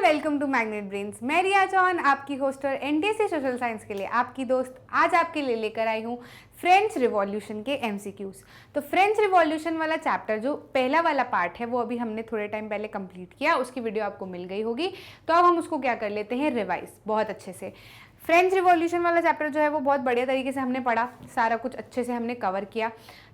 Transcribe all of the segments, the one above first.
Welcome to magnet brains. मैं रिया चौहान, आपकी host और एनटीएससी सोशल साइंस के लिए आपकी दोस्त, आज आपके लिए लेकर आई हूँ फ्रेंच रिवॉल्यूशन के एमसीक्यूज। तो फ्रेंच रिवॉल्यूशन वाला चैप्टर जो पहला वाला पार्ट है वो अभी हमने थोड़े टाइम पहले कंप्लीट किया, उसकी वीडियो आपको मिल गई होगी। तो अब हम उसको क्या कर लेते हैं, रिवाइज बहुत अच्छे से। फ्रेंच रिवॉल्यूशन वाला चैप्टर जो है वो बहुत बढ़िया तरीके से हमने पढ़ा, सारा कुछ अच्छे से हमने कवर किया।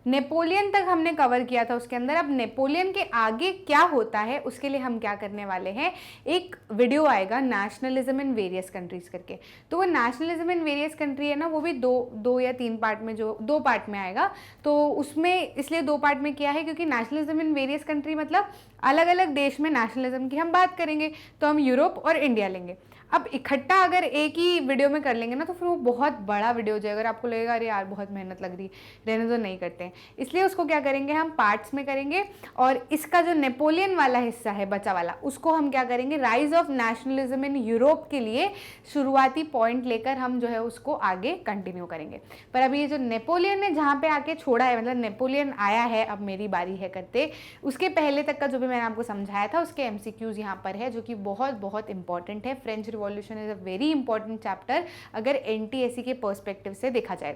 नेपोलियन तक हमने कवर किया था उसके अंदर। अब नेपोलियन के आगे क्या होता है उसके लिए हम क्या करने वाले हैं, एक वीडियो आएगा नेशनलिज्म इन वेरियस कंट्रीज करके। तो वो नेशनलिज्म इन वेरियस कंट्री है ना, वो भी दो या तीन पार्ट में, जो दो पार्ट में आएगा। तो उसमें इसलिए दो पार्ट में किया है क्योंकि नेशनलिज्म इन वेरियस कंट्री मतलब अलग अलग देश में नेशनलिज्म की हम बात करेंगे। तो हम यूरोप और इंडिया लेंगे। अब इकट्ठा अगर एक ही वीडियो में कर लेंगे ना तो फिर वो बहुत बड़ा वीडियो हो जाएगा। अगर आपको लगेगा अरे यार बहुत मेहनत लग रही, रहने तो नहीं करते हैं, इसलिए उसको क्या करेंगे, हम पार्ट्स में करेंगे। और इसका जो नेपोलियन वाला हिस्सा है बचा वाला, उसको हम क्या करेंगे, rise of nationalism in Europe के लिए शुरुआती पॉइंट लेकर हम जो है उसको आगे कंटिन्यू करेंगे। पर अभी ये जो नेपोलियन ने जहाँ पे आके छोड़ा है, मतलब नेपोलियन आया है, अब मेरी बारी है करते, उसके पहले तक का जो भी मैंने आपको समझाया था उसके एमसीक्यूज यहाँ पर है, जो कि बहुत बहुत इंपॉर्टेंट है। French revolution is a very important chapter अगर एनटीएससी के पर्सपेक्टिव से देखा जाए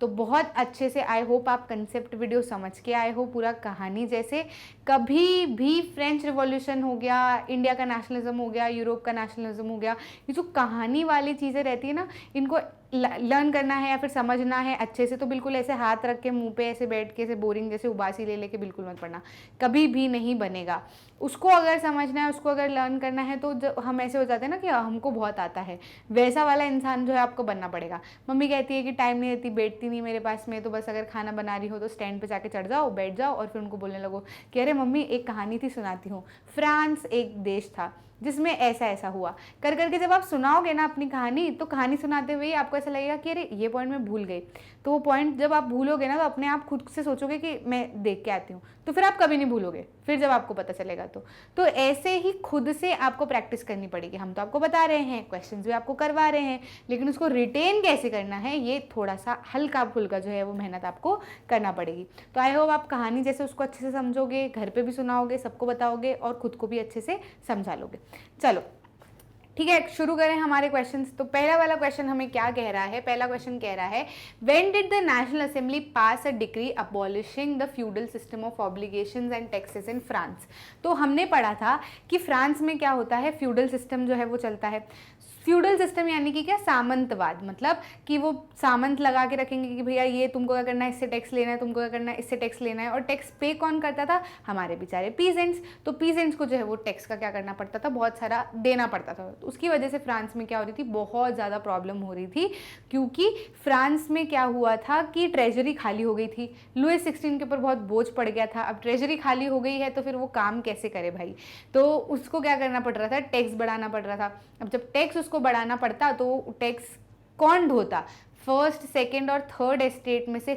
तो बहुत अच्छे से आई होप आप कंसेप्ट वीडियो समझ के आए हो पूरा कहानी जैसे। कभी भी फ्रेंच रिवॉल्यूशन हो गया, इंडिया का नेशनलिज्म हो गया, यूरोप का नेशनलिज्म हो गया, ये जो कहानी वाली चीज़ें रहती है ना, इनको लर्न करना है या फिर समझना है अच्छे से, तो बिल्कुल ऐसे हाथ रख के मुंह पे ऐसे बैठ के ऐसे बोरिंग जैसे उबासी ले लेके बिल्कुल मत पढ़ना, कभी भी नहीं बनेगा। उसको अगर समझना है, उसको अगर लर्न करना है, तो जब हम ऐसे हो जाते हैं ना कि हमको बहुत आता है, वैसा वाला इंसान जो है आपको बनना पड़ेगा। मम्मी कहती है कि टाइम नहीं रहती, बैठती नहीं मेरे पास में, तो बस अगर खाना बना रही हो तो स्टैंड पे जाके चढ़ जाओ, बैठ जाओ और फिर उनको बोलने लगो कि अरे मम्मी एक कहानी थी सुनाती हूँ, फ्रांस एक देश था जिसमें ऐसा ऐसा हुआ कर करके। जब आप सुनाओगे ना अपनी कहानी, तो कहानी सुनाते हुए आपको ऐसा लगेगा कि अरे ये पॉइंट मैं भूल गई। तो वो पॉइंट जब आप भूलोगे ना तो अपने आप खुद से सोचोगे कि मैं देख के आती हूँ, तो फिर आप कभी नहीं भूलोगे, फिर जब आपको पता चलेगा तो ऐसे ही खुद से आपको प्रैक्टिस करनी पड़ेगी। हम तो आपको बता रहे हैं, क्वेश्चंस भी आपको करवा रहे हैं, लेकिन उसको रिटेन कैसे करना है ये थोड़ा सा हल्का फुल्का जो है वो मेहनत आपको करना पड़ेगी। तो आई होप आप कहानी जैसे उसको अच्छे से समझोगे, घर पे भी सुनाओगे, सबको बताओगे और खुद को भी अच्छे से समझा लोगे। चलो ठीक है, शुरू करें हमारे क्वेश्चंस। तो पहला वाला क्वेश्चन हमें क्या कह रहा है, पहला क्वेश्चन कह रहा है when did the national assembly pass a decree abolishing the feudal system of obligations and taxes in France. तो हमने पढ़ा था कि फ्रांस में क्या होता है, फ्यूडल सिस्टम जो है वो चलता है। फ्यूडल सिस्टम यानी कि क्या, सामंतवाद, मतलब कि वो सामंत लगा के रखेंगे कि भैया ये तुमको क्या करना है, इससे टैक्स लेना है, तुमको क्या करना है, इससे टैक्स लेना है। और टैक्स पे कौन करता था, हमारे बेचारे पीजेंट्स। तो पीजेंट्स को जो है वो टैक्स का क्या करना पड़ता था, बहुत सारा देना पड़ता था। तो उसकी वजह से फ्रांस में क्या हो रही थी, बहुत ज़्यादा प्रॉब्लम हो रही थी, क्योंकि फ्रांस में क्या हुआ था कि ट्रेजरी खाली हो गई थी, लुई 16 के ऊपर बहुत बोझ पड़ गया था। अब ट्रेजरी खाली हो गई है तो फिर वो काम कैसे करे भाई, तो उसको क्या करना पड़ रहा था, टैक्स बढ़ाना पड़ रहा था। अब जब टैक्स उसको बढ़ाना पड़ता तो टैक्स कौन ढोता, फर्स्ट सेकंड और थर्ड एस्टेट में से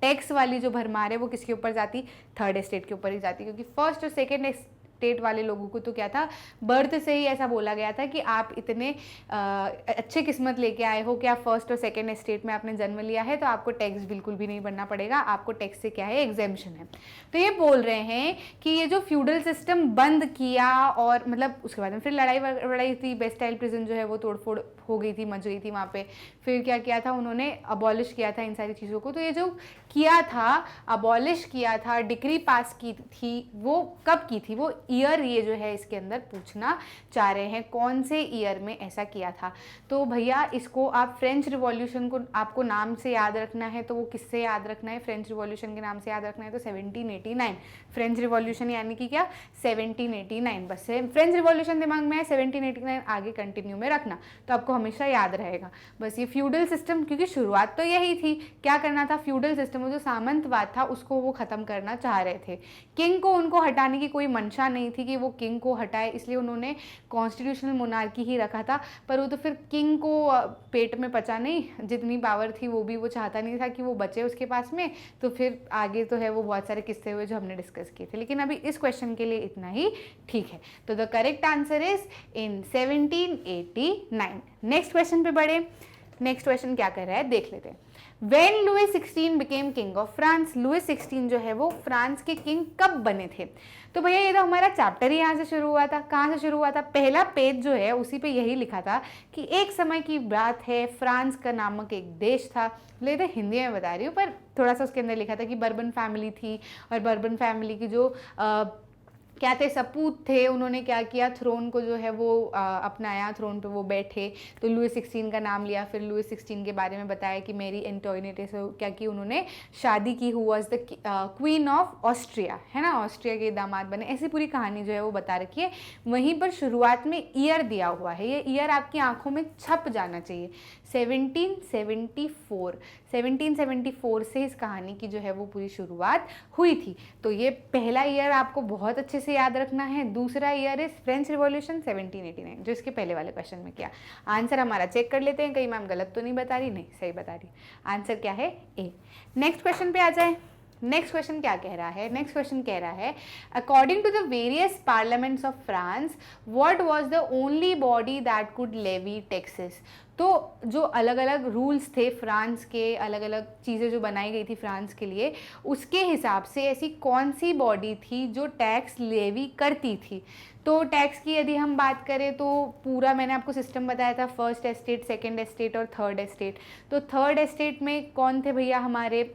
टैक्स वाली जो भरमार है वो किसके ऊपर जाती, थर्ड एस्टेट के ऊपर ही जाती, क्योंकि फर्स्ट और सेकंड स्टेट वाले लोगों को तो क्या था, बर्थ से ही ऐसा बोला गया था कि आप इतने अच्छे किस्मत लेके आए हो कि आप फर्स्ट और सेकंड स्टेट में आपने जन्म लिया है, तो आपको टैक्स बिल्कुल भी नहीं भरना पड़ेगा, आपको टैक्स से क्या है, एग्जेम्पशन है। तो ये बोल रहे हैं कि ये जो फ्यूडल सिस्टम बंद किया, और मतलब उसके बाद में फिर लड़ाई थी, बेस्टाइल प्रिजन जो है वो तोड़फोड़ हो गई थी, मच गई थी वहाँ पे। फिर क्या किया था उन्होंने, अबॉलिश किया था इन सारी चीज़ों को। तो ये जो किया था, अबॉलिश किया था, डिक्री पास की थी, वो कब की थी, वो ईयर ये जो है इसके अंदर पूछना चाह रहे हैं, कौन से ईयर में ऐसा किया था। तो भैया इसको आप फ्रेंच रिवॉल्यूशन को आपको नाम से याद रखना है, तो वो किससे याद रखना है, फ्रेंच रिवॉल्यूशन के नाम से याद रखना है, तो 1789। फ्रेंच रिवॉल्यूशन यानी कि क्या, 1789। बस फ्रेंच रिवॉल्यूशन दिमाग में है, 1789 आगे कंटिन्यू में रखना, तो आपको हमेशा याद रहेगा। बस ये फ्यूडल सिस्टम, क्योंकि शुरुआत तो यही थी, क्या करना था, फ्यूडल सिस्टम, जो सामंतवाद था उसको वो खत्म करना चाह रहे थे। किंग को उनको हटाने की कोई मंशा नहीं थी कि वो किंग को हटाए, इसलिए उन्होंने कॉन्स्टिट्यूशनल मोनार्की ही रखा था। पर वो तो फिर किंग को पेट में पचा नहीं, जितनी पावर थी वो भी वो चाहता नहीं था कि वो बचे उसके पास में। तो फिर आगे तो है वो बहुत सारे किस्से हुए जो हमने डिस्कस किए थे, लेकिन अभी इस क्वेश्चन के लिए इतना ही ठीक है। तो the correct answer is in 1789। Next question पे बढ़े। नेक्स्ट क्वेश्चन क्या कर रहा है देख लेते हैं। When Louis 16 became king of France, Louis 16 जो है वो फ्रांस के किंग कब बने थे? तो भैया ये तो हमारा चैप्टर ही यहाँ से शुरू हुआ था। कहाँ से शुरू हुआ था? पहला पेज जो है उसी पे यही लिखा था कि एक समय की बात है, फ्रांस का नामक एक देश था। लेकिन हिंदी में बता रही हूँ, पर थोड़ा सा उसके अंदर लिखा था कि बर्बन फैमिली थी, और बर्बन फैमिली की जो क्या थे, सपूत थे, उन्होंने क्या किया, थ्रोन को जो है वो अपनाया, थ्रोन पे वो बैठे, तो लुई 16 का नाम लिया। फिर लुई 16 के बारे में बताया कि मेरी एंटोइनेटे से क्या की, उन्होंने शादी की, who was the queen of Austria, है ना, ऑस्ट्रिया के दामाद बने। ऐसी पूरी कहानी जो है वो बता रखी है। वहीं पर शुरुआत में ईयर दिया हुआ है, ये ईयर आपकी आंखों में छप जाना चाहिए, 1774। 1774 से इस कहानी की जो है वो पूरी शुरुआत हुई थी। तो ये पहला ईयर आपको बहुत अच्छे से याद रखना है। दूसरा ईयर इज फ्रेंच रिवॉल्यूशन 1789, जो इसके पहले वाले क्वेश्चन में किया। आंसर हमारा चेक कर लेते हैं, कहीं मैम गलत तो नहीं बता रही? नहीं, सही बता रही। आंसर क्या है? ए। नेक्स्ट क्वेश्चन पे आ जाए। नेक्स्ट क्वेश्चन क्या कह रहा है? नेक्स्ट क्वेश्चन कह रहा है, according to the various parliaments of France, what was the only body that could levy taxes? तो जो अलग अलग रूल्स थे फ्रांस के, अलग अलग चीज़ें जो बनाई गई थी फ्रांस के लिए, उसके हिसाब से ऐसी कौन सी बॉडी थी जो टैक्स लेवी करती थी? तो टैक्स की यदि हम बात करें तो पूरा मैंने आपको सिस्टम बताया था, फर्स्ट एस्टेट, सेकंड एस्टेट और थर्ड एस्टेट। तो थर्ड एस्टेट में कौन थे भैया? हमारे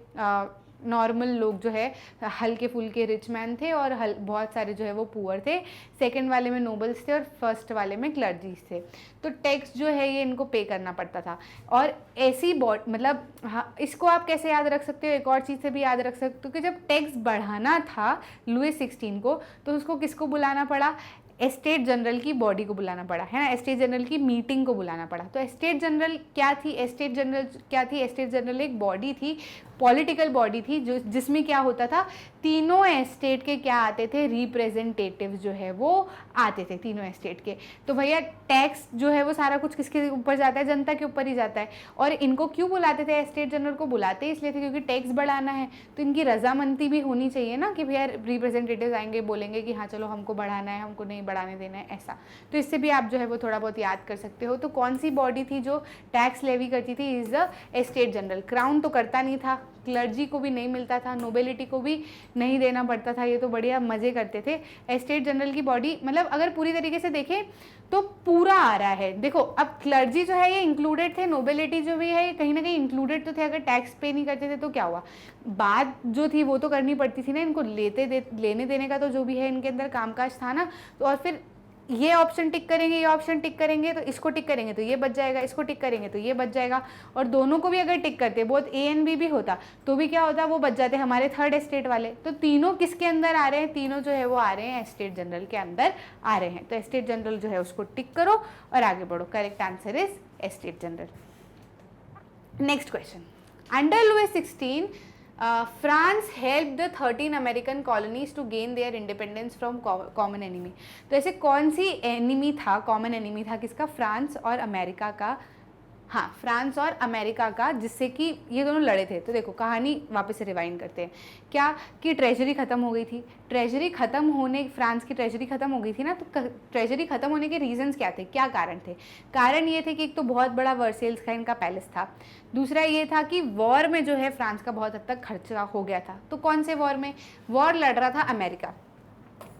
नॉर्मल लोग जो है, हल्के फुल्के रिच मैन थे, और बहुत सारे जो है वो पुअर थे। सेकंड वाले में नोबल्स थे, और फर्स्ट वाले में क्लर्जीज थे। तो टैक्स जो है ये इनको पे करना पड़ता था। और ऐसी मतलब हाँ, इसको आप कैसे याद रख सकते हो? एक और चीज़ से भी याद रख सकते हो कि जब टैक्स बढ़ाना था लुई 16 को, तो उसको किसको बुलाना पड़ा? एस्टेट जनरल की बॉडी को बुलाना पड़ा, है ना, एस्टेट जनरल की मीटिंग को बुलाना पड़ा। तो एस्टेट जनरल क्या थी? एस्टेट जनरल क्या थी? एस्टेट जनरल एक बॉडी थी, पॉलिटिकल बॉडी थी, जो जिसमें क्या होता था, तीनों एस्टेट के क्या आते थे, रिप्रेजेंटेटिव जो है वो आते थे तीनों एस्टेट के। तो भैया टैक्स जो है वो सारा कुछ किसके ऊपर जाता है? जनता के ऊपर ही जाता है। और इनको क्यों बुलाते थे? एस्टेट जनरल को बुलाते इसलिए थे क्योंकि टैक्स बढ़ाना है, तो इनकी रजामंदी भी होनी चाहिए ना, कि भैया रिप्रेजेंटेटिव आएंगे, बोलेंगे कि हाँ चलो हमको बढ़ाना है, हमको नहीं बढ़ाने देना है, ऐसा। तो इससे भी आप जो है वो थोड़ा बहुत याद कर सकते हो। तो कौन सी बॉडी थी जो टैक्स लेवी करती थी? Is the estate general. Crown तो करता नहीं था, क्लर्जी को भी नहीं मिलता था, नोबेलिटी को भी नहीं देना पड़ता था, ये तो बढ़िया मज़े करते थे। एस्टेट जनरल की बॉडी, मतलब अगर पूरी तरीके से देखें तो पूरा आ रहा है। देखो अब क्लर्जी जो है ये इंक्लूडेड थे, नोबेलिटी जो भी है ये कहीं ना कहीं इंक्लूडेड तो थे। अगर टैक्स पे नहीं करते थे तो क्या हुआ? बात जो थी वो तो करनी पड़ती थी ना इनको, लेने देने का तो जो भी है इनके अंदर कामकाज था ना। तो और फिर ये ऑप्शन टिक करेंगे, ये ऑप्शन टिक करेंगे, तो इसको टिक करेंगे तो ये बच जाएगा, इसको टिक करेंगे तो ये बच जाएगा। और दोनों को भी अगर टिक करते, बहुत ए एंड बी भी होता तो भी क्या होता, वो बच जाते हमारे थर्ड एस्टेट वाले। तो तीनों किसके अंदर आ रहे हैं? तीनों जो है वो आ रहे हैं एस्टेट जनरल के अंदर आ रहे हैं। तो एस्टेट जनरल जो है उसको टिक करो और आगे बढ़ो। Correct answer is estate general. Next question, under Louis 16 France help the 13 American colonies to gain their independence from common enemy. तो ऐसे कौन सी एनिमी था, कॉमन एनिमी था किसका? फ्रांस और अमेरिका का। हाँ, फ्रांस और अमेरिका का, जिससे कि ये दोनों लड़े थे। तो देखो कहानी वापस से रिवाइंड करते हैं। क्या कि ट्रेजरी ख़त्म हो गई थी। ट्रेजरी ख़त्म होने, फ्रांस की ट्रेजरी ख़त्म हो गई थी ना, तो ट्रेजरी ख़त्म होने के रीजंस क्या थे, क्या कारण थे? कारण ये थे कि एक तो बहुत बड़ा वर्सेल्स का इनका पैलेस था। दूसरा ये था कि वॉर में जो है फ्रांस का बहुत हद तक खर्चा हो गया था। तो कौन से वॉर में? वॉर लड़ रहा था अमेरिका।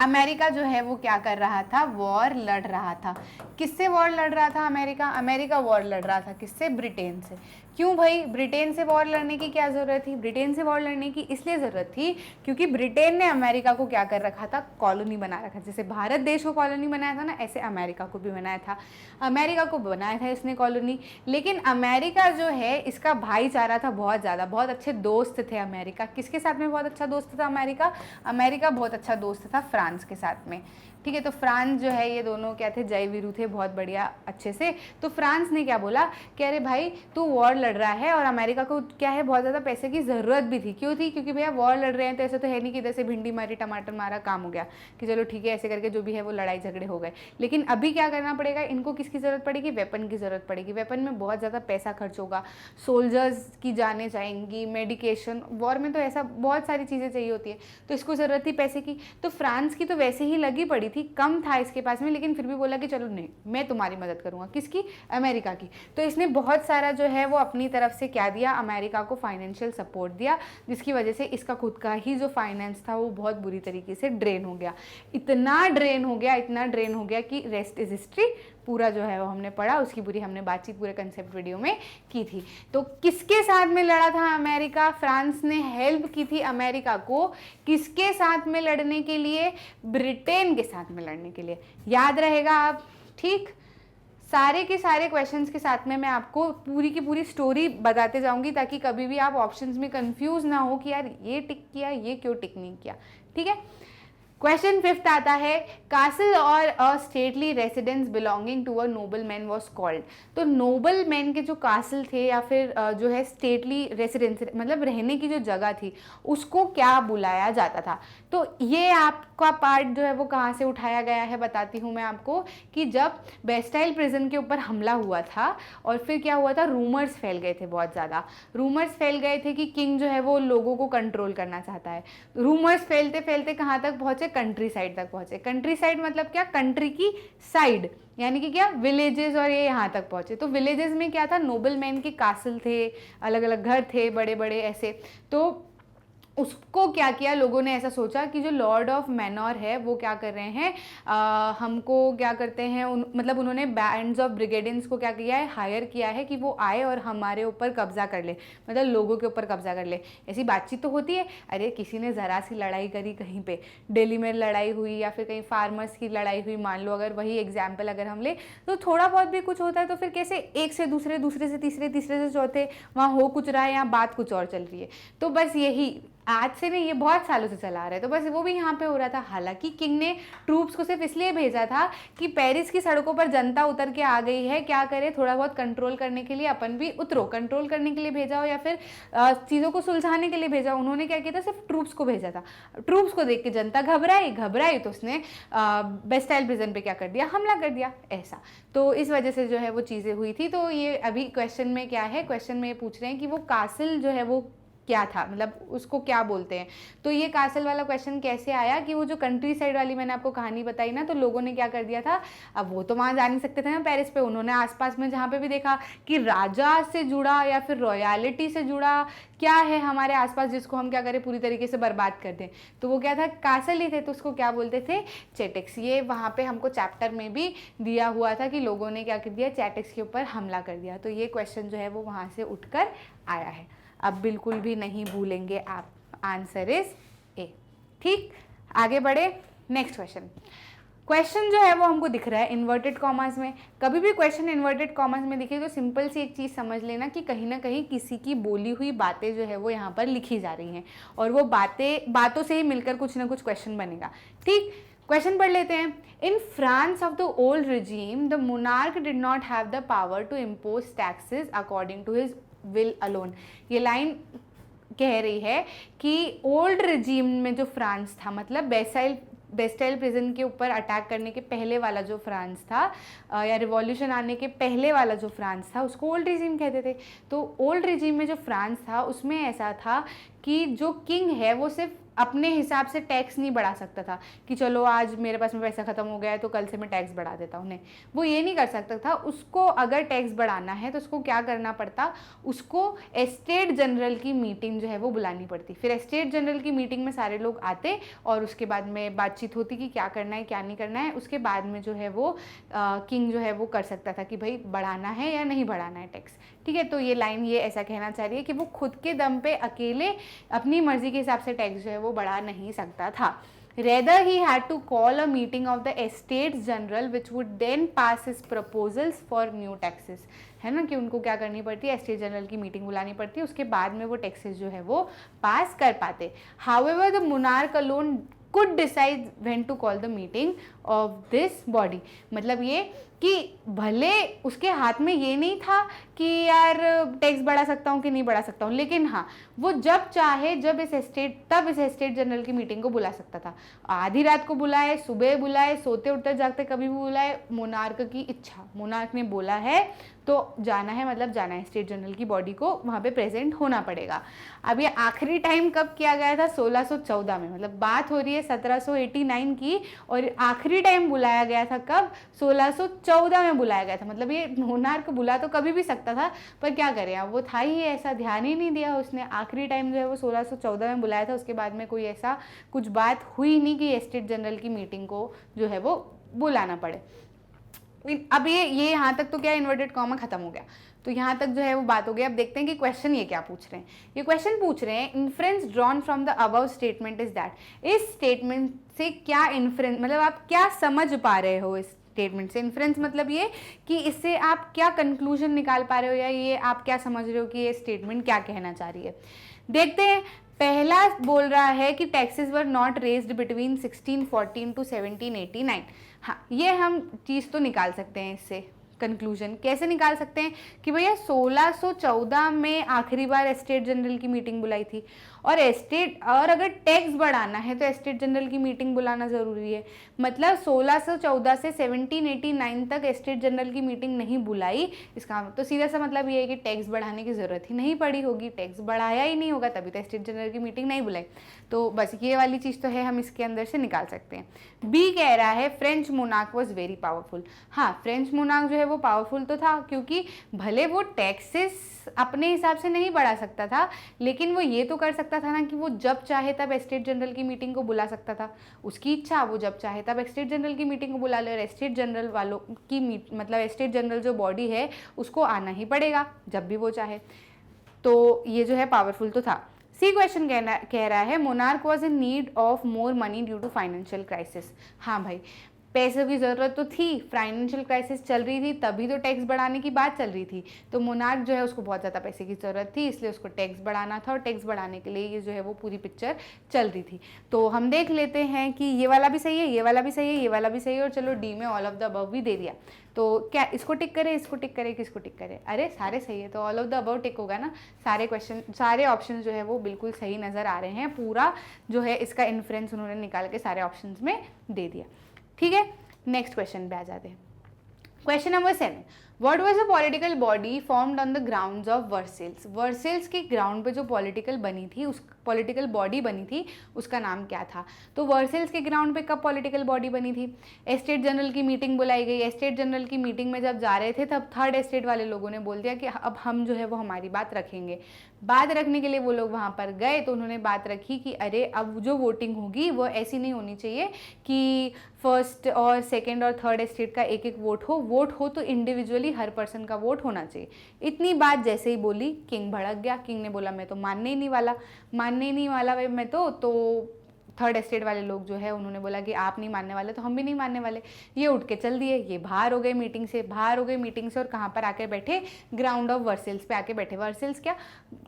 अमेरिका जो है वो क्या कर रहा था? वॉर लड़ रहा था। किससे वॉर लड़ रहा था अमेरिका? अमेरिका वॉर लड़ रहा था किससे? ब्रिटेन से। क्यों भाई? ब्रिटेन से वॉर लड़ने की क्या ज़रूरत थी? ब्रिटेन से वॉर लड़ने की इसलिए ज़रूरत थी क्योंकि ब्रिटेन ने अमेरिका को क्या कर रखा था? कॉलोनी बना रखा। जैसे भारत देश को कॉलोनी बनाया था ना, ऐसे अमेरिका को भी बनाया था। अमेरिका को बनाया था इसने कॉलोनी, लेकिन अमेरिका जो है इसका भाईचारा था बहुत ज़्यादा, बहुत अच्छे दोस्त थे अमेरिका। किसके साथ में बहुत अच्छा दोस्त था अमेरिका? अमेरिका बहुत अच्छा दोस्त था फ्रांस के साथ में। ठीक है, तो फ्रांस जो है ये दोनों क्या थे? जय वीरू थे, बहुत बढ़िया अच्छे से। तो फ्रांस ने क्या बोला कि अरे भाई तू वॉर लड़ रहा है और अमेरिका को क्या है, बहुत ज़्यादा पैसे की ज़रूरत भी थी। क्यों थी? क्योंकि भैया वॉर लड़ रहे हैं तो ऐसा तो है नहीं कि इधर से भिंडी मारी टमाटर मारा काम हो गया कि चलो ठीक है, ऐसे करके जो भी है वो लड़ाई झगड़े हो गए। लेकिन अभी क्या करना पड़ेगा इनको? किसकी ज़रूरत पड़ेगी? वेपन की ज़रूरत पड़ेगी। वेपन में बहुत ज़्यादा पैसा खर्च होगा, सोल्जर्स की जाने जाएंगी, मेडिकेशन, वॉर में तो ऐसा बहुत सारी चीज़ें चाहिए होती है, तो इसको ज़रूरत थी पैसे की। तो फ्रांस की तो वैसे ही लगी पड़ी थी, कम था इसके पास में, लेकिन फिर भी बोला कि चलो नहीं, मैं तुम्हारी मदद करूँगा। किसकी? अमेरिका की। तो इसने बहुत सारा जो है वो अपनी तरफ से क्या दिया, अमेरिका को फाइनेंशियल सपोर्ट दिया, जिसकी वजह से इसका खुद का ही जो फाइनेंस था वो बहुत बुरी तरीके से ड्रेन हो गया। इतना ड्रेन हो गया कि रेस्ट इज हिस्ट्री, पूरा जो है वो हमने पढ़ा, उसकी पूरी हमने बातचीत पूरे कंसेप्ट वीडियो में की थी। तो किसके साथ में लड़ा था अमेरिका? फ्रांस ने हेल्प की थी अमेरिका को किसके साथ में लड़ने के लिए? ब्रिटेन के साथ में लड़ने के लिए। याद रहेगा आप? ठीक, सारे के सारे क्वेश्चंस के साथ में मैं आपको पूरी की पूरी स्टोरी बताते जाऊंगी, ताकि कभी भी आप ऑप्शंस में कंफ्यूज ना हो कि यार ये टिक किया, ये क्यों टिक नहीं किया। ठीक है, क्वेश्चन 5 आता है, कासल और a stately residence belonging to a noble man was called. तो नोबल मैन के जो कासल थे या फिर जो है स्टेटली रेसिडेंस मतलब रहने की जो जगह थी, उसको क्या बुलाया जाता था? तो ये आपका पार्ट जो है वो कहाँ से उठाया गया है बताती हूँ मैं आपको, कि जब बेस्टाइल प्रिजन के ऊपर हमला हुआ था और फिर क्या हुआ था, रूमर्स फैल गए थे, बहुत ज़्यादा रूमर्स फैल गए थे कि किंग जो है वो लोगों को कंट्रोल करना चाहता है। रूमर्स फैलते फैलते कहाँ तक पहुँचे? कंट्री साइड तक पहुंचे। कंट्री साइड मतलब क्या? कंट्री की साइड, यानी कि क्या, विलेजेस, और ये यहाँ तक पहुंचे। तो विलेजेस में क्या था, नोबल मैन के कासल थे, अलग अलग घर थे बड़े बड़े ऐसे। तो उसको क्या किया, लोगों ने ऐसा सोचा कि जो लॉर्ड ऑफ मैनोर है वो क्या कर रहे हैं, हमको क्या करते हैं, मतलब उन्होंने बैंड्स ऑफ ब्रिगेडियंस को क्या किया है, हायर किया है कि वो आए और हमारे ऊपर कब्जा कर ले, मतलब लोगों के ऊपर कब्जा कर ले। ऐसी बातचीत तो होती है, अरे किसी ने ज़रा सी लड़ाई करी कहीं पे, दिल्ली में लड़ाई हुई या फिर कहीं फार्मर्स की लड़ाई हुई, मान लो अगर वही एग्जाम्पल अगर हम ले, तो थोड़ा बहुत भी कुछ होता है तो फिर कैसे एक से दूसरे, दूसरे से तीसरे, तीसरे से चौथे, वहाँ हो कुछ रहा है, यहाँ बात कुछ और चल रही है। तो बस यही आज से नहीं, ये बहुत सालों से चला आ रहा है। तो बस वो भी यहाँ पे हो रहा था। हालांकि किंग ने ट्रूप्स को सिर्फ इसलिए भेजा था कि पेरिस की सड़कों पर जनता उतर के आ गई है, क्या करे, थोड़ा बहुत कंट्रोल करने के लिए अपन भी उतरो, कंट्रोल करने के लिए भेजा हो या फिर चीज़ों को सुलझाने के लिए भेजा हो। उन्होंने क्या किया था, सिर्फ ट्रूप्स को भेजा था। ट्रूप्स को देख के जनता घबराई तो उसने बेस्टाइल प्रिजन पे क्या कर दिया, हमला कर दिया, ऐसा। तो इस वजह से जो है वो चीज़ें हुई थी। तो ये अभी क्वेश्चन में क्या है, क्वेश्चन में ये पूछ रहे हैं कि वो कासल जो है वो क्या था, मतलब उसको क्या बोलते हैं। तो ये कासल वाला क्वेश्चन कैसे आया कि वो जो कंट्री साइड वाली मैंने आपको कहानी बताई ना, तो लोगों ने क्या कर दिया था, अब वो तो वहाँ जा नहीं सकते थे ना पेरिस पे, उन्होंने आसपास में जहाँ पे भी देखा कि राजा से जुड़ा या फिर रॉयलिटी से जुड़ा क्या है हमारे आसपास, जिसको हम क्या करें, पूरी तरीके से बर्बाद कर दें, तो वो क्या था, कासल ही थे। तो उसको क्या बोलते थे, चेटेक्स। ये वहाँ पे हमको चैप्टर में भी दिया हुआ था कि लोगों ने क्या कर दिया, चेटेक्स के ऊपर हमला कर दिया। तो ये क्वेश्चन जो है वो वहाँ से उठकर आया है। अब बिल्कुल भी नहीं भूलेंगे आप, आंसर इज ए। ठीक, आगे बढ़े, नेक्स्ट क्वेश्चन जो है वो हमको दिख रहा है इन्वर्टेड कॉमर्स में। कभी भी क्वेश्चन इन्वर्टेड कॉमर्स में दिखे तो सिंपल सी एक चीज़ समझ लेना कि कहीं ना कहीं किसी की बोली हुई बातें जो है वो यहाँ पर लिखी जा रही हैं, और वो बातों से ही मिलकर कुछ ना कुछ क्वेश्चन बनेगा। ठीक, क्वेश्चन पढ़ लेते हैं। In France of the old regime the monarch did not have the power to impose taxes according to his will alone. ये लाइन कह रही है कि ओल्ड रिजीम में जो फ्रांस था, मतलब बेस्टाइल प्रिजन के ऊपर अटैक करने के पहले वाला जो फ्रांस था या रिवॉल्यूशन आने के पहले वाला जो फ्रांस था, उसको ओल्ड रिजीम कहते थे। तो ओल्ड रिजीम में जो फ्रांस था उसमें ऐसा था कि जो किंग है वो सिर्फ अपने हिसाब से टैक्स नहीं बढ़ा सकता था कि चलो आज मेरे पास में पैसा ख़त्म हो गया है तो कल से मैं टैक्स बढ़ा देता हूँ, नहीं, वो ये नहीं कर सकता था। उसको अगर टैक्स बढ़ाना है तो उसको क्या करना पड़ता, उसको एस्टेट जनरल की मीटिंग जो है वो बुलानी पड़ती। फिर एस्टेट जनरल की मीटिंग में सारे लोग आते और उसके बाद में बातचीत होती कि क्या करना है क्या नहीं करना है। उसके बाद में जो है वो किंग जो है वो कर सकता था कि भाई बढ़ाना है या नहीं बढ़ाना है टैक्स। ठीक है, तो ये लाइन ये ऐसा कहना चाह रही है कि वो खुद के दम पे अकेले अपनी मर्जी के हिसाब से टैक्स जो है वो बढ़ा नहीं सकता था। Rather he had to call a meeting of the Estates General which would then pass his proposals for new taxes। है ना, कि उनको क्या करनी पड़ती है, एस्टेट जनरल की मीटिंग बुलानी पड़ती है, उसके बाद में वो टैक्सेस जो है वो पास कर पाते। However the monarch alone could decide when to call the meeting of this body। मतलब ये कि भले उसके हाथ में ये नहीं था कि यार टैक्स बढ़ा सकता हूँ कि नहीं बढ़ा सकता हूँ, लेकिन हाँ वो जब चाहे तब इस एस्टेट जनरल की मीटिंग को बुला सकता था। आधी रात को बुलाए, सुबह बुलाए, सोते उठते जागते कभी भी बुलाए, मोनार्क की इच्छा, मोनार्क ने बोला है तो जाना है, मतलब जाना है, स्टेट जनरल की बॉडी को वहाँ पे प्रेजेंट होना पड़ेगा। अब ये आखिरी टाइम कब किया गया था, 1614 में, मतलब बात हो रही है 1789 की, और आखिरी टाइम बुलाया गया था कब? 1614 में बुलाया गया था। मतलब ये मोनार्क बुला तो कभी भी सकता था, पर क्या करें, अब वो था ही ऐसा, ध्यान ही नहीं दिया उसने। आखिरी टाइम जो है वो 1614 में बुलाया था, उसके बाद में कोई ऐसा कुछ बात हुई नहीं कि स्टेट जनरल की मीटिंग को जो है वो बुलाना पड़े। अब ये यहाँ तक तो क्या इन्वर्टेड कॉमा खत्म हो गया, तो यहाँ तक जो है वो बात हो गई। अब देखते हैं कि क्वेश्चन ये क्या पूछ रहे हैं। ये क्वेश्चन पूछ रहे हैं inference drawn from the above statement is that, इस स्टेटमेंट से क्या इन्फ्रेंस, मतलब आप क्या समझ पा रहे हो इस स्टेटमेंट से। इन्फ्रेंस मतलब ये कि इससे आप क्या कंक्लूजन निकाल पा रहे हो, या ये आप क्या समझ रहे हो कि ये स्टेटमेंट क्या कहना चाह रही है। देखते हैं। पहला बोल रहा है कि taxes were not raised between 1614 to 1789। हाँ, ये हम चीज़ तो निकाल सकते हैं इससे कंक्लूजन। कैसे निकाल सकते हैं कि भैया 1614 में आखिरी बार स्टेट जनरल की मीटिंग बुलाई थी, और अगर टैक्स बढ़ाना है तो स्टेट जनरल की मीटिंग बुलाना ज़रूरी है। मतलब 1614 से 1789 तक स्टेट जनरल की मीटिंग नहीं बुलाई, इसका तो सीधा सा मतलब ये है कि टैक्स बढ़ाने की ज़रूरत ही नहीं पड़ी होगी, टैक्स बढ़ाया ही नहीं होगा, तभी तो स्टेट जनरल की मीटिंग नहीं बुलाई। तो बस ये वाली चीज़ तो है, हम इसके अंदर से निकाल सकते हैं। बी कह रहा है French monarch was very powerful. हाँ, फ्रेंच मोनार्क जो है वो पावरफुल तो था, क्योंकि भले वो टैक्सेस अपने हिसाब से नहीं बढ़ा सकता था, लेकिन वो ये तो कर सकता था ना कि वो जब चाहे तब स्टेट जनरल की मीटिंग को बुला सकता था। उसकी इच्छा, वो जब चाहे तब स्टेट जनरल की मीटिंग को बुला ले, और स्टेट जनरल वालों की मतलब स्टेट जनरल जो बॉडी है उसको आना ही पड़ेगा जब भी वो चाहे। तो ये जो है पावरफुल तो था। सी क्वेश्चन कह रहा है monarch was in need of more money due to financial crisis. हाँ भाई, पैसों की ज़रूरत तो थी, फाइनेंशियल क्राइसिस चल रही थी, तभी तो टैक्स बढ़ाने की बात चल रही थी। तो मोनार्क जो है उसको बहुत ज़्यादा पैसे की ज़रूरत थी, इसलिए उसको टैक्स बढ़ाना था, और टैक्स बढ़ाने के लिए ये जो है वो पूरी पिक्चर चल रही थी। तो हम देख लेते हैं कि ये वाला भी सही है, ये वाला भी सही है, ये वाला भी सही है, और चलो डी में ऑल ऑफ द अबव भी दे दिया। तो क्या इसको टिक करे, इसको टिक करे, किसको टिक करे? अरे सारे सही है, तो ऑल ऑफ द अबव टिक होगा ना। सारे क्वेश्चन, सारे ऑप्शन जो है वो बिल्कुल सही नज़र आ रहे हैं। पूरा जो है इसका इन्फ्रेंस उन्होंने निकाल के सारे ऑप्शंस में दे दिया। ठीक है, नेक्स्ट क्वेश्चन पे आ जाते हैं। Question number 7, what was a political body formed on the grounds of Versailles. Versailles के ग्राउंड पे जो पॉलिटिकल बनी थी, उस पॉलिटिकल बॉडी बनी थी, उसका नाम क्या था? तो वर्सेल्स के ग्राउंड पे कब पॉलिटिकल बॉडी बनी थी? स्टेट जनरल की मीटिंग बुलाई गई। स्टेट जनरल की मीटिंग में जब जा रहे थे, तब थर्ड स्टेट वाले लोगों ने बोल दिया कि अब हम जो है वो हमारी बात रखेंगे। बात रखने के लिए वो लोग वहाँ पर गए, तो उन्होंने बात रखी कि अरे अब जो वोटिंग होगी वो ऐसी नहीं होनी चाहिए कि फर्स्ट और सेकंड और थर्ड स्टेट का एक एक वोट हो तो इंडिविजुअली हर पर्सन का वोट होना चाहिए। इतनी बात जैसे ही बोली, किंग भड़क गया। किंग ने बोला मैं तो मानने ही नहीं वाला भाई, मैं तो थर्ड स्टेट वाले लोग जो है उन्होंने बोला कि आप नहीं मानने वाले तो हम भी नहीं मानने वाले। ये उठ के चल दिए, ये बाहर हो गए मीटिंग से, और कहाँ पर आके बैठे? ग्राउंड ऑफ वर्सेल्स पे आके बैठे। वर्सेल्स क्या,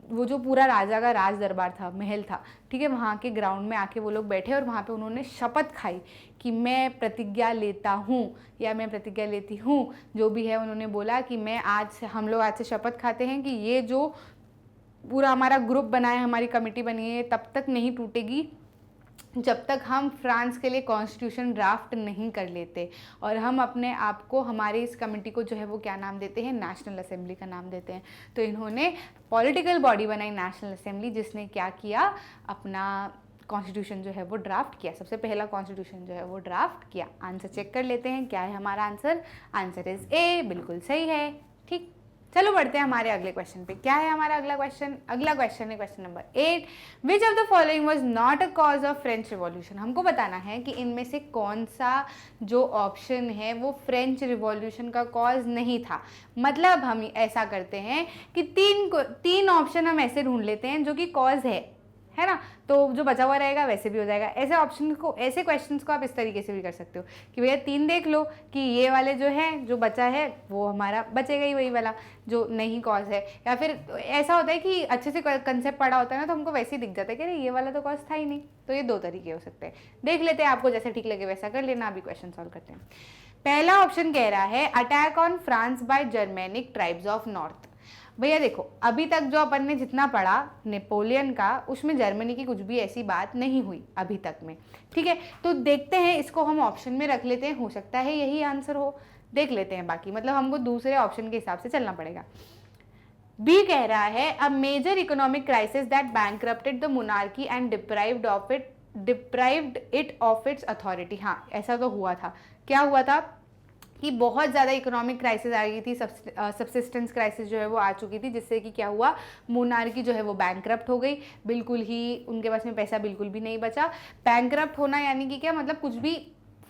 वो जो पूरा राजा का राज दरबार था, महल था, ठीक है, वहाँ के ग्राउंड में आके वो लोग बैठे, और वहाँ पे उन्होंने शपथ खाई कि मैं प्रतिज्ञा लेता हूँ या मैं प्रतिज्ञा लेती हूँ, जो भी है। उन्होंने बोला कि हम लोग आज से शपथ खाते हैं कि ये जो पूरा हमारा ग्रुप बना है, हमारी कमेटी बनी है, तब तक नहीं टूटेगी जब तक हम फ्रांस के लिए कॉन्स्टिट्यूशन ड्राफ्ट नहीं कर लेते। और हम अपने आप को, हमारी इस कमेटी को जो है वो क्या नाम देते हैं? नेशनल असेंबली का नाम देते हैं। तो इन्होंने पॉलिटिकल बॉडी बनाई नेशनल असेंबली, जिसने क्या किया? अपना कॉन्स्टिट्यूशन जो है वो ड्राफ्ट किया। सबसे पहला कॉन्स्टिट्यूशन जो है वो ड्राफ्ट किया। आंसर चेक कर लेते हैं, क्या है हमारा आंसर? आंसर इज ए, बिल्कुल सही है। ठीक, चलो बढ़ते हैं हमारे अगले क्वेश्चन पे। क्या है हमारा अगला क्वेश्चन? अगला क्वेश्चन है question number 8, which of the following was not a cause of French revolution. हमको बताना है कि इनमें से कौन सा जो ऑप्शन है वो फ्रेंच रिवॉल्यूशन का कॉज नहीं था। मतलब हम ऐसा करते हैं कि तीन ऑप्शन हम ऐसे ढूंढ लेते हैं जो कि कॉज है ना, तो जो बचा हुआ रहेगा वैसे भी हो जाएगा। ऐसे ऑप्शन को, ऐसे क्वेश्चंस को आप इस तरीके से भी कर सकते हो कि भैया 3 देख लो कि ये वाले जो है, जो बचा है वो हमारा बचेगा ही, वही वाला जो नहीं कॉज है। या फिर ऐसा होता है कि अच्छे से कंसेप्ट पढ़ा होता है ना, तो हमको वैसे ही दिख जाता है कि अरे ये वाला तो कॉज था ही नहीं। तो ये 2 तरीके हो सकते हैं, देख लेते हैं, आपको जैसे ठीक लगे वैसा कर लेना। अभी क्वेश्चन सॉल्व करते हैं। पहला ऑप्शन कह रहा है attack on France by Germanic tribes of north. भैया देखो, अभी तक जो अपन ने जितना पढ़ा नेपोलियन का, उसमें जर्मनी की कुछ भी ऐसी बात नहीं हुई अभी तक में। ठीक है, तो देखते हैं, इसको हम ऑप्शन में रख लेते हैं, हो सकता है यही आंसर हो। देख लेते हैं बाकी, मतलब हमको दूसरे ऑप्शन के हिसाब से चलना पड़ेगा। बी कह रहा है a major economic crisis that bankrupted the monarchy and deprived of it deprived it of its authority. हाँ, ऐसा तो हुआ था। क्या हुआ था कि बहुत ज़्यादा इकोनॉमिक क्राइसिस आ गई थी, सब्सिस्टेंस क्राइसिस जो है वो आ चुकी थी, जिससे कि क्या हुआ, मोनार्की जो है वो बैंकरप्ट हो गई, बिल्कुल ही उनके पास में पैसा बिल्कुल भी नहीं बचा। बैंकरप्ट होना यानी कि क्या मतलब, कुछ भी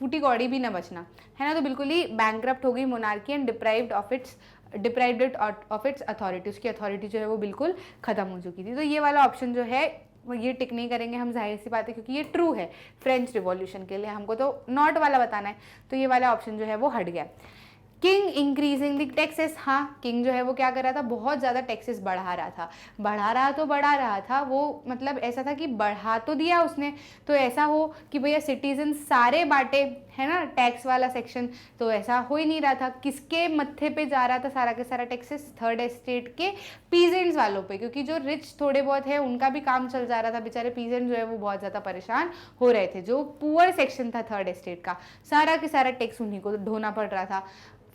फूटी कौड़ी भी ना बचना, है ना। तो बिल्कुल ही बैंकरप्ट हो गई monarchy and deprived it of its authority, उसकी अथॉरिटी जो है वो बिल्कुल खत्म हो चुकी थी। तो ये वाला ऑप्शन जो है ये टिक नहीं करेंगे हम, जाहिर सी बात है, क्योंकि ये ट्रू है फ्रेंच रिवॉल्यूशन के लिए, हमको तो नॉट वाला बताना है, तो ये वाला ऑप्शन जो है वो हट गया। किंग इंक्रीजिंग द टैक्सेस, हाँ, किंग जो है वो क्या कर रहा था, बहुत ज़्यादा टैक्सेस बढ़ा रहा था। बढ़ा रहा था वो, मतलब ऐसा था कि बढ़ा तो दिया उसने, तो ऐसा हो कि भैया सिटीजन सारे बांटे, है ना, टैक्स वाला सेक्शन, तो ऐसा हो ही नहीं रहा था। किसके मत्थे पे जा रहा था सारा के सारा टैक्सेस, थर्ड एस्टेट के पीजेंट्स वालों पे, क्योंकि जो रिच थोड़े बहुत है उनका भी काम चल जा रहा था, बेचारे पीजेंट जो है वो बहुत ज़्यादा परेशान हो रहे थे। जो पुअर सेक्शन था थर्ड एस्टेट का, सारा के सारा टैक्स उन्हीं को ढोना पड़ रहा था।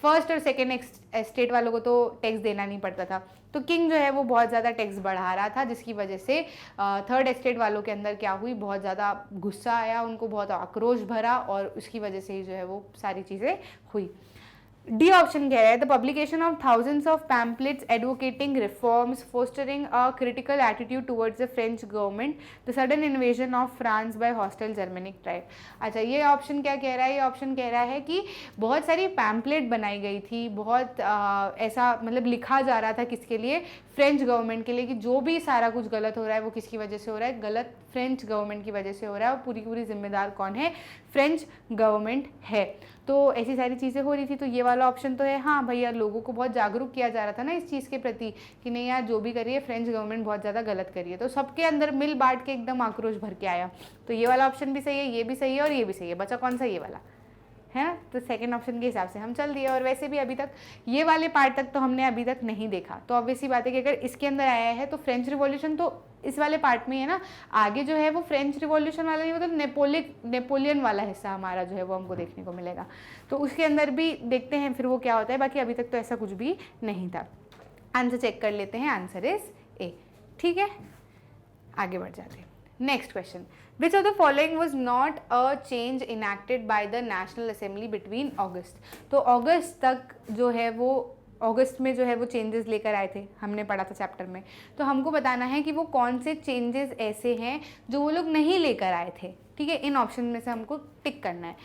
फर्स्ट और सेकेंड एस्टेट वालों को तो टैक्स देना नहीं पड़ता था। तो किंग जो है वो बहुत ज़्यादा टैक्स बढ़ा रहा था, जिसकी वजह से थर्ड एस्टेट वालों के अंदर क्या हुई, बहुत ज़्यादा गुस्सा आया, उनको बहुत आक्रोश भरा, और उसकी वजह से ही जो है वो सारी चीज़ें हुई। डी ऑप्शन कह रहा है the publication of thousands of pamphlets advocating reforms fostering a critical attitude towards the French government, the sudden invasion of France by hostile Germanic tribe. अच्छा, ये ऑप्शन क्या कह रहा है, ये ऑप्शन कह रहा है कि बहुत सारी पैम्पलेट बनाई गई थी, बहुत ऐसा मतलब लिखा जा रहा था किसके लिए, फ्रेंच गवर्नमेंट के लिए, कि जो भी सारा कुछ गलत हो रहा है वो किसकी वजह से हो रहा है, गलत फ्रेंच गवर्नमेंट की वजह से हो रहा है, और पूरी पूरी जिम्मेदार कौन है, फ्रेंच गवर्नमेंट है। तो ऐसी सारी चीज़ें हो रही थी। तो ये वाला ऑप्शन तो है, हाँ भैया, लोगों को बहुत जागरूक किया जा रहा था ना इस चीज़ के प्रति कि नहीं यार, जो भी करिए फ्रेंच गवर्नमेंट बहुत ज़्यादा गलत करिए, तो सबके अंदर मिल बांट के एकदम आक्रोश भर के आया। तो ये वाला ऑप्शन भी सही है, ये भी सही है और ये भी सही है, बचा कौन सा, ये वाला, है ना। तो सेकंड ऑप्शन के हिसाब से हम चल दिए। और वैसे भी अभी तक ये वाले पार्ट तक तो हमने अभी तक नहीं देखा, तो ऑब्वियस सी बात है कि अगर इसके अंदर आया है तो फ्रेंच रिवॉल्यूशन तो इस वाले पार्ट में है ना, आगे जो है वो फ्रेंच रिवॉल्यूशन वाला नहीं, मतलब नेपोलियन वाला हिस्सा हमारा जो है वो हमको देखने को मिलेगा, तो उसके अंदर भी देखते हैं फिर वो क्या होता है। बाकी अभी तक तो ऐसा कुछ भी नहीं था। आंसर चेक कर लेते हैं, आंसर इज ए। ठीक है, आगे बढ़ जाते हैं। Next question, which of the following was not a change enacted by the national assembly between August. तो अगस्त तक जो है वो, अगस्त में जो है वो चेंजेस लेकर आए थे, हमने पढ़ा था चैप्टर में। तो हमको बताना है कि वो कौन से चेंजेस ऐसे हैं जो वो लोग नहीं लेकर आए थे। ठीक है, इन ऑप्शन में से हमको टिक करना है।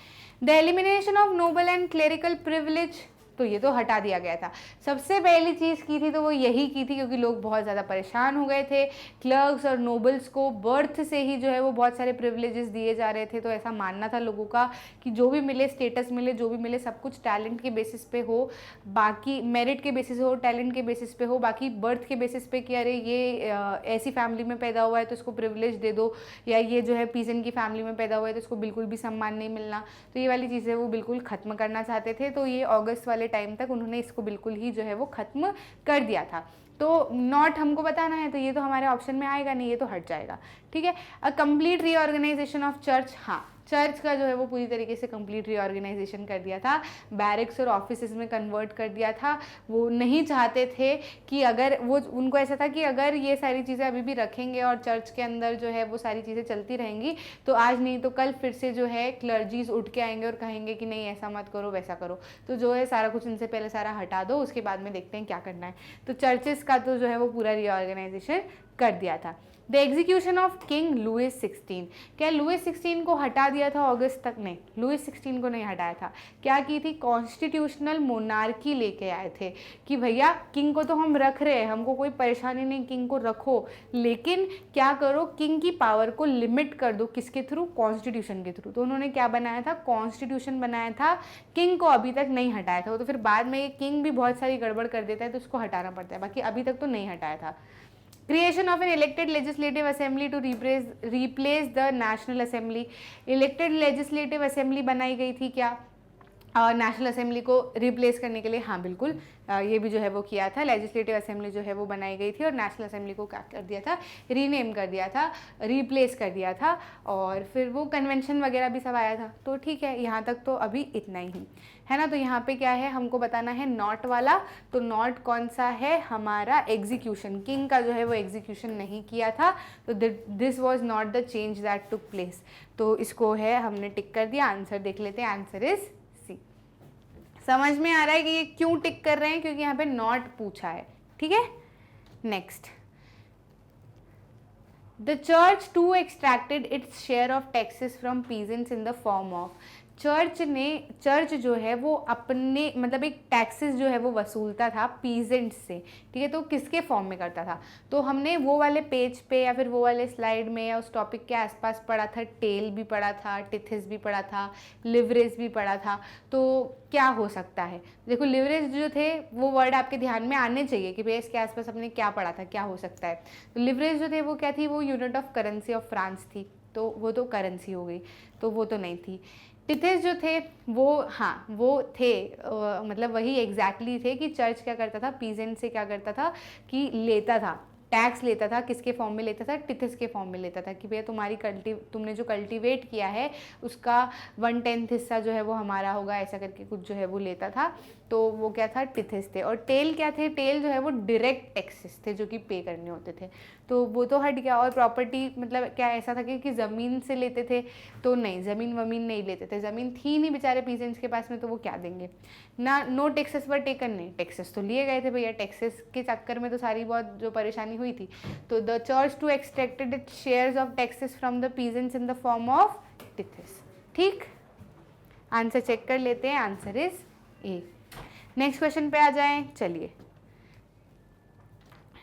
The elimination of noble and clerical privilege, तो ये तो हटा दिया गया था। सबसे पहली चीज़ की थी तो वो यही की थी, क्योंकि लोग बहुत ज़्यादा परेशान हो गए थे। क्लर्क्स और नोबल्स को बर्थ से ही जो है वो बहुत सारे प्रिविलेजेस दिए जा रहे थे, तो ऐसा मानना था लोगों का कि जो भी मिले, स्टेटस मिले, जो भी मिले, सब कुछ टैलेंट के बेसिस पे हो, बाकी मेरिट के बेसिस हो, टैलेंट के बेसिस पे हो, बाकी बर्थ के बेसिस पे कि अरे ये ऐसी फैमिली में पैदा हुआ है तो इसको प्रिविलेज दे दो, या ये जो है पीजन की फैमिली में पैदा हुआ है तो इसको बिल्कुल भी सम्मान नहीं मिलना। तो ये वाली चीज़ें वो बिल्कुल ख़त्म करना चाहते थे। तो ये अगस्त वाले टाइम तक उन्होंने इसको बिल्कुल ही जो है वो ख़त्म कर दिया था। तो नॉट हमको बताना है, तो ये तो हमारे ऑप्शन में आएगा नहीं, ये तो हट जाएगा। ठीक है, a complete reorganisation of church, हाँ, चर्च का जो है वो पूरी तरीके से कंप्लीट रीऑर्गेनाइजेशन कर दिया था, बैरिक्स और ऑफिसेज में कन्वर्ट कर दिया था। वो नहीं चाहते थे कि अगर वो, उनको ऐसा था कि अगर ये सारी चीज़ें अभी भी रखेंगे और चर्च के अंदर जो है वो सारी चीज़ें चलती रहेंगी तो आज नहीं तो कल फिर से जो है क्लर्जीज उठ के आएंगे और कहेंगे कि नहीं ऐसा मत करो, वैसा करो। तो जो है सारा कुछ इनसे पहले सारा हटा दो, उसके बाद में देखते हैं क्या करना है। तो चर्चेस का तो जो है वो पूरा रीऑर्गेनाइजेशन कर दिया था। The execution of King Louis 16, क्या लुइस 16 को हटा दिया था अगस्त तक? नहीं, लुइस 16 को नहीं हटाया था। क्या की थी? कॉन्स्टिट्यूशनल मोनार्की लेके आए थे कि भैया किंग को तो हम रख रहे हैं, हमको कोई परेशानी नहीं, किंग को रखो, लेकिन क्या करो, किंग की पावर को लिमिट कर दो। किसके थ्रू? कॉन्स्टिट्यूशन के थ्रू। तो उन्होंने क्या बनाया था? कॉन्स्टिट्यूशन बनाया था। किंग को अभी तक नहीं हटाया था। वो तो फिर बाद में ये किंग भी बहुत सारी गड़बड़ कर देता है तो उसको हटाना पड़ता है, बाकी अभी तक तो नहीं हटाया था। Creation of an elected legislative assembly to replace the national assembly, elected legislative assembly बनाई गई थी क्या? नेशनल असेंबली को रिप्लेस करने के लिए, हाँ बिल्कुल, ये भी जो है वो किया था। लेजिस्लेटिव असेंबली जो है वो बनाई गई थी और नेशनल असेंबली को क्या कर दिया था, रीनेम कर दिया था, रिप्लेस कर दिया था, और फिर वो कन्वेंशन वगैरह भी सब आया था। तो ठीक है, यहाँ तक तो अभी इतना ही है ना। तो यहाँ पे क्या है, हमको बताना है नॉट वाला। तो नॉट कौन सा है, हमारा एग्जीक्यूशन, किंग का जो है वो एग्जीक्यूशन नहीं किया था, तो this was not the change that took place. तो इसको है हमने टिक कर दिया। आंसर देख लेते हैं, आंसर इज सी। समझ में आ रहा है कि ये क्यों टिक कर रहे हैं, क्योंकि यहाँ पे नॉट पूछा है। ठीक है, next, the church to extracted its share of taxes from peasants in the form of. Church जो है वो अपने मतलब एक टैक्सेस जो है वो वसूलता था पीजेंट्स से। ठीक है, तो किसके फॉर्म में करता था, तो हमने वो वाले पेज पे या फिर वो वाले स्लाइड में या उस टॉपिक के आसपास पढ़ा था, टेल भी पढ़ा था, टिथिस भी पढ़ा था, लिवरेज भी पढ़ा था। तो क्या हो सकता है, देखो लिवरेज जो थे वो वर्ड आपके ध्यान में आने चाहिए कि भैया इसके आसपास हमने क्या पढ़ा था, क्या हो सकता है। तो लिवरेज जो थे वो क्या थी, वो unit of currency of France थी, तो वो तो करेंसी हो गई, तो वो तो नहीं थी। टिथेस जो थे वो, हाँ वो थे, मतलब वही एग्जैक्टली थे कि चर्च क्या करता था, पीजेंट से क्या करता था कि लेता था, टैक्स लेता था। किसके फॉर्म में लेता था, टिथेस के फॉर्म में लेता था कि भैया तुमने जो कल्टीवेट किया है उसका 1/10 हिस्सा जो है वो हमारा होगा, ऐसा करके कुछ जो है वो लेता था। तो वो क्या था, टिथेस थे। और टेल क्या थे, टेल जो है वो डायरेक्ट टैक्सेस थे जो कि पे करने होते थे, तो वो तो हट गया। और प्रॉपर्टी मतलब क्या ऐसा था कि ज़मीन से लेते थे, तो नहीं, ज़मीन वमीन नहीं लेते थे, ज़मीन थी नहीं बेचारे पीजेंट्स के पास में, तो वो क्या देंगे ना। नो टैक्सेस पर टेकन, नहीं टैक्सेस तो लिए गए थे भैया, टैक्सेस के चक्कर में तो सारी बहुत जो परेशानी हुई थी। तो the church to extracted it shares of taxes from the peasants in the form of tithes. ठीक, आंसर चेक कर लेते हैं, answer is A. Next question पे आ जाएं, चलिए।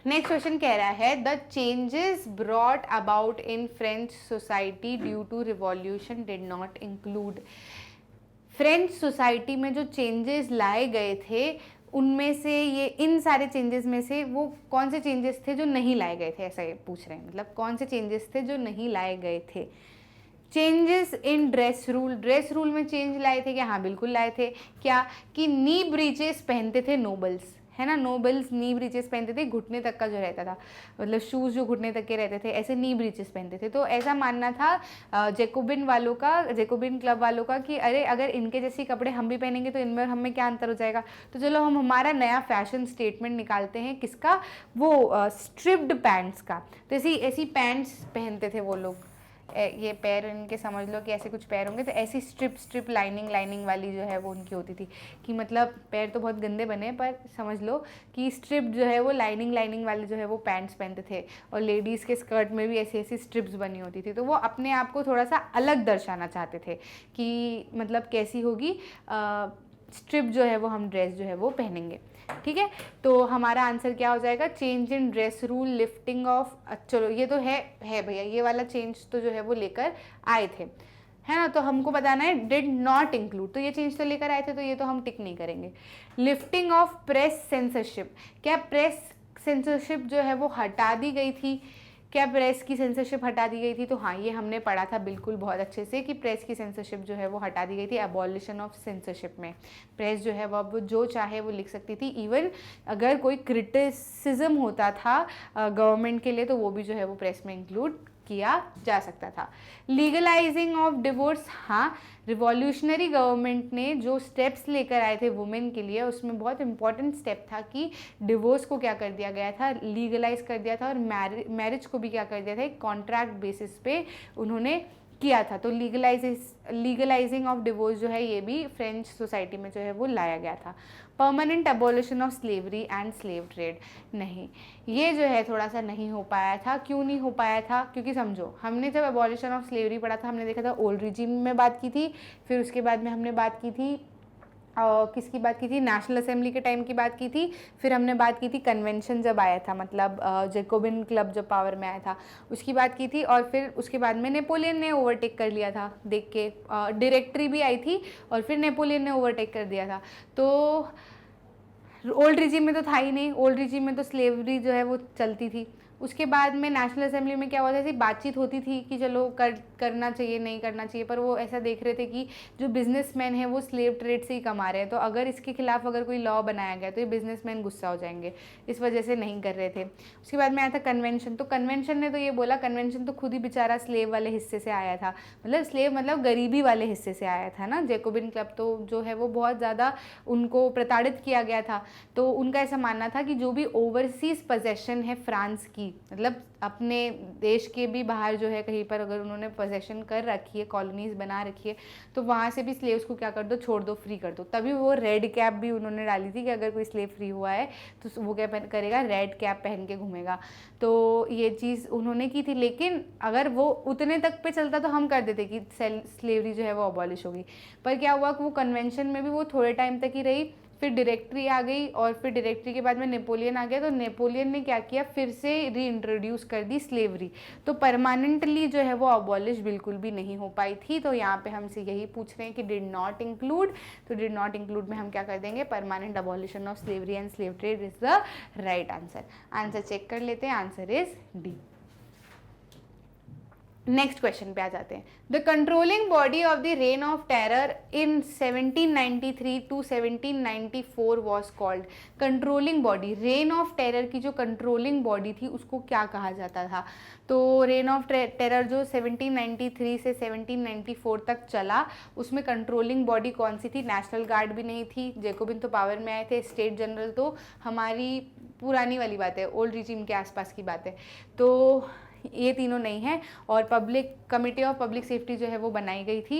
नेक्स्ट क्वेश्चन कह रहा है, the changes brought about in French society due to revolution did not include. French society में जो चेंजेस लाए गए थे उनमें से ये, इन सारे चेंजेस में से वो कौन से चेंजेस थे जो नहीं लाए गए थे, ऐसा ये पूछ रहे हैं, मतलब कौन से चेंजेस थे जो नहीं लाए गए थे। Changes in dress rule, dress rule में चेंज लाए थे क्या, हाँ बिल्कुल लाए थे। क्या कि नी ब्रीचेस पहनते थे नोबल्स, है ना, नोबल्स नी ब्रीचेस पहनते थे, घुटने तक का जो रहता था, मतलब शूज़ जो घुटने तक के रहते थे, ऐसे नी ब्रीचेस पहनते थे। तो ऐसा मानना था जैकोबिन वालों का, जैकोबिन क्लब वालों का, कि अरे अगर इनके जैसे कपड़े हम भी पहनेंगे तो इनमें हमें क्या अंतर हो जाएगा, तो चलो हम हमारा नया फैशन स्टेटमेंट निकालते हैं, किसका, वो स्ट्रिप्ड पैंट्स का। तो ऐसी ऐसी पैंट्स पहनते थे वो लोग, ये पैर इनके समझ लो कि ऐसे कुछ पैर होंगे, तो ऐसी स्ट्रिप लाइनिंग वाली जो है वो उनकी होती थी, कि मतलब पैर तो बहुत गंदे बने पर समझ लो कि स्ट्रिप जो है वो लाइनिंग वाले जो है वो पैंट्स पहनते थे। और लेडीज़ के स्कर्ट में भी ऐसी ऐसी स्ट्रिप्स बनी होती थी, तो वो अपने आप को थोड़ा सा अलग दर्शाना चाहते थे कि मतलब कैसी होगी स्ट्रिप जो है वो हम ड्रेस जो है वो पहनेंगे। ठीक है, तो हमारा आंसर क्या हो जाएगा, change in dress rule, lifting of, चलो ये तो है भैया, ये वाला चेंज तो जो है वो लेकर आए थे, है ना। तो हमको बताना है डिड नॉट इंक्लूड, तो ये चेंज तो लेकर आए थे, तो ये तो हम टिक नहीं करेंगे। लिफ्टिंग ऑफ प्रेस सेंसरशिप, क्या प्रेस सेंसरशिप जो है वो हटा दी गई थी, क्या प्रेस की सेंसरशिप हटा दी गई थी, तो हाँ ये हमने पढ़ा था बिल्कुल बहुत अच्छे से कि प्रेस की सेंसरशिप जो है वो हटा दी गई थी। एबॉलिशन ऑफ सेंसरशिप में प्रेस जो है वो अब जो चाहे वो लिख सकती थी, इवन अगर कोई क्रिटिसिज्म होता था गवर्नमेंट के लिए तो वो भी जो है वो प्रेस में इंक्लूड किया जा सकता था। लीगलाइजिंग ऑफ डिवोर्स, हाँ रिवॉल्यूशनरी गवर्नमेंट ने जो स्टेप्स लेकर आए थे वुमेन के लिए, उसमें बहुत इंपॉर्टेंट स्टेप था कि डिवोर्स को क्या कर दिया गया था, लीगलाइज कर दिया था, और मैरिज को भी क्या कर दिया था, एक कॉन्ट्रैक्ट बेसिस पे उन्होंने किया था। तो लीगलाइजिंग ऑफ डिवोर्स जो है ये भी फ्रेंच सोसाइटी में जो है वो लाया गया था। Permanent abolition of slavery and slave trade, नहीं ये जो है थोड़ा सा नहीं हो पाया था। क्यों नहीं हो पाया था, क्योंकि समझो हमने जब एबॉलिशन ऑफ स्लेवरी पढ़ा था, हमने देखा था ओल्ड रिजीम में बात की थी, फिर उसके बाद में हमने बात की थी किसकी बात की थी, नेशनल असेंबली के टाइम की बात की थी, फिर हमने बात की थी कन्वेंशन जब आया था, मतलब जैकोबिन क्लब जब पावर में आया था उसकी बात की थी, और फिर उसके बाद में नेपोलियन ने ओवरटेक कर लिया था, देख के डायरेक्टरी भी आई थी और फिर नेपोलियन ने ओवरटेक कर दिया था। तो ओल्ड रिजीम में तो था ही नहीं, ओल्ड रिजीम में तो स्लेवरी जो है वो चलती थी। उसके बाद में नेशनल असेंबली में क्या हुआ था, ऐसी बातचीत होती थी कि चलो करना चाहिए नहीं करना चाहिए, पर वो ऐसा देख रहे थे कि जो बिजनेसमैन है वो स्लेव ट्रेड से ही कमा रहे हैं, तो अगर इसके खिलाफ अगर कोई लॉ बनाया गया तो ये बिजनेसमैन गुस्सा हो जाएंगे, इस वजह से नहीं कर रहे थे। उसके बाद में आया था कन्वेंशन, तो कन्वेंशन ने तो ये बोला, कन्वेंशन तो खुद ही बेचारा स्लेव वाले हिस्से से आया था, मतलब स्लेव मतलब गरीबी वाले हिस्से से आया था ना। जैकोबिन क्लब तो जो है वो बहुत ज़्यादा उनको प्रताड़ित किया गया था, तो उनका ऐसा मानना था कि जो भी ओवरसीज पोजेशन है फ्रांस की, मतलब अपने देश के भी बाहर जो है कहीं पर अगर उन्होंने पोजेशन कर रखी है, कॉलोनीज बना रखी है, तो वहाँ से भी स्लेव्स को क्या कर दो, छोड़ दो, फ्री कर दो। तभी वो रेड कैप भी उन्होंने डाली थी कि अगर कोई स्लेव फ्री हुआ है तो वो क्या करेगा, रेड कैप पहन के घूमेगा। तो ये चीज़ उन्होंने की थी, लेकिन अगर वो उतने तक पे चलता तो हम कर देते कि स्लेवरी जो है वो अबॉलिश होगी। पर क्या हुआ कि वो कन्वेंशन में भी वो थोड़े टाइम तक ही रही, फिर डायरेक्टरी आ गई, और फिर डायरेक्टरी के बाद में नेपोलियन आ गया, तो नेपोलियन ने क्या किया, फिर से री इंट्रोड्यूस कर दी स्लेवरी। तो परमानेंटली जो है वो अबॉलिश बिल्कुल भी नहीं हो पाई थी। तो यहाँ पे हमसे यही पूछ रहे हैं कि डिड नॉट इंक्लूड, तो डिड नॉट इंक्लूड में हम क्या कर देंगे, permanent abolition of slavery and slave trade is the right answer. Answer check कर लेते हैं, answer is D. Next question पे आ जाते हैं। The controlling body of the reign of terror in 1793 to 1794 was called. Controlling body, reign of terror की जो controlling body थी उसको क्या कहा जाता था। तो रेन ऑफ टेरर जो 1793 से 1794 तक चला, उसमें कंट्रोलिंग बॉडी कौन सी थी, नेशनल गार्ड भी नहीं थी, जैकोबिन तो पावर में आए थे, स्टेट जनरल तो हमारी पुरानी वाली बात है, ओल्ड रिजीम के आसपास की बात है, तो ये तीनों नहीं है। और public committee of public safety जो है वो बनाई गई थी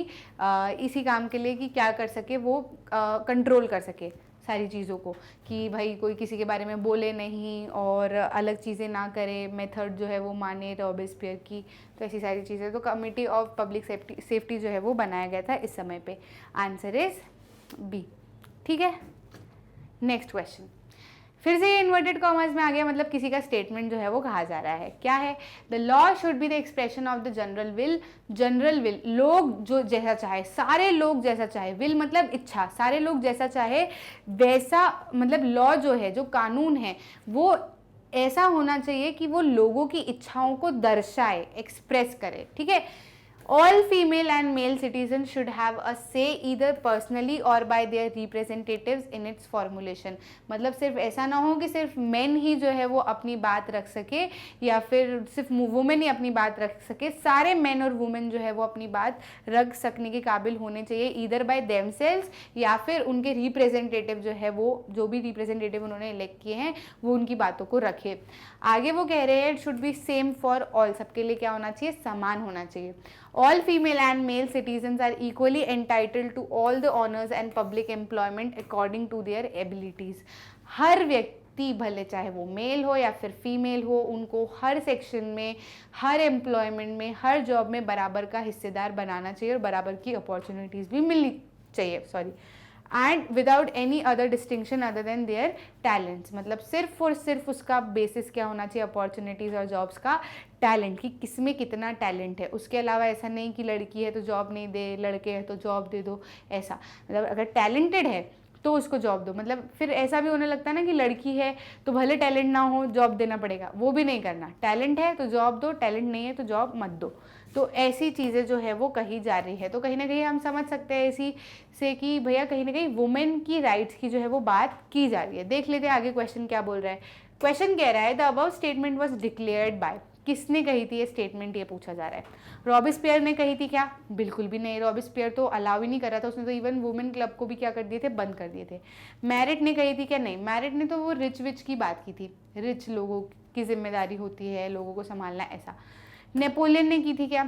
इसी काम के लिए कि क्या कर सके, वो कंट्रोल कर सके सारी चीज़ों को, कि भाई कोई किसी के बारे में बोले नहीं और अलग चीज़ें ना करे, मेथड जो है वो माने रॉबेस्पियर की, तो ऐसी सारी चीज़ें। तो कमिटी ऑफ पब्लिक सेफ्टी जो है वो बनाया गया था इस समय पे। Answer is B. ठीक है, नेक्स्ट क्वेश्चन फिर से ये इन्वर्टेड कॉमर्स में आ गया, मतलब किसी का स्टेटमेंट जो है वो कहा जा रहा है। क्या है, the law should be the expression of the general will. General will, लोग जो जैसा चाहे, सारे लोग जैसा चाहे, विल मतलब इच्छा, सारे लोग जैसा चाहे वैसा, मतलब लॉ जो है, जो कानून है वो ऐसा होना चाहिए कि वो लोगों की इच्छाओं को दर्शाए, एक्सप्रेस करे। ठीक है, All female and male citizens should have a say either personally or by their representatives in its formulation। मतलब सिर्फ ऐसा ना हो कि सिर्फ मेन ही जो है वो अपनी बात रख सके या फिर सिर्फ वुमेन ही अपनी बात रख सके, सारे मेन और वुमेन जो है वो अपनी बात रख सकने के काबिल होने चाहिए, ईदर बाय देमसेल्व्स या फिर उनके रिप्रेजेंटेटिव जो है वो, जो भी रिप्रेजेंटेटिव उन्होंने इलेक्ट किए हैं वो उनकी बातों को रखे। आगे वो कह रहे हैं it should be same for all, सबके लिए क्या होना चाहिए, समान होना चाहिए। All female and male citizens are equally entitled to all the honors and public employment according to their abilities। हर व्यक्ति, भले चाहे वो मेल हो या फिर फीमेल हो, उनको हर सेक्शन में, हर एम्प्लॉयमेंट में, हर जॉब में बराबर का हिस्सेदार बनाना चाहिए और बराबर की अपॉर्चुनिटीज़ भी मिलनी चाहिए, and without any other distinction other than their talents. मतलब सिर्फ और सिर्फ उसका बेसिस क्या होना चाहिए, अपॉर्चुनिटीज़ और जॉब्स का टैलेंट, कि किसमें कितना टैलेंट है। उसके अलावा ऐसा नहीं कि लड़की है तो जॉब नहीं दे, लड़के हैं तो जॉब दे दो, ऐसा। मतलब अगर टैलेंटेड है तो उसको जॉब दो। मतलब फिर ऐसा भी होने लगता है ना कि लड़की है तो भले टैलेंट ना हो जॉब देना पड़ेगा, वो भी नहीं करना, टैलेंट है तो जॉब दो, टैलेंट नहीं है तो जॉब मत दो। तो ऐसी चीज़ें जो है वो कही जा रही है। तो कहीं ना कहीं हम समझ सकते हैं इसी से कि भैया कहीं ना कहीं वुमेन की राइट्स की जो है वो बात की जा रही है। देख लेते हैं आगे क्वेश्चन क्या बोल रहा है। क्वेश्चन कह रहा है the above statement was declared by, किसने कही थी ये स्टेटमेंट, ये पूछा जा रहा है। रॉबेस्पियर ने कही थी क्या, बिल्कुल भी नहीं, रॉबेस्पियर तो अलाउ ही नहीं कर रहा था, उसने तो इवन वुमेन क्लब को भी क्या कर दिए थे, बंद कर दिए थे। मैरिट ने कही थी क्या, नहीं, मैरिट ने तो वो रिच विच की बात की थी, रिच लोगों की जिम्मेदारी होती है लोगों को संभालना, ऐसा। नेपोलियन ने की थी क्या,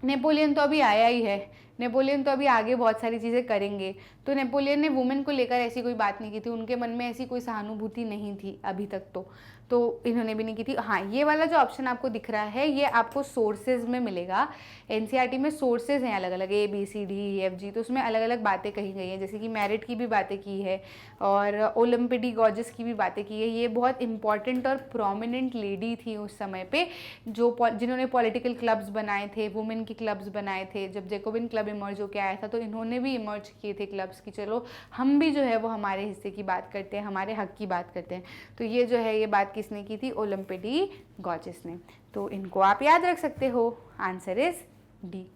नेपोलियन तो अभी आया ही है, नेपोलियन तो अभी आगे बहुत सारी चीज़ें करेंगे, तो नेपोलियन ने वुमेन को लेकर ऐसी कोई बात नहीं की थी, उनके मन में ऐसी कोई सहानुभूति नहीं थी अभी तक तो इन्होंने भी नहीं की थी। हाँ, ये वाला जो ऑप्शन आपको दिख रहा है ये आपको सोर्सेज में मिलेगा, एनसीईआरटी में सोर्सेज हैं अलग अलग, ABCDEFG, तो उसमें अलग अलग बातें कही गई हैं, जैसे कि मैरिट की भी बातें की है और ओलम्पिडी गॉर्जस की भी बातें की है। ये बहुत इंपॉर्टेंट और प्रोमिनेंट लेडी थी उस समय पे, जो जिन्होंने पॉलिटिकल क्लब्स बनाए थे, वुमेन की क्लब्स बनाए थे। जब जैकोबिन क्लब क्लब इमर्ज होकर आया था, तो इन्होंने भी इमर्ज किए थे क्लब्स की चलो हम भी जो है वो हमारे हिस्से की बात करते हैं, हमारे हक की बात करते हैं। तो ये जो है ये बात किसने की थी, ओलंपिडी गॉर्जियस ने। तो इनको आप याद रख सकते हो, answer is D.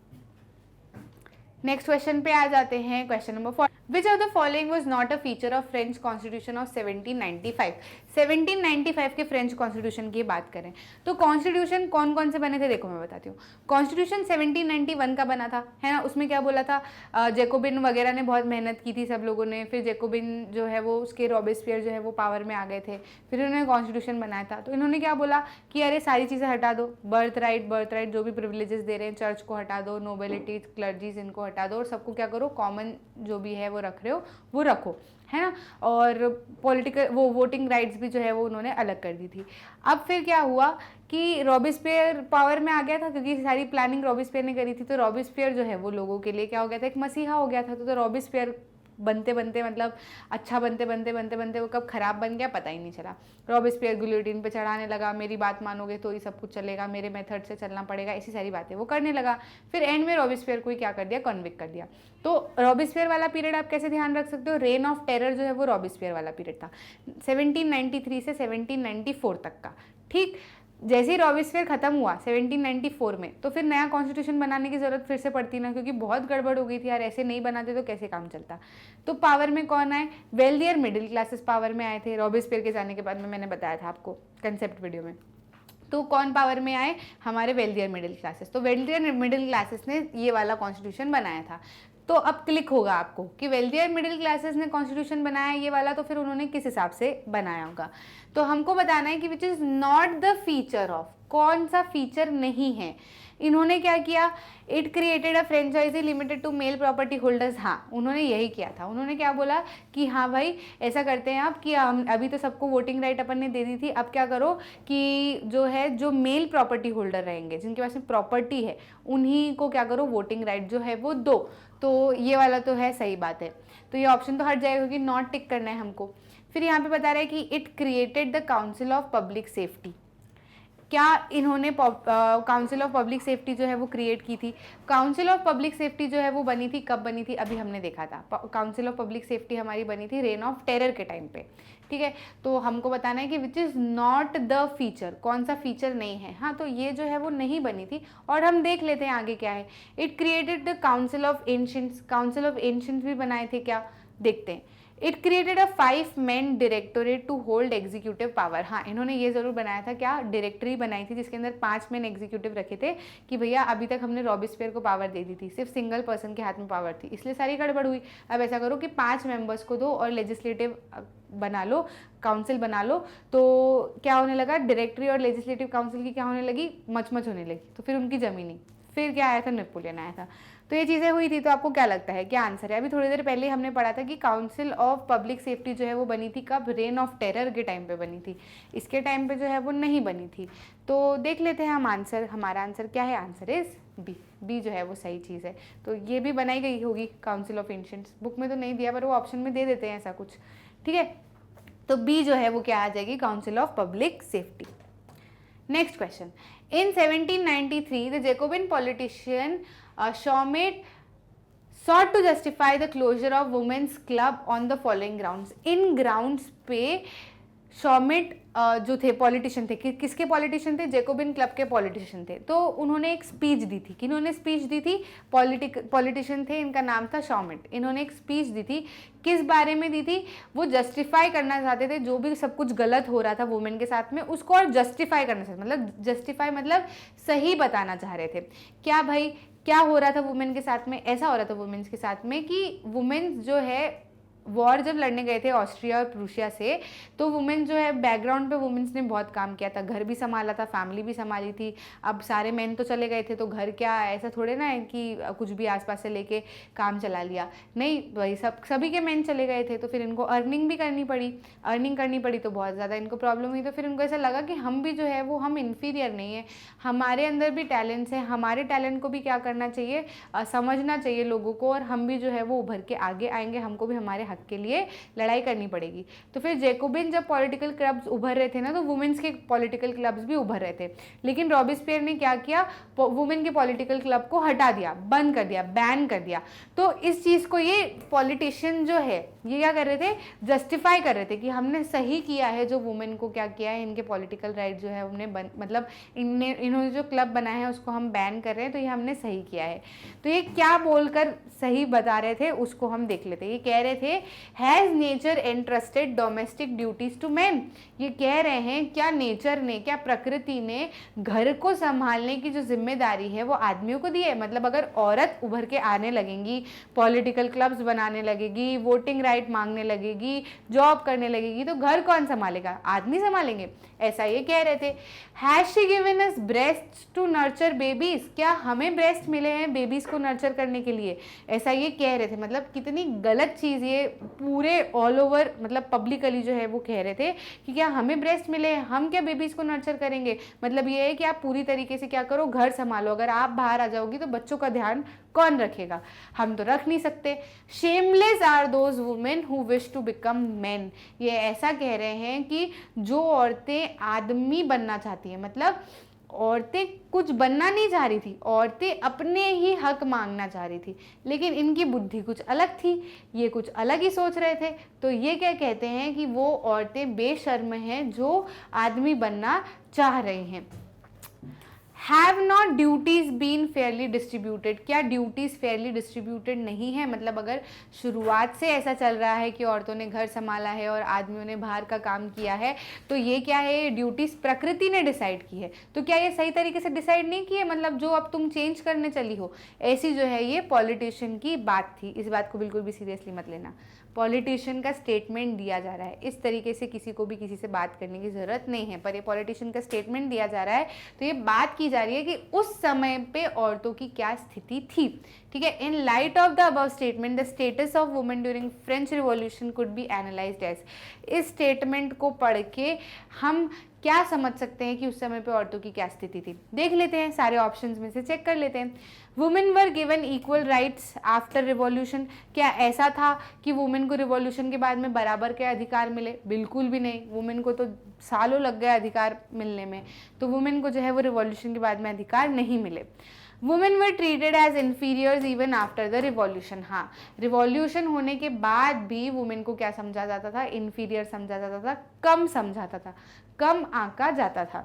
Next question पे आ जाते हैं, question number 4। Which of the following was not a feature of French constitution of 1795। 1795 के फ्रेंच कॉन्स्टिट्यूशन की बात करें तो कॉन्स्टिट्यूशन कौन कौन से बने थे, देखो मैं बताती हूँ। कॉन्स्टिट्यूशन 1791 का बना था, है ना। उसमें क्या बोला था, जैकोबिन वगैरह ने बहुत मेहनत की थी सब लोगों ने, फिर जैकोबिन जो है वो उसके रॉबेस्पियर जो है वो पावर में आ गए थे, फिर उन्होंने कॉन्स्टिट्यूशन बनाया था। तो इन्होंने क्या बोला कि अरे सारी चीज़ें हटा दो, बर्थ राइट जो भी प्रिविलेजेस दे रहे हैं, चर्च को हटा दो, नोबेलिटी क्लर्जीज इनको हटा दो, और सबको क्या करो, कॉमन जो भी है वो रख रहे हो वो रखो, है ना। और पॉलिटिकल वो वोटिंग राइट्स भी जो है वो उन्होंने अलग कर दी थी। अब फिर क्या हुआ कि रॉबेस्पियर पावर में आ गया था, क्योंकि सारी प्लानिंग रॉबेस्पियर ने करी थी। तो रॉबेस्पियर जो है वो लोगों के लिए क्या हो गया था, एक मसीहा हो गया था। तो रॉबेस्पियर बनते बनते मतलब अच्छा बनते बनते वो कब खराब बन गया पता ही नहीं चला। रॉबेस्पियर गिलोटिन पे चढ़ाने लगा, मेरी बात मानोगे तो ही सब कुछ चलेगा, मेरे मेथड से चलना पड़ेगा, ऐसी सारी बातें वो करने लगा। फिर एंड में रॉबेस्पियर को ही क्या कर दिया, कन्विक्ट कर दिया। तो रॉबेस्पियर वाला पीरियड आप कैसे ध्यान रख सकते हो, रेन ऑफ टेरर जो है वो रॉबेस्पियर वाला पीरियड था, 1793 से 1794 तक का। ठीक, जैसे ही रॉबेस्पियर खत्म हुआ 1794 में, तो फिर नया कॉन्स्टिट्यूशन बनाने की जरूरत फिर से पड़ती ना, क्योंकि बहुत गड़बड़ हो गई थी यार, ऐसे नहीं बनाते तो कैसे काम चलता। तो पावर में कौन आए, वेल्दियर मिडिल क्लासेस पावर में आए थे। रॉबेस्पियर के जाने के बाद में मैंने बताया था आपको कंसेप्ट वीडियो में। तो कौन पावर में आए, हमारे वेल्दियर मिडिल क्लासेस। तो वेल्दियर मिडिल क्लासेस ने ये वाला कॉन्स्टिट्यूशन बनाया था। तो अब क्लिक होगा आपको कि वेल्दियर मिडिल क्लासेस ने कॉन्स्टिट्यूशन बनाया ये वाला, तो फिर उन्होंने किस हिसाब से बनाया होगा। तो हमको बताना है कि which is not the feature of, कौन सा फीचर नहीं है। इन्होंने क्या किया, it created a franchise limited to male property holders. हाँ, उन्होंने यही किया था। उन्होंने क्या बोला कि हाँ भाई ऐसा करते हैं आप कि हम अभी तो सबको वोटिंग राइट अपन ने दे दी थी, अब क्या करो कि जो है जो मेल प्रॉपर्टी होल्डर रहेंगे, जिनके पास में प्रॉपर्टी है, उन्हीं को क्या करो वोटिंग राइट जो है वो दो। तो ये वाला तो है, सही बात है। तो ये ऑप्शन तो हट जाएगा क्योंकि नॉट टिक करना है हमको। फिर यहाँ पे बता रहा है कि it created the council of public safety. क्या इन्होंने काउंसिल ऑफ पब्लिक सेफ्टी जो है वो क्रिएट की थी। काउंसिल ऑफ पब्लिक सेफ्टी जो है वो बनी थी, कब बनी थी, अभी हमने देखा था। काउंसिल ऑफ पब्लिक सेफ्टी हमारी बनी थी रेन ऑफ टेरर के टाइम पे, ठीक है। तो हमको बताना है कि which is not the feature, कौन सा फीचर नहीं है। हाँ, तो ये जो है वो नहीं बनी थी। और हम देख लेते हैं आगे क्या है। It created the council of ancients, council of ancients भी बनाए थे क्या, देखते हैं। It created a 5 man directorate to hold executive power. हाँ, इन्होंने ये जरूर बनाया था, क्या डायरेक्टरी बनाई थी जिसके अंदर 5 मैन एग्जीक्यूटिव रखे थे कि भैया अभी तक हमने रॉबेस्पियर को पावर दे दी थी, सिर्फ सिंगल पर्सन के हाथ में पावर थी, इसलिए सारी गड़बड़ हुई। अब ऐसा करो कि 5 मेंबर्स को दो और लेजिस्लेटिव बना लो, काउंसिल बना लो। तो क्या होने लगा, डायरेक्टरी और लेजिस्लेटिव काउंसिल की क्या होने लगी, मच होने लगी। तो फिर उनकी जमी नहीं, फिर क्या आया था, नेपोलियन आया था। तो ये चीज़ें हुई थी। तो आपको क्या लगता है क्या आंसर है। अभी थोड़ी देर पहले हमने पढ़ा था कि काउंसिल ऑफ पब्लिक सेफ्टी जो है वो बनी थी कब, रेन ऑफ टेरर के टाइम पे बनी थी, इसके टाइम पे जो है वो नहीं बनी थी। तो देख लेते हैं हम आंसर, हमारा आंसर क्या है, आंसर इज बी। बी जो है वो सही चीज़ है। तो ये भी बनाई गई होगी काउंसिल ऑफ एंशिएंट्स, बुक में तो नहीं दिया पर वो ऑप्शन में दे देते हैं ऐसा कुछ, ठीक है। तो बी जो है वो क्या आ जाएगी, council of public safety. Next question, in 1793 the Jacobian politician Schmidt sought to justify the closure of women's club on the following grounds। In grounds पे शॉमिट जो थे पॉलिटिशियन थे, किसके पॉलिटिशियन थे, जैकोबिन क्लब के पॉलिटिशियन थे। तो उन्होंने एक स्पीच दी थी, किन्होंने स्पीच दी थी, पॉलिटिशियन थे, इनका नाम था शॉमिट। इन्होंने एक स्पीच दी थी, किस बारे में दी थी, वो जस्टिफाई करना चाहते थे जो भी सब कुछ गलत हो रहा था वुमेन के साथ में, उसको और जस्टिफाई करना चाहते, मतलब जस्टिफाई मतलब सही बताना चाह रहे थे। क्या भाई, क्या हो रहा था वुमेन के साथ में, ऐसा हो रहा था वुमेन्स के साथ में कि वुमेन्स जो है वॉर जब लड़ने गए थे ऑस्ट्रिया और प्रूशिया से, तो वुमेन जो है बैकग्राउंड पे वुमेन्स ने बहुत काम किया था, घर भी संभाला था, फैमिली भी संभाली थी। अब सारे मेन तो चले गए थे तो घर क्या, ऐसा थोड़े ना है कि कुछ भी आसपास से लेके काम चला लिया, नहीं वही सभी के मेन चले गए थे। तो फिर इनको अर्निंग भी करनी पड़ी, अर्निंग करनी पड़ी तो बहुत ज़्यादा इनको प्रॉब्लम हुई। तो फिर इनको ऐसा लगा कि हम भी जो है वो हम इन्फीरियर नहीं है, हमारे अंदर भी टैलेंट्स हैं, हमारे टैलेंट को भी क्या करना चाहिए, समझना चाहिए लोगों को, और हम भी जो है वो उभर के आगे आएंगे, हमको भी हमारे हक के लिए लड़ाई करनी पड़ेगी। तो फिर जैकोबिन जब पॉलिटिकल क्लब्स उभर रहे थे ना, तो वुमेन्स के पॉलिटिकल क्लब्स भी उभर रहे थे, लेकिन रॉबेस्पियर ने क्या किया, वुमेन के पॉलिटिकल क्लब को हटा दिया, बंद कर दिया, बैन कर दिया। तो इस चीज़ को ये पॉलिटिशियन जो है ये क्या कर रहे थे, जस्टिफाई कर रहे थे कि हमने सही किया है, जो वुमेन को क्या किया है, इनके पॉलिटिकल राइट जो है हमने मतलब इन्होंने जो क्लब बनाया है उसको हम बैन कर रहे हैं, तो ये हमने सही किया है। तो ये क्या बोलकर सही बता रहे थे उसको हम देख लेते हैं। ये कह रहे थे has nature entrusted domestic duties to man. ये कह रहे हैं क्या नेचर ने, क्या प्रकृति ने घर को संभालने की जो जिम्मेदारी है वो आदमियों को दी है। मतलब अगर औरत उभर के आने लगेंगी, पॉलिटिकल क्लब्स बनाने लगेगी, वोटिंग राइट मांगने लगेगी, जॉब करने लगेगी, तो घर कौन संभालेगा, आदमी संभालेंगे, ऐसा ये कह रहे थे। Has she given us breast to nurture babies, क्या हमें ब्रेस्ट मिले हैं बेबीज को नर्चर करने के लिए, ऐसा ये कह रहे थे। मतलब कितनी गलत चीज़ ये पूरे ऑल ओवर मतलब पब्लिकली जो है वो कह रहे थे कि क्या हमें ब्रेस्ट मिले हैं, हम क्या बेबीज को नर्चर करेंगे। मतलब ये है कि आप पूरी तरीके से क्या करो, घर संभालो, अगर आप बाहर आ जाओगी तो बच्चों का ध्यान कौन रखेगा, हम तो रख नहीं सकते। Shameless are those women who wish to become man. ये ऐसा कह रहे हैं कि जो औरतें आदमी बनना चाहती हैं, मतलब औरतें कुछ बनना नहीं चाह रही थी, औरतें अपने ही हक मांगना चाह रही थी, लेकिन इनकी बुद्धि कुछ अलग थी, ये कुछ अलग ही सोच रहे थे। तो ये क्या कहते हैं कि वो औरतें बेशर्म हैं जो आदमी बनना चाह रही हैं। Have not duties been fairly distributed, क्या ड्यूटीज़ फेयरली डिस्ट्रीब्यूटेड नहीं है। मतलब अगर शुरुआत से ऐसा चल रहा है कि औरतों ने घर संभाला है और आदमियों ने बाहर का काम किया है, तो ये क्या है, ड्यूटीज़ प्रकृति ने डिसाइड की है, तो क्या ये सही तरीके से डिसाइड नहीं की है, मतलब जो अब तुम चेंज करने चली हो, ऐसी जो है ये पॉलिटिशियन की बात थी। इस बात को बिल्कुल भी सीरियसली मत लेना, पॉलिटिशियन का स्टेटमेंट दिया जा रहा है, इस तरीके से किसी को भी किसी से बात करने की ज़रूरत नहीं है, पर ये पॉलिटिशियन का स्टेटमेंट दिया जा रहा है, तो ये बात की जा रही है कि उस समय पे औरतों की क्या स्थिति थी। ठीक है, in light of the above statement the status of women during French revolution could be analysed as. इस स्टेटमेंट को पढ़ के हम क्या समझ सकते हैं कि उस समय पे औरतों की क्या स्थिति थी, देख लेते हैं, सारे ऑप्शंस में से चेक कर लेते हैं। Women were given equal rights after revolution, क्या ऐसा था कि वुमेन को रिवॉल्यूशन के बाद में बराबर के अधिकार मिले, बिल्कुल भी नहीं, वुमेन को तो सालों लग गए अधिकार मिलने में, तो वुमेन को जो है वो रिवॉल्यूशन के बाद में अधिकार नहीं मिले। Women were treated as inferiors even after the revolution, हाँ रिवॉल्यूशन होने के बाद भी वुमेन को क्या समझा जाता था, इन्फीरियर समझा जाता था, कम समझाता था, कम आंका जाता था।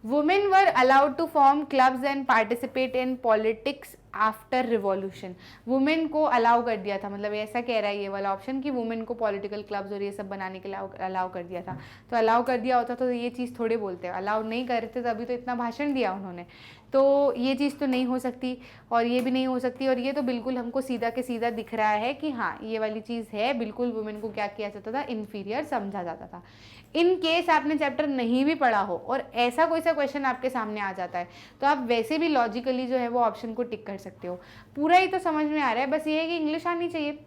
Women were allowed to form clubs and participate in politics after revolution, women को अलाउ कर दिया था, मतलब ऐसा कह रहा है ये वाला ऑप्शन कि वुमेन को पॉलिटिकल क्लब्स और ये सब बनाने के लिए अलाउ कर दिया था। तो अलाउ कर दिया होता तो ये चीज़ थोड़े बोलते हैं, अलाउ नहीं कर रहे थे तभी तो इतना भाषण दिया उन्होंने, तो ये चीज़ तो नहीं हो सकती और ये भी नहीं हो सकती, और ये तो बिल्कुल हमको सीधा के सीधा दिख रहा है कि हाँ ये वाली चीज़ है, बिल्कुल वुमेन को क्या किया जाता था, इन्फीरियर समझा जाता था। इन केस आपने चैप्टर नहीं भी पढ़ा हो और ऐसा कोई सा क्वेश्चन आपके सामने आ जाता है, तो आप वैसे भी लॉजिकली जो है वो ऑप्शन को टिक कर सकते हो। पूरा ही तो समझ में आ रहा है, बस ये है कि इंग्लिश आनी चाहिए।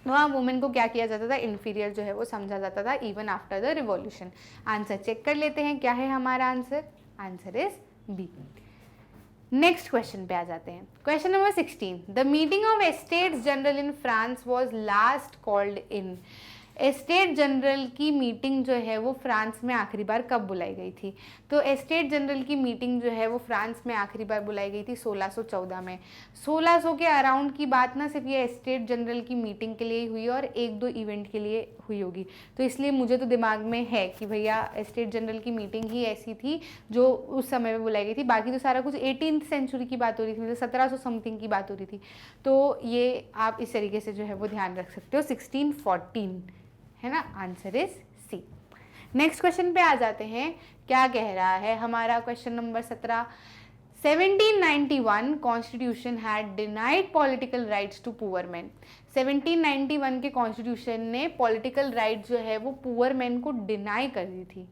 वहाँ वुमेन को क्या किया जाता था, इन्फीरियर जो है वो समझा जाता था even after the revolution. Answer check कर लेते हैं, क्या है हमारा answer, answer is B. Next question पे आ जाते हैं, question number 16। The meeting of estates general in France was last called in. Estate general की मीटिंग जो है वो फ्रांस में आखिरी बार कब बुलाई गई थी, तो एस्टेट जनरल की मीटिंग जो है वो फ्रांस में आखिरी बार बुलाई गई थी 1614 में। 1600 के अराउंड की बात ना सिर्फ ये एस्टेट जनरल की मीटिंग के लिए ही हुई और एक दो इवेंट के लिए हुई होगी, तो इसलिए मुझे तो दिमाग में है कि भैया एस्टेट जनरल की मीटिंग ही ऐसी थी जो उस समय में बुलाई गई थी, बाकी तो सारा कुछ 18th सेंचुरी की बात हो रही थी, मतलब 1700 समथिंग की बात हो रही थी। तो ये आप इस तरीके से जो है वो ध्यान रख सकते हो, 1614 है ना, answer is C. Next question पे आ जाते हैं, क्या कह रहा है हमारा question number 17। 1791 constitution had denied political rights to poor man. 1791 के कॉन्स्टिट्यूशन ने पॉलिटिकल राइट जो है वो पुअर मैन को डिनाई कर दी थी।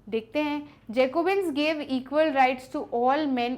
देखते हैं, Jacobins gave equal rights to all man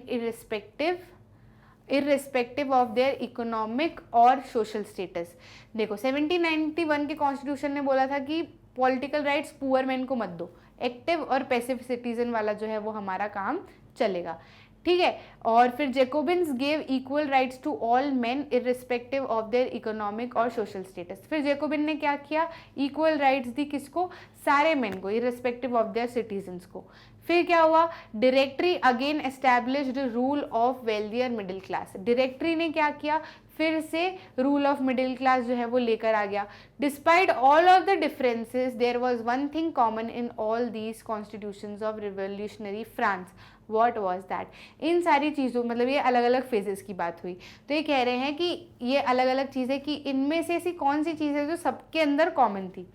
irrespective of their economic और सोशल स्टेटस। देखो 1791 के कॉन्स्टिट्यूशन ने बोला था कि पॉलिटिकल राइट्स पुअर मैन को मत दो, एक्टिव और पैसिव सिटीजन वाला जो है वो हमारा काम चलेगा। ठीक है। और फिर Jacobins gave equal rights to all men irrespective of their economic और सोशल स्टेटस। फिर जेकोबिन ने क्या किया, इक्वल राइट्स दी किसको, सारे मेन को, इररिस्पेक्टिव ऑफ देयर सिटीजन्स को। फिर क्या हुआ, directory again established rule of wealthier middle class. Directory ने क्या किया, फिर से रूल ऑफ मिडिल क्लास जो है वो लेकर आ गया। Despite all of the differences there was one thing common in all these constitutions of revolutionary France. What was that, इन सारी चीज़ों, मतलब ये अलग अलग फेजेस की बात हुई। तो ये कह रहे हैं कि ये अलग अलग चीज़ें, कि इनमें से ऐसी कौन सी चीज़ें जो सबके अंदर कॉमन थी।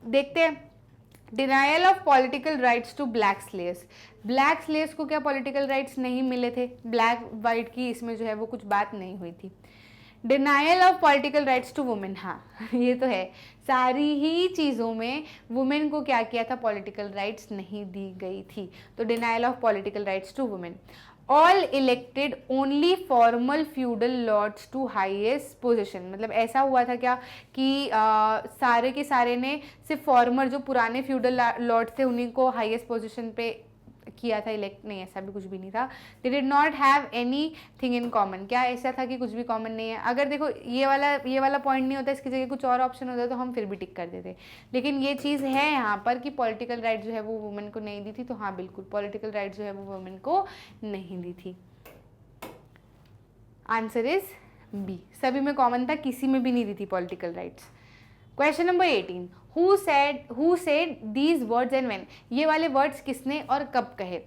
देखते हैं। Denial of political rights to black slaves. Black slaves को क्या पॉलिटिकल राइट्स नहीं मिले थे, ब्लैक वाइट की इसमें जो है वो कुछ बात नहीं हुई थी। Denial of political rights to women, हाँ ये तो है, सारी ही चीज़ों में वुमेन को क्या किया था, पॉलिटिकल राइट्स नहीं दी गई थी। तो denial of political rights to women. All elected only formal feudal lords to highest position. मतलब ऐसा हुआ था क्या कि सारे के सारे ने सिर्फ फॉर्मल, जो पुराने फ्यूडल लॉर्ड्स थे उन्हीं को हाईएस्ट पोजीशन पे किया था इलेक्ट, नहीं ऐसा भी कुछ भी नहीं था। They did not have any thing in common. क्या ऐसा था कि कुछ भी कॉमन नहीं है। अगर देखो ये वाला पॉइंट नहीं होता, इसकी जगह कुछ और ऑप्शन होता तो हम फिर भी टिक कर देते, लेकिन ये चीज़ है यहाँ पर कि पॉलिटिकल राइट जो है वो वुमेन को नहीं दी थी। तो हाँ बिल्कुल, पॉलिटिकल राइट जो है वो वुमेन को नहीं दी थी। आंसर इज बी, सभी में कॉमन था, किसी में भी नहीं दी थी political rights. Question number 18, who said these words and when. ये वाले वर्ड्स किसने और कब कहे।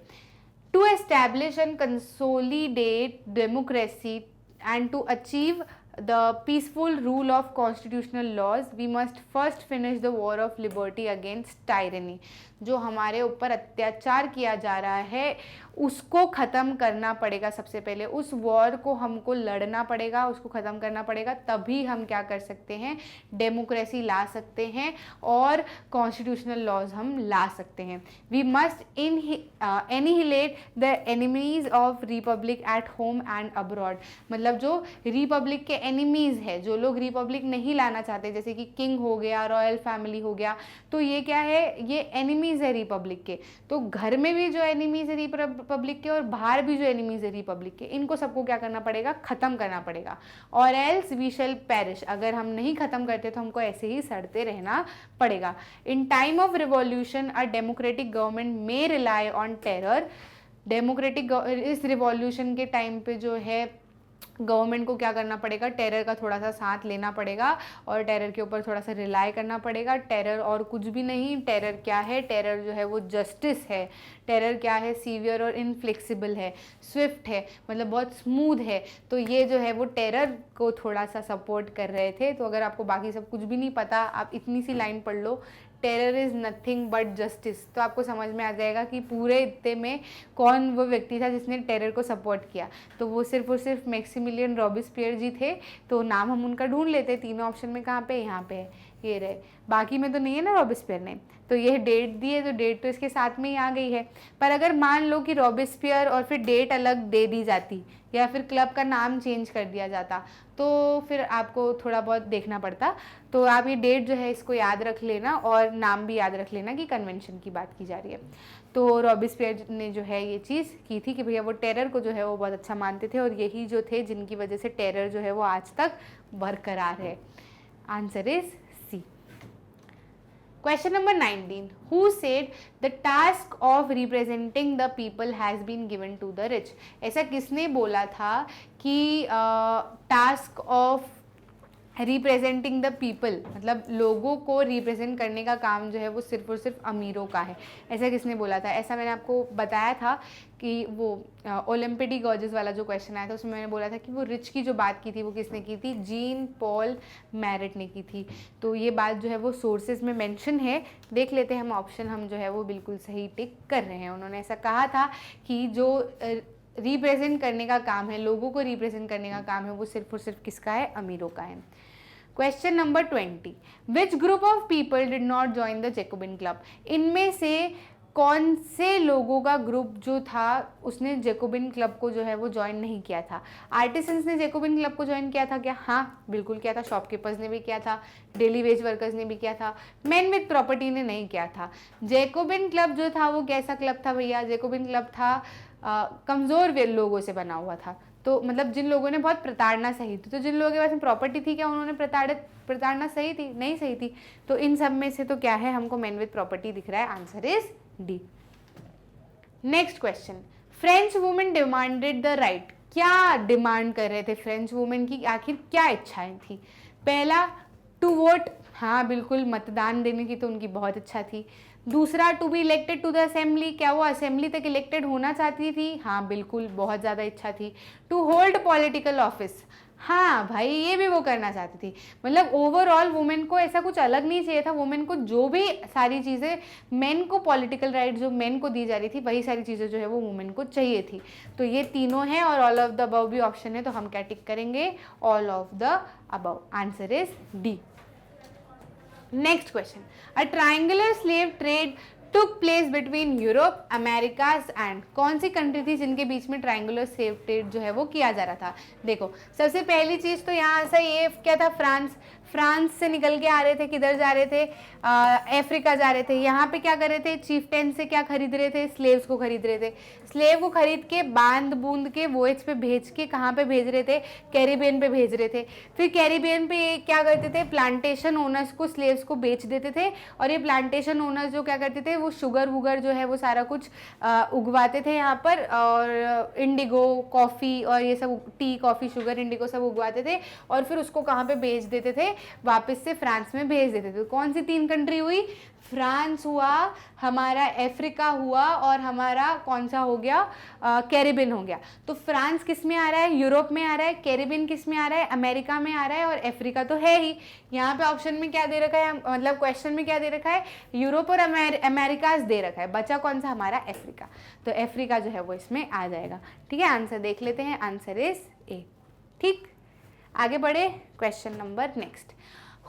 To establish and consolidate democracy and to achieve the peaceful rule of constitutional laws we must first finish the war of liberty against tyranny. जो हमारे ऊपर अत्याचार किया जा रहा है उसको ख़त्म करना पड़ेगा। सबसे पहले उस वॉर को हमको लड़ना पड़ेगा, उसको ख़त्म करना पड़ेगा, तभी हम क्या कर सकते हैं, डेमोक्रेसी ला सकते हैं और कॉन्स्टिट्यूशनल लॉज हम ला सकते हैं। We must annihilate the enemies of republic at home and abroad. मतलब जो रिपब्लिक के एनिमीज़ है, जो लोग रिपब्लिक नहीं लाना चाहते, जैसे कि किंग हो गया, रॉयल फैमिली हो गया, तो ये क्या है, ये एनिमीज़ है रिपब्लिक के। तो घर में भी जो एनिमीज़ है रिपब्लिक के और बाहर भी जो एनिमीज़ है रिपब्लिक के, इनको सबको क्या करना पड़ेगा, ख़त्म करना पड़ेगा। और एल्स वी शैल पेरिश, अगर हम नहीं ख़त्म करते तो हमको ऐसे ही सड़ते रहना पड़ेगा। In time of revolution a democratic government may rely on terror. Democratic इस रिवॉल्यूशन के टाइम पे जो है गवर्नमेंट को क्या करना पड़ेगा, टेरर का थोड़ा सा साथ लेना पड़ेगा और टेरर के ऊपर थोड़ा सा रिलाई करना पड़ेगा। टेरर और कुछ भी नहीं, टेरर क्या है, टेरर जो है वो जस्टिस है। टेरर क्या है, सीवियर और इनफ्लेक्सिबल है, स्विफ्ट है, मतलब बहुत स्मूथ है। तो ये जो है वो टेरर को थोड़ा सा सपोर्ट कर रहे थे। तो अगर आपको बाकी सब कुछ भी नहीं पता, आप इतनी सी लाइन पढ़ लो, terror is nothing but justice, तो आपको समझ में आ जाएगा कि पूरे इत्ते में कौन वो व्यक्ति था जिसने टेरर को सपोर्ट किया। तो वो सिर्फ और सिर्फ मैक्सिमिलियन रॉबिस्पियर जी थे। तो नाम हम उनका ढूंढ लेते, तीनों ऑप्शन में कहाँ पे, यहाँ पे है, ये रहे, बाकी में तो नहीं है ना रॉबिस्पियर ने। तो ये डेट दी है, तो डेट तो इसके साथ में ही आ गई है। पर अगर मान लो कि रॉबिस्पियर और फिर डेट अलग दे दी जाती या फिर क्लब का नाम चेंज कर दिया जाता, तो फिर आपको थोड़ा बहुत देखना पड़ता। तो आप ये डेट जो है इसको याद रख लेना और नाम भी याद रख लेना कि कन्वेंशन की बात की जा रही है। तो रॉबिस्पियर ने जो है ये चीज़ की थी कि भैया वो टेरर को जो है वो बहुत अच्छा मानते थे और यही जो थे जिनकी वजह से टेरर जो है वो आज तक बरकरार है। Answer is C. Question number 19. Who said the task of representing the people has been given to the rich? ऐसा किसने बोला था कि task of representing the people, मतलब लोगों को रिप्रेजेंट करने का काम जो है वो सिर्फ और सिर्फ अमीरों का है? ऐसा किसने बोला था? ऐसा मैंने आपको बताया था कि वो ओलम्पिडी गॉर्जेस वाला जो क्वेश्चन आया था उसमें मैंने बोला था कि वो रिच की जो बात की थी वो किसने की थी, जीन पॉल मैरिट ने की थी। तो ये बात जो है वो सोर्सेज में मेंशन है, देख लेते हैं हम ऑप्शन, हम जो है वो बिल्कुल सही टिक कर रहे हैं। उन्होंने ऐसा कहा था कि जो रिप्रेजेंट करने का काम है, लोगों को रिप्रेजेंट करने का काम है, वो सिर्फ और सिर्फ किसका है, अमीरों का है। Question number 20. Which group of people did not join the Jacobin club? इनमें से कौन से लोगों का ग्रुप जो था उसने जैकोबिन क्लब को जो है वो ज्वाइन नहीं किया था? आर्टिसंस ने जैकोबिन क्लब को ज्वाइन किया था क्या? हाँ बिल्कुल किया था। शॉपकीपर्स ने भी किया था, डेली वेज वर्कर्स ने भी किया था, मैन विथ प्रॉपर्टी ने नहीं किया था। जैकोबिन क्लब जो था वो कैसा क्लब था भैया? जैकोबिन क्लब था कमज़ोर लोगों से बना हुआ था। तो मतलब जिन लोगों ने बहुत प्रताड़ना सही थी, तो जिन लोगों के पास में प्रॉपर्टी थी, क्या उन्होंने प्रताड़ना सही थी? नहीं सही थी। तो इन सब में से तो क्या है, हमको मैन विद प्रॉपर्टी दिख रहा है, answer is D. Next question, French women demanded the right. क्या डिमांड कर रहे थे फ्रेंच वुमेन की, आखिर क्या इच्छाएं थी? पहला, टू वोट, हाँ बिल्कुल, मतदान देने की तो उनकी बहुत इच्छा थी। दूसरा, to be elected to the assembly, क्या वो असेंबली तक इलेक्टेड होना चाहती थी? हाँ बिल्कुल, बहुत ज़्यादा इच्छा थी। टू होल्ड पॉलिटिकल ऑफिस, हाँ भाई ये भी वो करना चाहती थी। मतलब ओवरऑल वुमेन को ऐसा कुछ अलग नहीं चाहिए था, वुमेन को जो भी सारी चीज़ें मेन को पॉलिटिकल राइट जो मेन को दी जा रही थी, वही सारी चीज़ें जो है वो वुमेन को चाहिए थी। तो ये तीनों हैं और ऑल ऑफ द अबव भी ऑप्शन है, तो हम क्या टिक करेंगे? All of the above, answer is D. Next question, a triangular slave trade took place between Europe, Americas and, कौन सी कंट्री थी जिनके बीच में ट्रायंगुलर स्लेव ट्रेड जो है वो किया जा रहा था? देखो सबसे पहली चीज़ तो यहाँ से ये क्या था, फ्रांस से निकल के आ रहे थे, किधर जा रहे थे? अफ्रीका जा रहे थे। यहाँ पे क्या कर रहे थे? चीफटेन से क्या खरीद रहे थे? स्लेव्स को खरीद रहे थे। स्लेव को खरीद के बांध बूंद के वोएज पे भेज के कहाँ पे भेज रहे थे? कैरिबियन पे भेज रहे थे। फिर कैरिबियन पे ये क्या करते थे? प्लांटेशन ओनर्स को, स्लेव्स को बेच देते थे, और ये प्लांटेशन ओनर्स जो क्या करते थे, वो शुगर वुगर जो है वो सारा कुछ उगवाते थे यहाँ पर, और इंडिगो, कॉफ़ी और ये सब, टी कॉफ़ी शुगर इंडिगो सब उगवाते थे, और फिर उसको कहाँ पे बेच देते थे? वापस से फ्रांस में भेज देते थे। तो कौन सी तीन कंट्री हुई? फ्रांस हुआ, हमारा अफ्रीका हुआ, और हमारा कौन सा हो गया? कैरिबियन हो गया। तो फ्रांस किस में आ रहा है? यूरोप में आ रहा है। कैरिबियन किस में आ रहा है? अमेरिका में आ रहा है। और अफ्रीका तो है ही। यहाँ पे ऑप्शन में क्या दे रखा है, मतलब क्वेश्चन में क्या दे रखा है? यूरोप और अमेरिकाज दे रखा है, बचा कौन सा? हमारा अफ्रीका। तो अफ्रीका जो है वो इसमें आ जाएगा। ठीक है, आंसर देख लेते हैं, आंसर इज ए। ठीक, आगे बढ़े, question number next,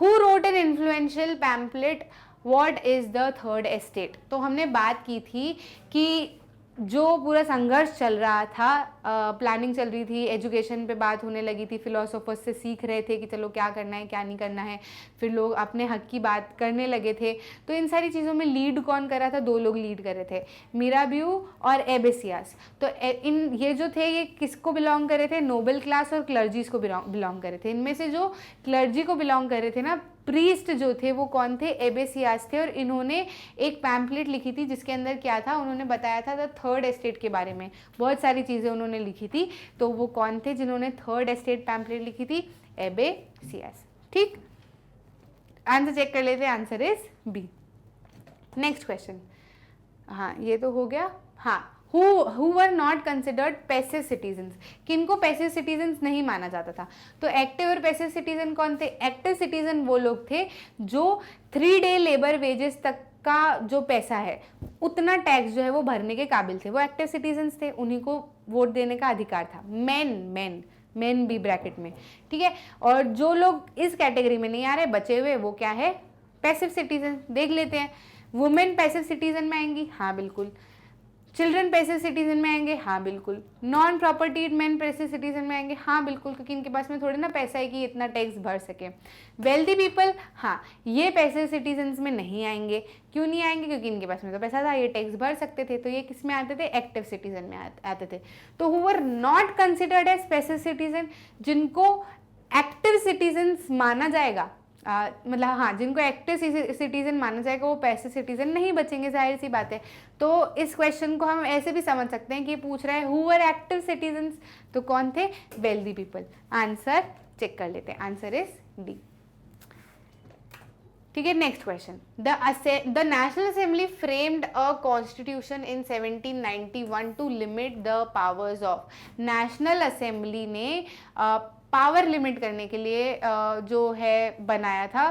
who wrote an influential pamphlet what is the third estate? तो हमने बात की थी कि जो पूरा संघर्ष चल रहा था, प्लानिंग चल रही थी, एजुकेशन पे बात होने लगी थी, फिलोसोफर्स से सीख रहे थे कि चलो क्या करना है क्या नहीं करना है, फिर लोग अपने हक की बात करने लगे थे। तो इन सारी चीज़ों में लीड कौन कर रहा था? दो लोग लीड कर रहे थे, मिराबियू और एबेसियास। तो इन ये जो थे ये किसको बिलोंग कर रहे थे? नोबल क्लास और क्लर्जीज को बिलोंग कर रहे थे। इनमें से जो क्लर्जी को बिलोंग कर रहे थे ना, प्रीस्ट जो थे वो कौन थे? एबेसियास थे। और इन्होंने एक पैम्पलेट लिखी थी जिसके अंदर क्या था, उन्होंने बताया था द थर्ड एस्टेट के बारे में, बहुत सारी चीज़ें उन्होंने लिखी थी। तो वो कौन थे जिन्होंने थर्ड एस्टेट पैम्पलेट लिखी थी? एबेसियास। ठीक, आंसर चेक कर लेते हैं, answer is B. Next question, हाँ ये तो हो गया। हाँ, who were not considered passive citizens, किनको पैसिव सिटीजन्स नहीं माना जाता था? तो एक्टिव और पैसिव सिटीजन कौन थे? एक्टिव सिटीजन वो लोग थे जो 3 डे लेबर वेजेस तक का जो पैसा है उतना टैक्स जो है वो भरने के काबिल थे, वो एक्टिव सिटीजन्स थे, उन्हीं को वोट देने का अधिकार था। मेन भी ब्रैकेट में, ठीक है। और जो लोग इस कैटेगरी में नहीं आ रहे, बचे हुए, वो क्या है? Passive citizen. देख लेते हैं, वुमेन पैसिव सिटीजन में आएंगी, हाँ बिल्कुल। चिल्ड्रन पैसिव सिटीजन में आएंगे, हाँ बिल्कुल। Non propertied man passive citizen में आएंगे, हाँ बिल्कुल, क्योंकि इनके पास में थोड़ी ना पैसा है कि इतना टैक्स भर सके। वेल्दी पीपल, हाँ ये पैसिव सिटीजन्स में नहीं आएंगे। क्यों नहीं आएंगे? क्योंकि इनके पास में तो पैसा था, ये टैक्स भर सकते थे, तो ये किस में आते थे? एक्टिव सिटीजन में आते थे। तो who were not considered as passive citizen, जिनको एक्टिव सिटीजन्स माना जाएगा, मतलब हाँ जिनको एक्टिव सिटीजन माना जाएगा वो पैसिव सिटीजन नहीं बचेंगे, जाहिर सी बात है। तो इस क्वेश्चन को हम ऐसे भी समझ सकते हैं कि पूछ रहा है हु वर एक्टिव सिटीजन्स, तो कौन थे? Wealthy people. आंसर चेक कर लेते हैं, आंसर इज डी। ठीक है, next question, the national assembly framed a constitution in 1791 to limit the powers of. National assembly ने पावर लिमिट करने के लिए जो है बनाया था,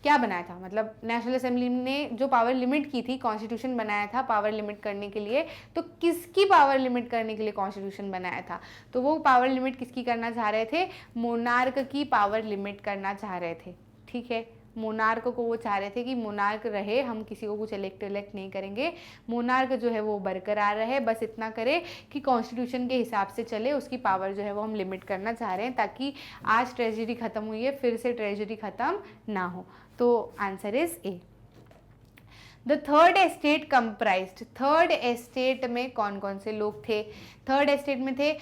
क्या बनाया था? मतलब नेशनल असेंबली ने जो पावर लिमिट की थी, कॉन्स्टिट्यूशन बनाया था पावर लिमिट करने के लिए, तो किसकी पावर लिमिट करने के लिए कॉन्स्टिट्यूशन बनाया था? तो वो पावर लिमिट किसकी करना चाह रहे थे? मोनार्क की पावर लिमिट करना चाह रहे थे। ठीक है, मोनार्क को वो चाह रहे थे कि मोनार्क रहे, हम किसी को कुछ इलेक्ट नहीं करेंगे, मोनार्क जो है वो बरकरार रहे, बस इतना करे कि कॉन्स्टिट्यूशन के हिसाब से चले, उसकी पावर जो है वो हम लिमिट करना चाह रहे हैं, ताकि आज ट्रेजरी ख़त्म हुई है, फिर से ट्रेजरी ख़त्म ना हो। तो answer is A. The third estate comprised, third estate में कौन कौन से लोग थे? थर्ड एस्टेट में थे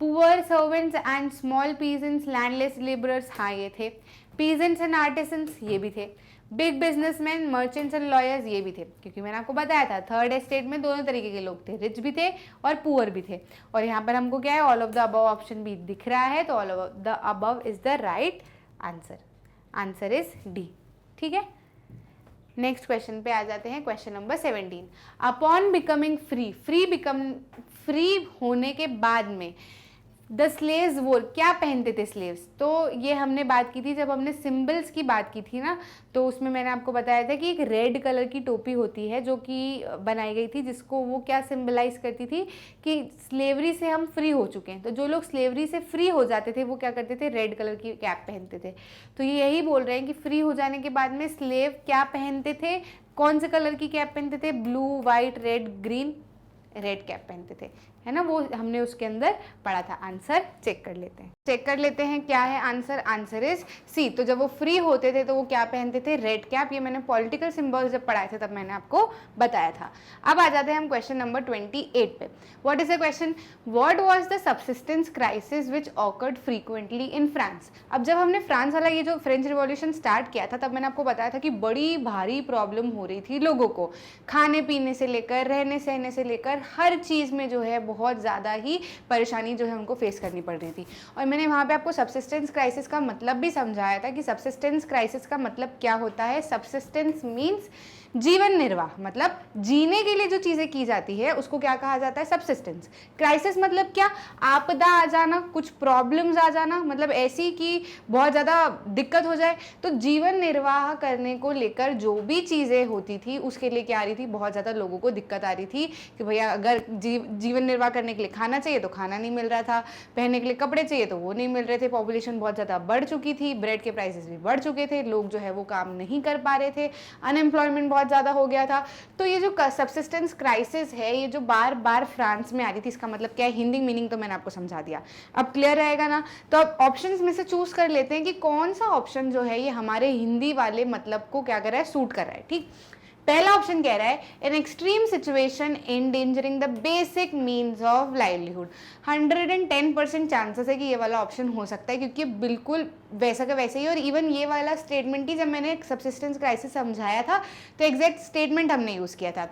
poor servants and small peasants, landless labourers, हाँ ये थे। पीजेंट्स एंड आर्टिसंस, ये भी थे। Big businessman, merchants and lawyers, ये भी थे, क्योंकि मैंने आपको बताया था थर्ड एस्टेट में दोनों तरीके के लोग थे, रिच भी थे और पुअर भी थे। और यहाँ पर हमको क्या है, all of the above option भी दिख रहा है, तो all of the above is the right answer. Answer is D. ठीक है, नेक्स्ट क्वेश्चन पे आ जाते हैं, question number 17। Upon becoming free, free होने के बाद में द स्लेव्स वोर, क्या पहनते थे स्लेव्स? तो ये हमने बात की थी जब हमने सिंबल्स की बात की थी ना, तो उसमें मैंने आपको बताया था कि एक रेड कलर की टोपी होती है जो कि बनाई गई थी, जिसको वो क्या सिंबलाइज करती थी कि स्लेवरी से हम फ्री हो चुके हैं। तो जो लोग स्लेवरी से फ्री हो जाते थे वो क्या करते थे, रेड कलर की कैप पहनते थे। तो ये यही बोल रहे हैं कि फ्री हो जाने के बाद में स्लेव क्या पहनते थे, कौन से कलर की कैप पहनते थे? Blue, white, red, green, red cap पहनते थे, है ना, वो हमने उसके अंदर पढ़ा था। आंसर चेक कर लेते हैं, क्या है आंसर। आंसर इज सी। तो जब वो फ्री होते थे तो वो क्या पहनते थे, रेड कैप। ये मैंने पॉलिटिकल सिंबल्स जब पढ़ाए थे तब मैंने आपको बताया था। अब आ जाते हैं हम क्वेश्चन नंबर 28 पे। What is the question? What was the subsistence crisis which awkward frequently in France? अब जब हमने फ्रांस वाला ये जो फ्रेंच रिवॉल्यूशन स्टार्ट किया था तब मैंने आपको बताया था कि बड़ी भारी प्रॉब्लम हो रही थी लोगों को, खाने पीने से लेकर, रहने सहने से लेकर, हर चीज़ में जो है बहुत ज़्यादा ही परेशानी जो है उनको फेस करनी पड़ रही थी। और मैंने वहाँ पे आपको सबसिस्टेंस क्राइसिस का मतलब भी समझाया था कि सबसिस्टेंस क्राइसिस का मतलब क्या होता है। सबसिस्टेंस मीन्स जीवन निर्वाह, मतलब जीने के लिए जो चीज़ें की जाती है उसको क्या कहा जाता है, सबसिस्टेंस। क्राइसिस मतलब क्या, आपदा आ जाना, कुछ प्रॉब्लम्स आ जाना, मतलब ऐसी कि बहुत ज़्यादा दिक्कत हो जाए। तो जीवन निर्वाह करने को लेकर जो भी चीज़ें होती थी उसके लिए क्या आ रही थी, बहुत ज़्यादा लोगों को दिक्कत आ रही थी कि भैया अगर जीवन निर्वाह करने के लिए खाना चाहिए तो खाना नहीं मिल रहा था, पहनने के लिए कपड़े चाहिए तो वो नहीं मिल रहे थे, पॉपुलेशन बहुत ज़्यादा बढ़ चुकी थी, ब्रेड के प्राइसेस भी बढ़ चुके थे, लोग जो है वो काम नहीं कर पा रहे थे, अनएम्प्लॉयमेंट बहुत ज़्यादा हो गया था। तो ये जो सबसिस्टेंस क्राइसिस है, ये जो बार बार फ्रांस में आ रही थी, इसका मतलब क्या है, हिंदी मीनिंग तो मैंने आपको समझा दिया, अब क्लियर रहेगा ना। तो अब ऑप्शंस में से चूज कर लेते हैं कि कौन सा ऑप्शन जो है ये हमारे हिंदी वाले मतलब को क्या कर रहा है, सूट कर रहा है। ठीक, पहला ऑप्शन कह रहा है in extreme situation endangering the basic means of livelihood. 110% chances है कि ये वाला ऑप्शन हो सकता है, क्योंकि बिल्कुल वैसा का वैसे ही। और इवन ये वाला स्टेटमेंट ही जब मैंने सबसिस्टेंस क्राइसिस समझाया था तो एग्जैक्ट स्टेटमेंट हमने यूज़ किया था।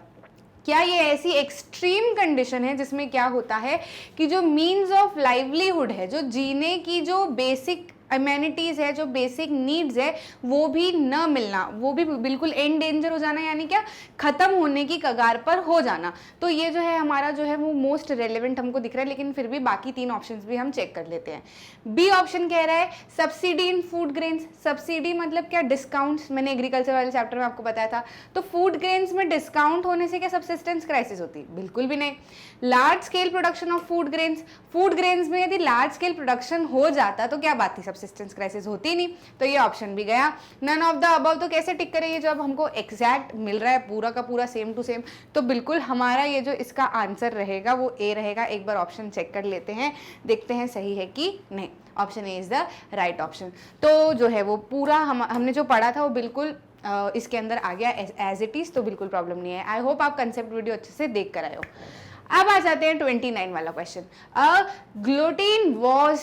क्या ये ऐसी एक्सट्रीम कंडीशन है जिसमें क्या होता है कि जो मीन्स ऑफ लाइवलीहुड है, जो जीने की जो बेसिक अम्यूनिटीज़ है, जो बेसिक नीड्स है, वो भी न मिलना, वो भी बिल्कुल एंड डेंजर हो जाना, यानी क्या, खत्म होने की कगार पर हो जाना। तो ये जो है हमारा जो है वो मोस्ट रेलेवेंट हमको दिख रहा है, लेकिन फिर भी बाकी तीन ऑप्शंस भी हम चेक कर लेते हैं। बी ऑप्शन कह रहा है subsidy in food grains. Subsidy मतलब क्या, डिस्काउंट्स। मैंने एग्रीकल्चर वाले चैप्टर में आपको बताया था। तो फूड ग्रेन्स में डिस्काउंट होने से क्या सबसिस्टेंस क्राइसिस होती? बिल्कुल भी नहीं। Large scale production of food grains, food grains में यदि लार्ज स्केल प्रोडक्शन हो जाता तो क्या बात थी, सबसिस्टेंस क्राइसिस होती नहीं। तो ये ऑप्शन भी गया। नन ऑफ द अबव तो कैसे टिक करेंगे जब हमको एग्जैक्ट मिल रहा है पूरा का पूरा सेम टू सेम। तो बिल्कुल हमारा ये जो इसका आंसर रहेगा वो ए रहेगा। एक बार ऑप्शन चेक कर लेते हैं, देखते हैं सही है कि नहीं। Option A is the right option. तो जो है वो पूरा हमने जो पढ़ा था वो बिल्कुल इसके अंदर आ गया एज इट इज, तो बिल्कुल प्रॉब्लम नहीं है। आई होप आप कंसेप्ट वीडियो अच्छे से देख कर आए हो। अब आ जाते हैं 29 वाला क्वेश्चन। ग्लूटीन वॉज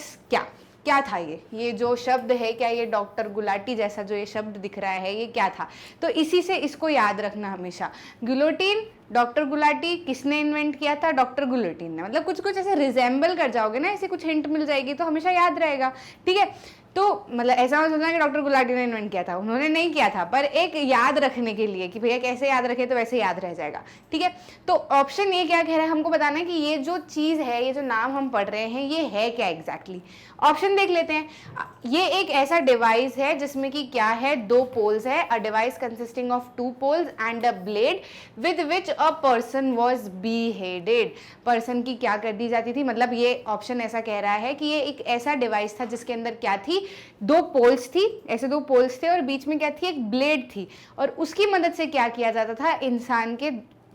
क्या था ये जो शब्द है, क्या ये डॉक्टर गुलाटी जैसा जो ये शब्द दिख रहा है ये क्या था? तो इसी से इसको याद रखना हमेशा। ग्लूटीन, डॉक्टर गुलाटी, किसने इन्वेंट किया था? डॉक्टर गुलाटी ने। मतलब कुछ कुछ ऐसे रिजेंबल कर जाओगे ना, ऐसे कुछ हिंट मिल जाएगी तो हमेशा याद रहेगा। ठीक है, तो मतलब ऐसा मत सोचना कि डॉक्टर गुलाटी ने इन्वेंट किया था, उन्होंने नहीं किया था, पर एक याद रखने के लिए कि भैया कैसे याद रखे तो वैसे याद रह जाएगा। ठीक है, तो ऑप्शन ये क्या कह रहा है, हमको बताना है कि ये जो चीज़ है, ये जो नाम हम पढ़ रहे हैं ये है क्या एग्जैक्टली। ऑप्शन देख लेते हैं। ये एक ऐसा डिवाइस है जिसमें कि क्या है, दो पोल्स है। A device consisting of two poles and a blade with which a person was beheaded. Person की क्या कर दी जाती थी, मतलब ये ऑप्शन ऐसा कह रहा है कि ये एक ऐसा डिवाइस था जिसके अंदर क्या थी, दो पोल्स थी, ऐसे दो पोल्स थे और बीच में क्या थी, एक ब्लेड थी, और उसकी मदद से क्या किया जाता था, इंसान के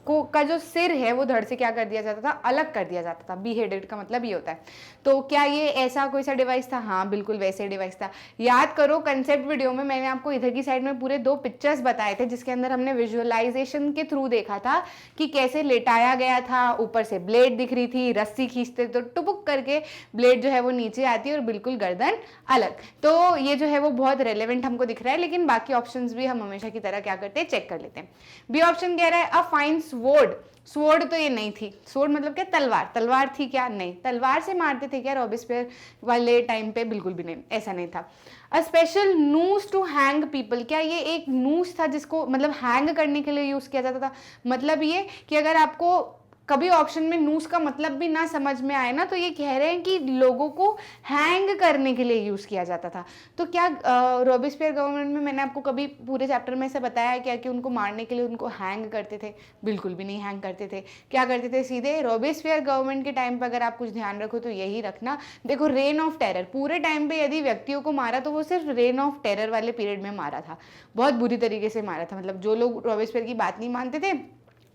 को का जो सिर है वो धड़ से क्या कर दिया जाता था, अलग कर दिया जाता था। बीहेडेड का मतलब ये होता है। तो क्या ये ऐसा कोई सा डिवाइस था? हाँ बिल्कुल वैसे डिवाइस था। याद करो कंसेप्ट वीडियो में मैंने आपको इधर की साइड में पूरे 2 पिक्चर्स बताए थे, जिसके अंदर हमने विजुअलाइजेशन के थ्रू देखा था कि कैसे लेटाया गया था, ऊपर से ब्लेड दिख रही थी, रस्सी खींचते तो टुपुक करके ब्लेड जो है वो नीचे आती है और बिल्कुल गर्दन अलग। तो ये जो है वो बहुत रेलेवेंट हमको दिख रहा है, लेकिन बाकी ऑप्शंस भी हम हमेशा की तरह क्या करते हैं, चेक कर लेते हैं। बी ऑप्शन कह रहा है अ फाइन स्वॉर्ड। स्वॉर्ड तो ये नहीं थी। स्वॉर्ड मतलब क्या, तलवार। तलवार थी क्या? नहीं। तलवार से मारते थे क्या रॉबेस्पियर वाले टाइम पे? बिल्कुल भी नहीं, ऐसा नहीं था। A special noose to hang people. क्या ये एक नूज था जिसको मतलब हैंग करने के लिए यूज किया जाता था? मतलब ये कि अगर आपको कभी ऑप्शन में नूस का मतलब भी ना समझ में आए ना, तो ये कह रहे हैं कि लोगों को हैंग करने के लिए यूज किया जाता था। तो क्या रॉबेस्पियर गवर्नमेंट में मैंने आपको कभी पूरे चैप्टर में से बताया क्या कि उनको मारने के लिए उनको हैंग करते थे? बिल्कुल भी नहीं हैंग करते थे। क्या करते थे? सीधे रॉबेस्पियर गवर्नमेंट के टाइम पर अगर आप कुछ ध्यान रखो तो यही रखना, देखो रेन ऑफ टेरर पूरे टाइम पे यदि व्यक्तियों को मारा तो वो सिर्फ रेन ऑफ टेरर वाले पीरियड में मारा था। बहुत बुरी तरीके से मारा था। मतलब जो लोग रॉबेस्पियर की बात नहीं मानते थे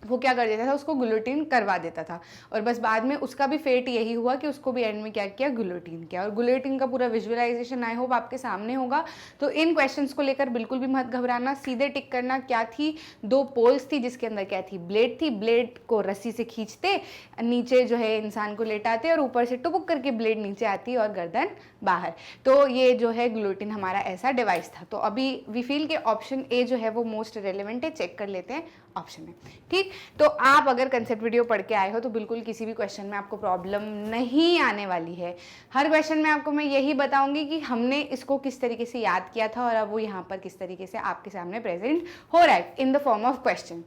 वो क्या कर देता था, उसको गुलोटीन करवा देता था। और बस बाद में उसका भी फेट यही हुआ कि उसको भी एंड में क्या किया, गुलोटीन किया। और गुलोटीन का पूरा विजुअलाइजेशन आई होप आपके सामने होगा। तो इन क्वेश्चंस को लेकर बिल्कुल भी मत घबराना, सीधे टिक करना। क्या थी? 2 पोल्स थी जिसके अंदर क्या थी, ब्लेड थी। ब्लेड को रस्सी से खींचते, नीचे जो है इंसान को लेटाते और ऊपर से टुपुक करके ब्लेड नीचे आती और गर्दन बाहर। तो ये जो है गुलोटीन हमारा ऐसा डिवाइस था। तो अभी वी फील के ऑप्शन ए जो है वो मोस्ट रेलेवेंट है, चेक कर लेते हैं ऑप्शन में। ठीक, तो आप अगर कंसेप्ट वीडियो पढ़ के आए हो तो बिल्कुल किसी भी क्वेश्चन में आपको प्रॉब्लम नहीं आने वाली है। हर क्वेश्चन में आपको मैं यही बताऊंगी कि हमने इसको किस तरीके से याद किया था और अब वो यहाँ पर किस तरीके से आपके सामने प्रेजेंट हो रहा है इन the form of question.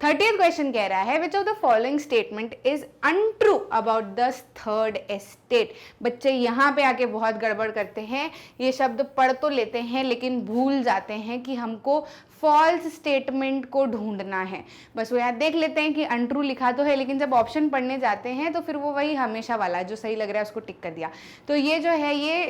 30th question कह रहा है विच of the following statement is untrue about the third estate. बच्चे यहाँ पे आके बहुत गड़बड़ करते हैं, ये शब्द पढ़ तो लेते हैं लेकिन भूल जाते हैं कि हमको फॉल्स स्टेटमेंट को ढूंढना है। बस वो याद देख लेते हैं कि अनट्रू लिखा तो है, लेकिन जब ऑप्शन पढ़ने जाते हैं तो फिर वो वही हमेशा वाला जो सही लग रहा है उसको टिक कर दिया। तो ये जो है ये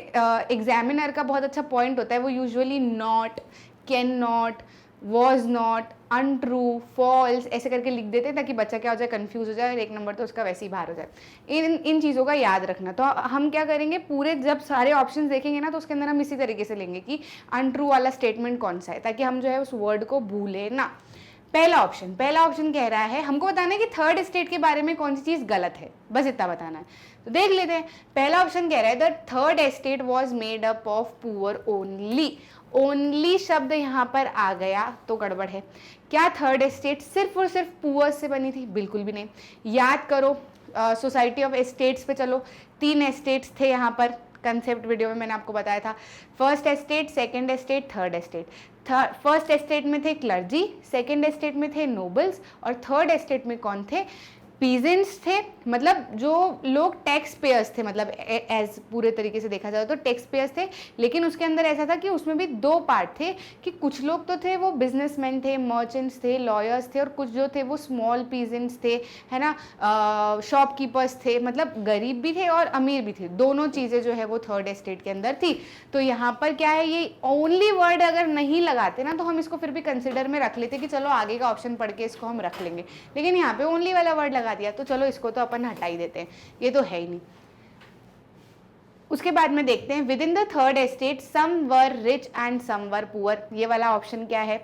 एग्जामिनर का बहुत अच्छा पॉइंट होता है। वो usually not, can not, was not, untrue, false ऐसे करके लिख देते हैं ताकि बच्चा क्या हो जाए, कंफ्यूज हो जाए और 1 नंबर तो उसका वैसे ही बाहर हो जाए। इन चीज़ों का याद रखना। तो हम क्या करेंगे, पूरे जब सारे ऑप्शंस देखेंगे ना तो उसके अंदर हम इसी तरीके से लेंगे कि अनट्रू वाला स्टेटमेंट कौन सा है, ताकि हम जो है उस वर्ड को भूले ना। पहला ऑप्शन कह रहा है, हमको बताना है कि थर्ड स्टेट के बारे में कौन सी चीज़ गलत है, बस इतना बताना है। तो देख लेते हैं। पहला ऑप्शन कह रहा है the third estate was made up of poor only. Only शब्द यहाँ पर आ गया तो गड़बड़ है। क्या थर्ड एस्टेट सिर्फ और सिर्फ पुअर से बनी थी? बिल्कुल भी नहीं। याद करो सोसाइटी ऑफ एस्टेट्स पे चलो। 3 एस्टेट्स थे यहाँ पर, कंसेप्ट वीडियो में मैंने आपको बताया था। First estate, second estate, third estate. First estate में थे क्लर्जी, सेकंड एस्टेट में थे नोबल्स और थर्ड एस्टेट में कौन थे? पीजेंट्स थे। मतलब जो लोग टैक्स पेयर्स थे, मतलब एज पूरे तरीके से देखा जाए तो टैक्स पेयर्स थे। लेकिन उसके अंदर ऐसा था कि उसमें भी 2 पार्ट थे कि कुछ लोग तो थे वो बिजनेसमैन थे, मर्चेंट्स थे, लॉयर्स थे, और कुछ जो थे वो स्मॉल पीजेंट्स थे, है ना, शॉपकीपर्स थे। मतलब गरीब भी थे और अमीर भी थे, दोनों चीज़ें जो है वो थर्ड एस्टेट के अंदर थी। तो यहाँ पर क्या है, ये ओनली वर्ड अगर नहीं लगाते ना तो हम इसको फिर भी कंसिडर में रख लेते कि चलो आगे का ऑप्शन पढ़ के इसको हम रख लेंगे। लेकिन यहाँ पे ओनली वाला वर्ड लगा दिया तो चलो इसको तो अपन हटा ही देते हैं, ये तो है ही नहीं। उसके बाद में देखते हैं within the third estate some were rich and some were poor. ये वाला ऑप्शन क्या है?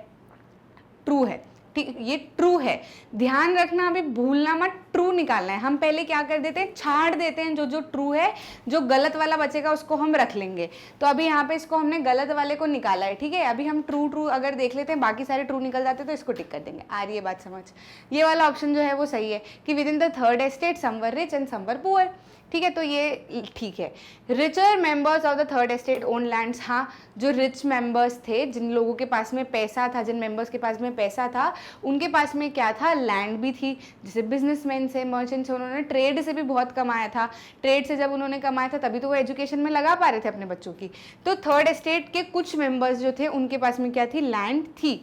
ट्रू है। ठीक, ये ट्रू है। ध्यान रखना, अभी भूलना मत, ट्रू निकालना है। हम पहले क्या कर देते हैं, छाड़ देते हैं जो जो ट्रू है, जो गलत वाला बचेगा उसको हम रख लेंगे। तो अभी यहाँ पे इसको हमने गलत वाले को निकाला है, ठीक है। अभी हम ट्रू अगर देख लेते हैं, बाकी सारे ट्रू निकल जाते हैं तो इसको टिक कर देंगे। आ रही है बात समझ? ये वाला ऑप्शन जो है वो सही है कि within the third estate some were rich and some were poor. ठीक है, तो ये ठीक है। Richer members of the third estate own lands. हाँ, जो रिच मेंबर्स थे, जिन लोगों के पास में पैसा था, जिन मेंबर्स के पास में पैसा था, उनके पास में क्या था, लैंड भी थी। जैसे बिजनेसमैन से, मर्चेंट्स से, उन्होंने ट्रेड से भी बहुत कमाया था। ट्रेड से जब उन्होंने कमाया था तभी तो वो एजुकेशन में लगा पा रहे थे अपने बच्चों की। तो थर्ड एस्टेट के कुछ मेंबर्स जो थे उनके पास में क्या थी, लैंड थी।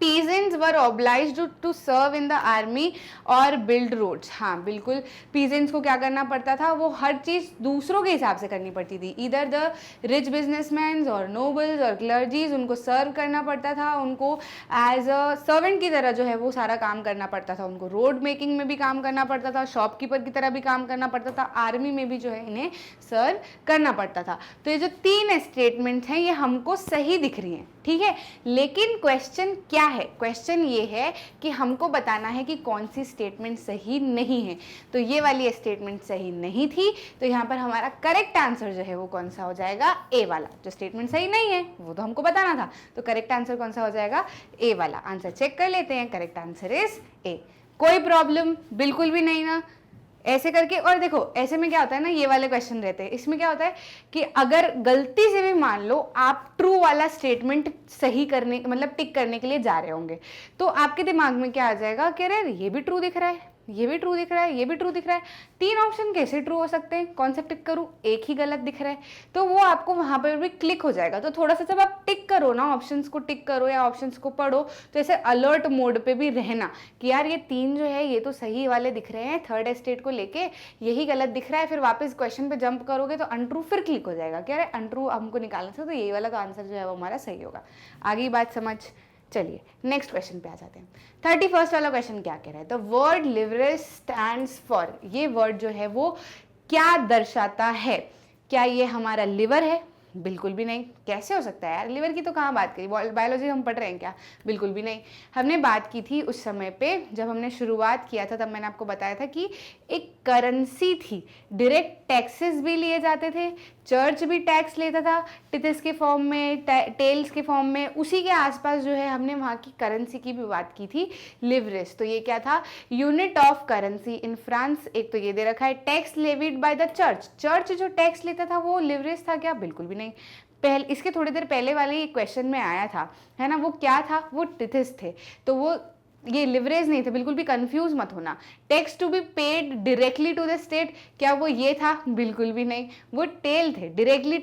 Peasants were obliged to serve in the army और बिल्ड रोड्स। हाँ बिल्कुल, पीजेंट्स को क्या करना पड़ता था, वो हर चीज़ दूसरों के हिसाब से करनी पड़ती थी। इधर द रिच बिजनेसमैन और नोबल्स और क्लर्जीज, उनको सर्व करना पड़ता था, उनको एज अ सर्वेंट की तरह जो है वो सारा काम करना पड़ता था। उनको रोड मेकिंग में भी काम करना पड़ता था, शॉपकीपर की तरह भी काम करना पड़ता था, आर्मी में भी जो है इन्हें सर्व करना पड़ता था। तो ये जो 3 स्टेटमेंट्स हैं ये हमको सही दिख रही हैं, ठीक है। लेकिन क्वेश्चन क्या है, क्वेश्चन ये है कि हमको बताना है कि कौन सी स्टेटमेंट सही नहीं है। तो ये वाली स्टेटमेंट सही नहीं थी, तो यहाँ पर हमारा करेक्ट आंसर जो है वो कौन सा हो जाएगा, ए वाला। जो स्टेटमेंट सही नहीं है वो तो हमको बताना था, तो करेक्ट आंसर कौन सा हो जाएगा, ए वाला। आंसर चेक कर लेते हैं, करेक्ट आंसर इज ए। कोई प्रॉब्लम बिल्कुल भी नहीं ना, ऐसे करके। और देखो ऐसे में क्या होता है ना, ये वाले क्वेश्चन रहते हैं, इसमें क्या होता है कि अगर गलती से भी मान लो आप ट्रू वाला स्टेटमेंट सही करने मतलब टिक करने के लिए जा रहे होंगे, तो आपके दिमाग में क्या आ जाएगा कि अरे ये भी ट्रू दिख रहा है, ये भी ट्रू दिख रहा है, ये भी ट्रू दिख रहा है, 3 ऑप्शन कैसे ट्रू हो सकते हैं, कौन सा टिक करूं, एक ही गलत दिख रहा है। तो वो आपको वहां पर भी क्लिक हो जाएगा। तो थोड़ा सा जब आप टिक करो ना, ऑप्शंस को टिक करो या ऑप्शंस को पढ़ो, तो ऐसे अलर्ट मोड पे भी रहना कि यार ये 3 जो है ये तो सही वाले दिख रहे हैं, थर्ड स्टेट को लेके यही गलत दिख रहा है। फिर वापस क्वेश्चन पे जंप करोगे तो अनट्रू फिर क्लिक हो जाएगा कि अरे अनट्रू हमको निकालना था, तो यही वाला तो आंसर जो है वो हमारा सही होगा। आगे बात समझ। चलिए नेक्स्ट क्वेश्चन पे आ जाते हैं। 31 वाला क्वेश्चन क्या कह रहा है, the word leverage stands for, ये वर्ड जो है वो क्या दर्शाता है। क्या ये हमारा लिवर है, बिल्कुल भी नहीं। कैसे हो सकता है यार, लिवर की तो कहाँ बात करी, बायोलॉजी हम पढ़ रहे हैं क्या, बिल्कुल भी नहीं। हमने बात की थी उस समय पे जब हमने शुरुआत किया था, तब मैंने आपको बताया था कि एक करेंसी थी, डायरेक्ट टैक्सेस भी लिए जाते थे, चर्च भी टैक्स लेता था टिथिस के फॉर्म में, टेल्स के फॉर्म में। उसी के आसपास जो है हमने वहाँ की करेंसी की भी बात की थी, लिवरेज। तो ये क्या था, unit of currency in France. एक तो ये दे रखा है tax levied by the church, church जो टैक्स लेता था वो लिवरेज था क्या, बिल्कुल भी नहीं। पहले इसके थोड़ी देर पहले वाले क्वेश्चन में आया था, है ना, वो क्या था, वो टिथिस थे, तो वो ये लिवरेज नहीं थे, बिल्कुल भी कंफ्यूज मत होना। Tax to be paid directly to the state, क्या वो ये था, बिल्कुल भी नहीं, वो टेल थे। डायरेक्टली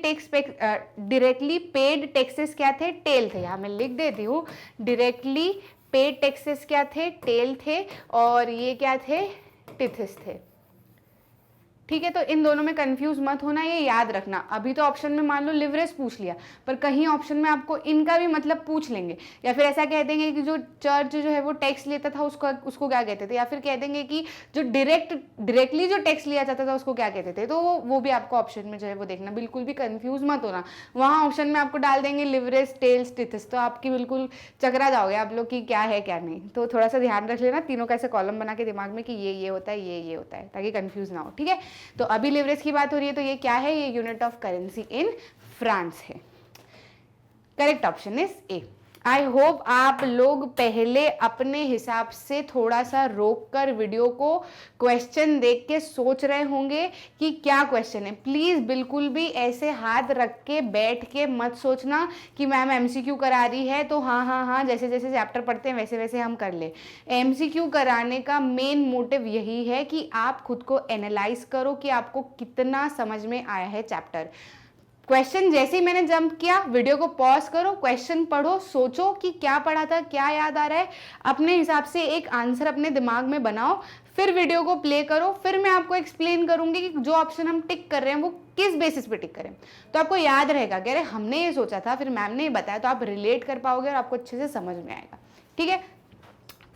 पेड टैक्सेस क्या थे, टेल थे। यहाँ मैं लिख देती हूँ, डायरेक्टली पेड टैक्सेस क्या थे, टेल थे, और ये क्या थे, टिथिस थे। ठीक है, तो इन दोनों में कंफ्यूज मत होना, ये याद रखना। अभी तो ऑप्शन में मान लो लिवरेज पूछ लिया, पर कहीं ऑप्शन में आपको इनका भी मतलब पूछ लेंगे, या फिर ऐसा कह देंगे कि जो चर्च जो है वो टैक्स लेता था उसको क्या कहते थे, या फिर कह देंगे कि जो डायरेक्टली जो टैक्स लिया जाता था उसको क्या कहते थे। तो वो भी आपको ऑप्शन में जो है वो देखना, बिल्कुल भी कंफ्यूज मत होना। वहाँ ऑप्शन में आपको डाल देंगे लिवरेज, टेल्स, टिथिस, तो आपकी बिल्कुल चकरा जाओगे आप लोग कि क्या है क्या नहीं। तो थोड़ा सा ध्यान रख लेना, तीनों का ऐसे कॉलम बना के दिमाग में कि ये होता है, ये होता है, ताकि कंफ्यूज ना हो। ठीक है, तो अभी लिवरेज की बात हो रही है, तो ये क्या है, ये unit of currency in France है। Correct option is A. I hope आप लोग पहले अपने हिसाब से थोड़ा सा रोक कर वीडियो को क्वेश्चन देख के सोच रहे होंगे कि क्या क्वेश्चन है। प्लीज़ बिल्कुल भी ऐसे हाथ रख के बैठ के मत सोचना कि मैम एमसीक्यू करा रही है तो हाँ जैसे जैसे चैप्टर पढ़ते हैं वैसे वैसे हम कर ले। एमसीक्यू कराने का मेन मोटिव यही है कि आप खुद को एनालाइज करो कि आपको कितना समझ में आया है चैप्टर। क्वेश्चन जैसे ही मैंने जंप किया, वीडियो को पॉज करो, क्वेश्चन पढ़ो, सोचो कि क्या पढ़ा था, क्या याद आ रहा है, अपने हिसाब से एक आंसर अपने दिमाग में बनाओ, फिर वीडियो को प्ले करो। फिर मैं आपको एक्सप्लेन करूंगी कि जो ऑप्शन हम टिक कर रहे हैं वो किस बेसिस पे टिक करें, तो आपको याद रहेगा कि अरे हमने ये सोचा था, फिर मैम ने ये बताया, तो आप रिलेट कर पाओगे और आपको अच्छे से समझ में आएगा। ठीक है,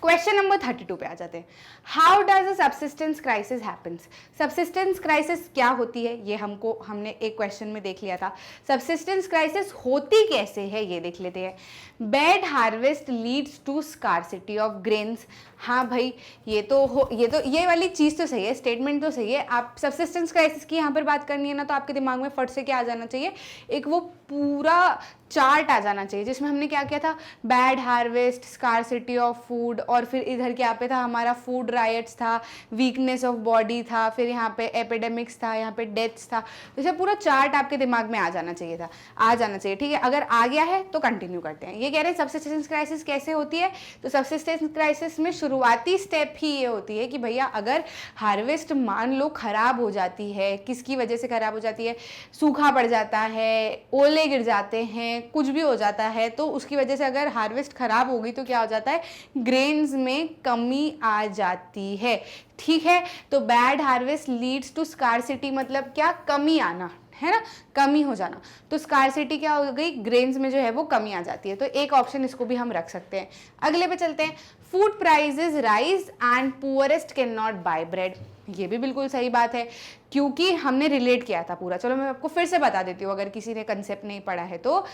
क्वेश्चन नंबर 32 पे आ जाते हैं। How does a subsistence crisis happens. Subsistence crisis क्या होती है, ये हमने एक क्वेश्चन में देख लिया था। सब्सिस्टेंस क्राइसिस होती कैसे है ये देख लेते हैं। Bad harvest leads to scarcity of grains. हाँ भाई, ये वाली चीज़ तो सही है, स्टेटमेंट तो सही है। आप सब्सिस्टेंस क्राइसिस की यहाँ पर बात करनी है ना, तो आपके दिमाग में फट से क्या आ जाना चाहिए, एक वो पूरा चार्ट आ जाना चाहिए जिसमें हमने क्या किया था, bad harvest, scarcity of food और फिर इधर क्या पे था हमारा फूड राइट्स था, वीकनेस ऑफ बॉडी था, फिर यहाँ पे एपिडेमिक्स था, यहाँ पे डेथ्स था। तो इसे पूरा चार्ट आपके दिमाग में आ जाना चाहिए था, आ जाना चाहिए। ठीक है, अगर आ गया है तो कंटिन्यू करते हैं। ये कह रहे हैं सबसिस्टेंस क्राइसिस कैसे होती है, तो सबसिस्टेंस क्राइसिस में शुरुआती स्टेप ही ये होती है कि भैया अगर हार्वेस्ट मान लो खराब हो जाती है, किसकी वजह से खराब हो जाती है, सूखा पड़ जाता है, ओले गिर जाते हैं, कुछ भी हो जाता है, तो उसकी वजह से अगर हार्वेस्ट खराब होगी तो क्या हो जाता है, ग्रेन्स में कमी आ जाती है। ठीक है, तो bad harvest leads to scarcity, मतलब क्या, कमी आना है ना, कमी हो जाना। तो स्कार्सिटी क्या हो गई, ग्रेन्स में जो है वो कमी आ जाती है। तो एक ऑप्शन इसको भी हम रख सकते हैं। अगले पे चलते हैं, food prices rise and poorest can not buy bread. ये भी बिल्कुल सही बात है, क्योंकि हमने रिलेट किया था पूरा। चलो मैं आपको फिर से बता देती हूँ अगर किसी ने कंसेप्ट नहीं पढ़ा है तो।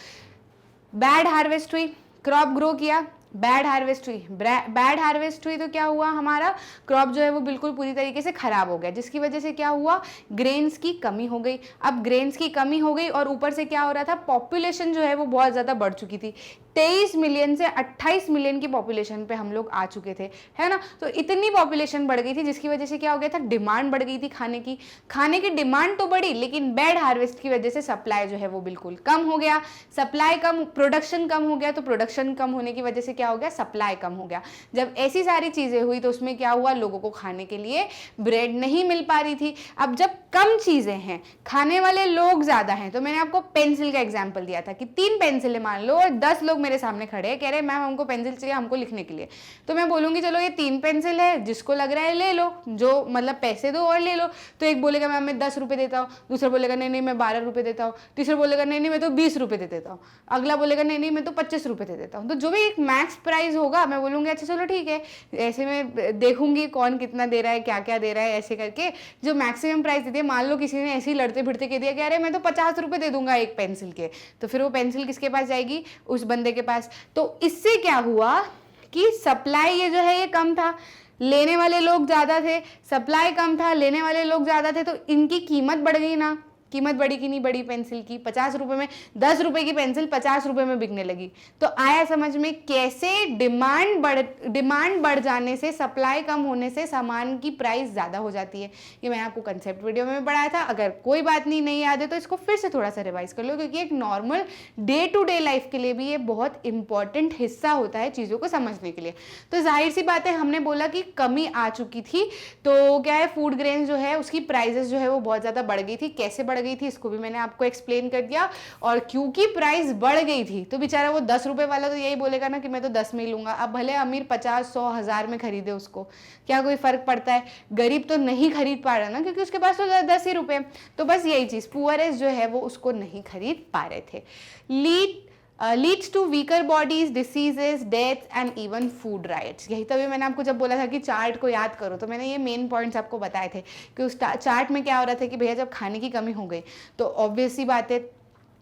बैड हार्वेस्ट हुई, क्रॉप ग्रो किया, बैड हार्वेस्ट हुई, बैड हार्वेस्ट हुई तो क्या हुआ, हमारा क्रॉप जो है वो बिल्कुल पूरी तरीके से खराब हो गया, जिसकी वजह से क्या हुआ, ग्रेन्स की कमी हो गई। अब ग्रेन्स की कमी हो गई और ऊपर से क्या हो रहा था, पॉपुलेशन जो है वो बहुत ज़्यादा बढ़ चुकी थी। 23 मिलियन से 28 मिलियन की पॉपुलेशन पे हम लोग आ चुके थे, है ना। तो इतनी पॉपुलेशन बढ़ गई थी जिसकी वजह से क्या हो गया था, डिमांड बढ़ गई थी खाने की डिमांड तो बढ़ी, लेकिन बैड हार्वेस्ट की वजह से सप्लाई जो है वो बिल्कुल कम हो गया। सप्लाई कम, प्रोडक्शन कम हो गया, तो प्रोडक्शन कम होने की वजह से क्या हो गया, सप्लाई कम हो गया। जब ऐसी सारी चीजें हुई तो उसमें क्या हुआ, लोगों को खाने के लिए ब्रेड नहीं मिल पा रही थी। अब जब कम चीजें हैं, खाने वाले लोग ज्यादा हैं, तो मैंने आपको पेंसिल का एग्जांपल दिया था कि 3 पेंसिलें मान लो और 10 लोग मेरे सामने खड़े हैं, कह रहे हैं मैम हमको पेंसिल चाहिए हमको लिखने के लिए। तो मैं बोलूंगी चलो ये 3 पेंसिल है, जिसको लग रहा है ले लो, जो मतलब पैसे दो और ले लो। तो एक बोलेगा मैम मैं 10 रुपये देता हूँ, दूसरा बोलेगा नहीं नहीं मैं 12 रुपये देता हूँ, तीसरा बोलेगा नहीं नहीं मैं तो 20 रुपये दे देता हूँ, अगला बोलेगा नहीं नहीं मैं तो 25 रुपये दे देता हूँ। तो जो भी एक मैक्स प्राइस होगा मैं बोलूँगी अच्छा चलो ठीक है, ऐसे में देखूंगी कौन कितना दे रहा है, क्या क्या दे रहा है, ऐसे करके जो मैक्सिमम प्राइस दे दिया। मान लो किसी ने ऐसे ही लड़ते भिड़ते कह दिया कि अरे मैं तो 50 रुपये दे दूंगा एक पेंसिल के, तो फिर वो पेंसिल किसके पास जाएगी, उस बंदे के पास। तो इससे क्या हुआ कि सप्लाई ये जो है ये कम था, लेने वाले लोग ज्यादा थे, सप्लाई कम था, लेने वाले लोग ज्यादा थे, तो इनकी कीमत बढ़ गई ना। कीमत बढ़ी कि नहीं बढ़ी पेंसिल की, 50 रुपये में 10 रुपये की पेंसिल 50 रुपये में बिकने लगी। तो आया समझ में कैसे डिमांड बढ़ जाने से, सप्लाई कम होने से सामान की प्राइस ज़्यादा हो जाती है। ये मैंने आपको कंसेप्ट वीडियो में पढ़ाया था। अगर कोई बात नहीं याद है तो इसको फिर से थोड़ा सा रिवाइज कर लो, क्योंकि एक normal day to day life के लिए भी ये बहुत इंपॉर्टेंट हिस्सा होता है चीज़ों को समझने के लिए। तो जाहिर सी बात है, हमने बोला कि कमी आ चुकी थी, तो क्या है, फूड ग्रेन्स जो है उसकी प्राइजेस जो है वो बहुत ज़्यादा बढ़ गई थी। कैसे बढ़ गई थी इसको भी मैंने आपको एक्सप्लेन कर दिया। और क्योंकि प्राइस बढ़ गई थी तो बेचारा वो 10 रुपए वाला तो यही बोलेगा ना कि मैं तो 10 में ही लूंगा। अब भले अमीर 50, 100, 1000 में खरीदे, उसको क्या कोई फर्क पड़ता है। गरीब तो नहीं खरीद पा रहा ना, क्योंकि उसके पास तो 10 ही रुपए। तो बस यही चीज, पुअरेस्ट जो है वो उसको नहीं खरीद पा रहे थे। Leads to weaker bodies, diseases, deaths and even food rights. यही तभी मैंने आपको जब बोला था कि चार्ट को याद करो, तो मैंने ये मेन पॉइंट्स आपको बताए थे कि उस चार्ट में क्या हो रहा था कि भैया जब खाने की कमी हो गई तो ऑब्वियस सी बात है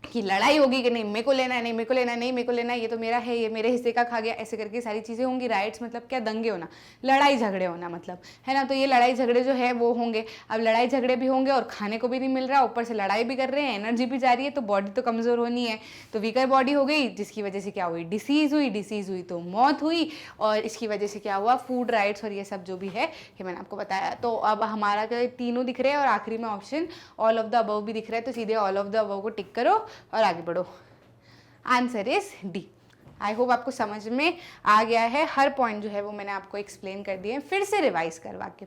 कि लड़ाई होगी कि नहीं मेरे को लेना है, नहीं मेरे को लेना है, नहीं मेरे को लेना है, ये तो मेरा है, ये मेरे हिस्से का खा गया, ऐसे करके सारी चीज़ें होंगी। राइट्स मतलब क्या, दंगे होना, लड़ाई झगड़े होना मतलब, है ना। तो ये लड़ाई झगड़े जो है वो होंगे। अब लड़ाई झगड़े भी होंगे और खाने को भी नहीं मिल रहा, ऊपर से लड़ाई भी कर रहे हैं, एनर्जी भी जा रही है, तो बॉडी तो कमज़ोर होनी है। तो वीकर बॉडी हो गई, जिसकी वजह से क्या हुई, डिसीज़ हुई तो मौत हुई, और इसकी वजह से क्या हुआ, फूड राइट्स और ये सब जो भी है ये मैंने आपको बताया। तो अब हमारा तीनों दिख रहे हैं और आखिरी में option all of the above भी दिख रहा है, तो सीधे ऑल ऑफ द अबव को टिक करो और आगे बढ़ो। Answer is D. I hope आपको समझ में आ गया है। हर पॉइंट जो है वो मैंने आपको एक्सप्लेन कर दिए, फिर से रिवाइज करवा के।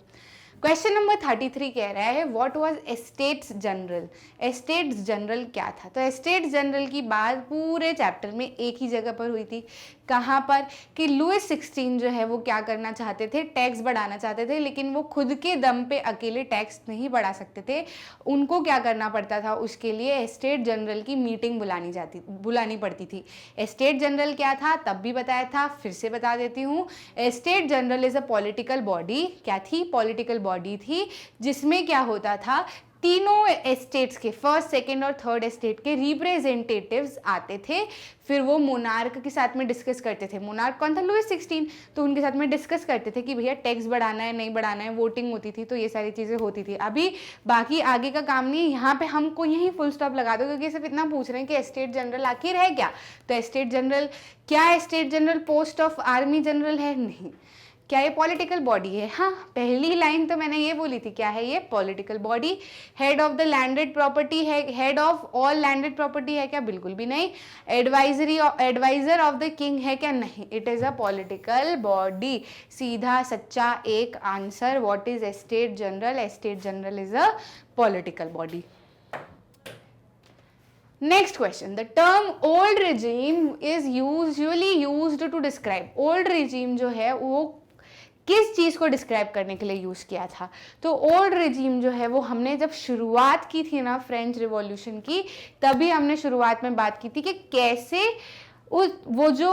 क्वेश्चन नंबर 33 कह रहा है what was estates general. Estates general क्या था, तो एस्टेट्स जनरल की बात पूरे चैप्टर में एक ही जगह पर हुई थी। कहाँ पर, कि लुइस 16 जो है वो क्या करना चाहते थे, टैक्स बढ़ाना चाहते थे, लेकिन वो खुद के दम पे अकेले टैक्स नहीं बढ़ा सकते थे। उनको क्या करना पड़ता था, उसके लिए एस्टेट जनरल की मीटिंग बुलानी पड़ती थी। एस्टेट जनरल क्या था तब भी बताया था, फिर से बता देती हूँ। Estate general is a political body. क्या थी, पॉलिटिकल बॉडी थी, जिसमें क्या होता था, तीनों एस्टेट्स के, फर्स्ट, सेकंड और थर्ड एस्टेट के रिप्रेजेंटेटिव्स आते थे। फिर वो मोनार्क के साथ में डिस्कस करते थे। मोनार्क कौन था, लुइस 16। तो उनके साथ में डिस्कस करते थे कि भैया टैक्स बढ़ाना है नहीं बढ़ाना है, वोटिंग होती थी, तो ये सारी चीज़ें होती थी। अभी बाकी आगे का काम नहीं है, यहाँ पे हमको यहीं फुल स्टॉप लगा दो, क्योंकि सिर्फ इतना पूछ रहे हैं कि एस्टेट जनरल आखिर है क्या। तो एस्टेट जनरल क्या, estate general post of army general है, नहीं। क्या ये पॉलिटिकल बॉडी है? हाँ, पहली लाइन तो मैंने ये बोली थी, क्या है ये? Political body. Head of the landed property है, head of all landed property है क्या? बिल्कुल भी नहीं। एडवाइजर ऑफ द किंग है क्या? नहीं, it is a political body. सीधा सच्चा एक answer. What is estate general? Estate general is a political body. Next question. The term old regime is usually used to describe. Old regime जो है वो किस चीज़ को डिस्क्राइब करने के लिए यूज़ किया था? तो ओल्ड रिजीम जो है वो हमने जब शुरुआत की थी ना फ्रेंच रिवॉल्यूशन की, तभी हमने शुरुआत में बात की थी कि कैसे वो जो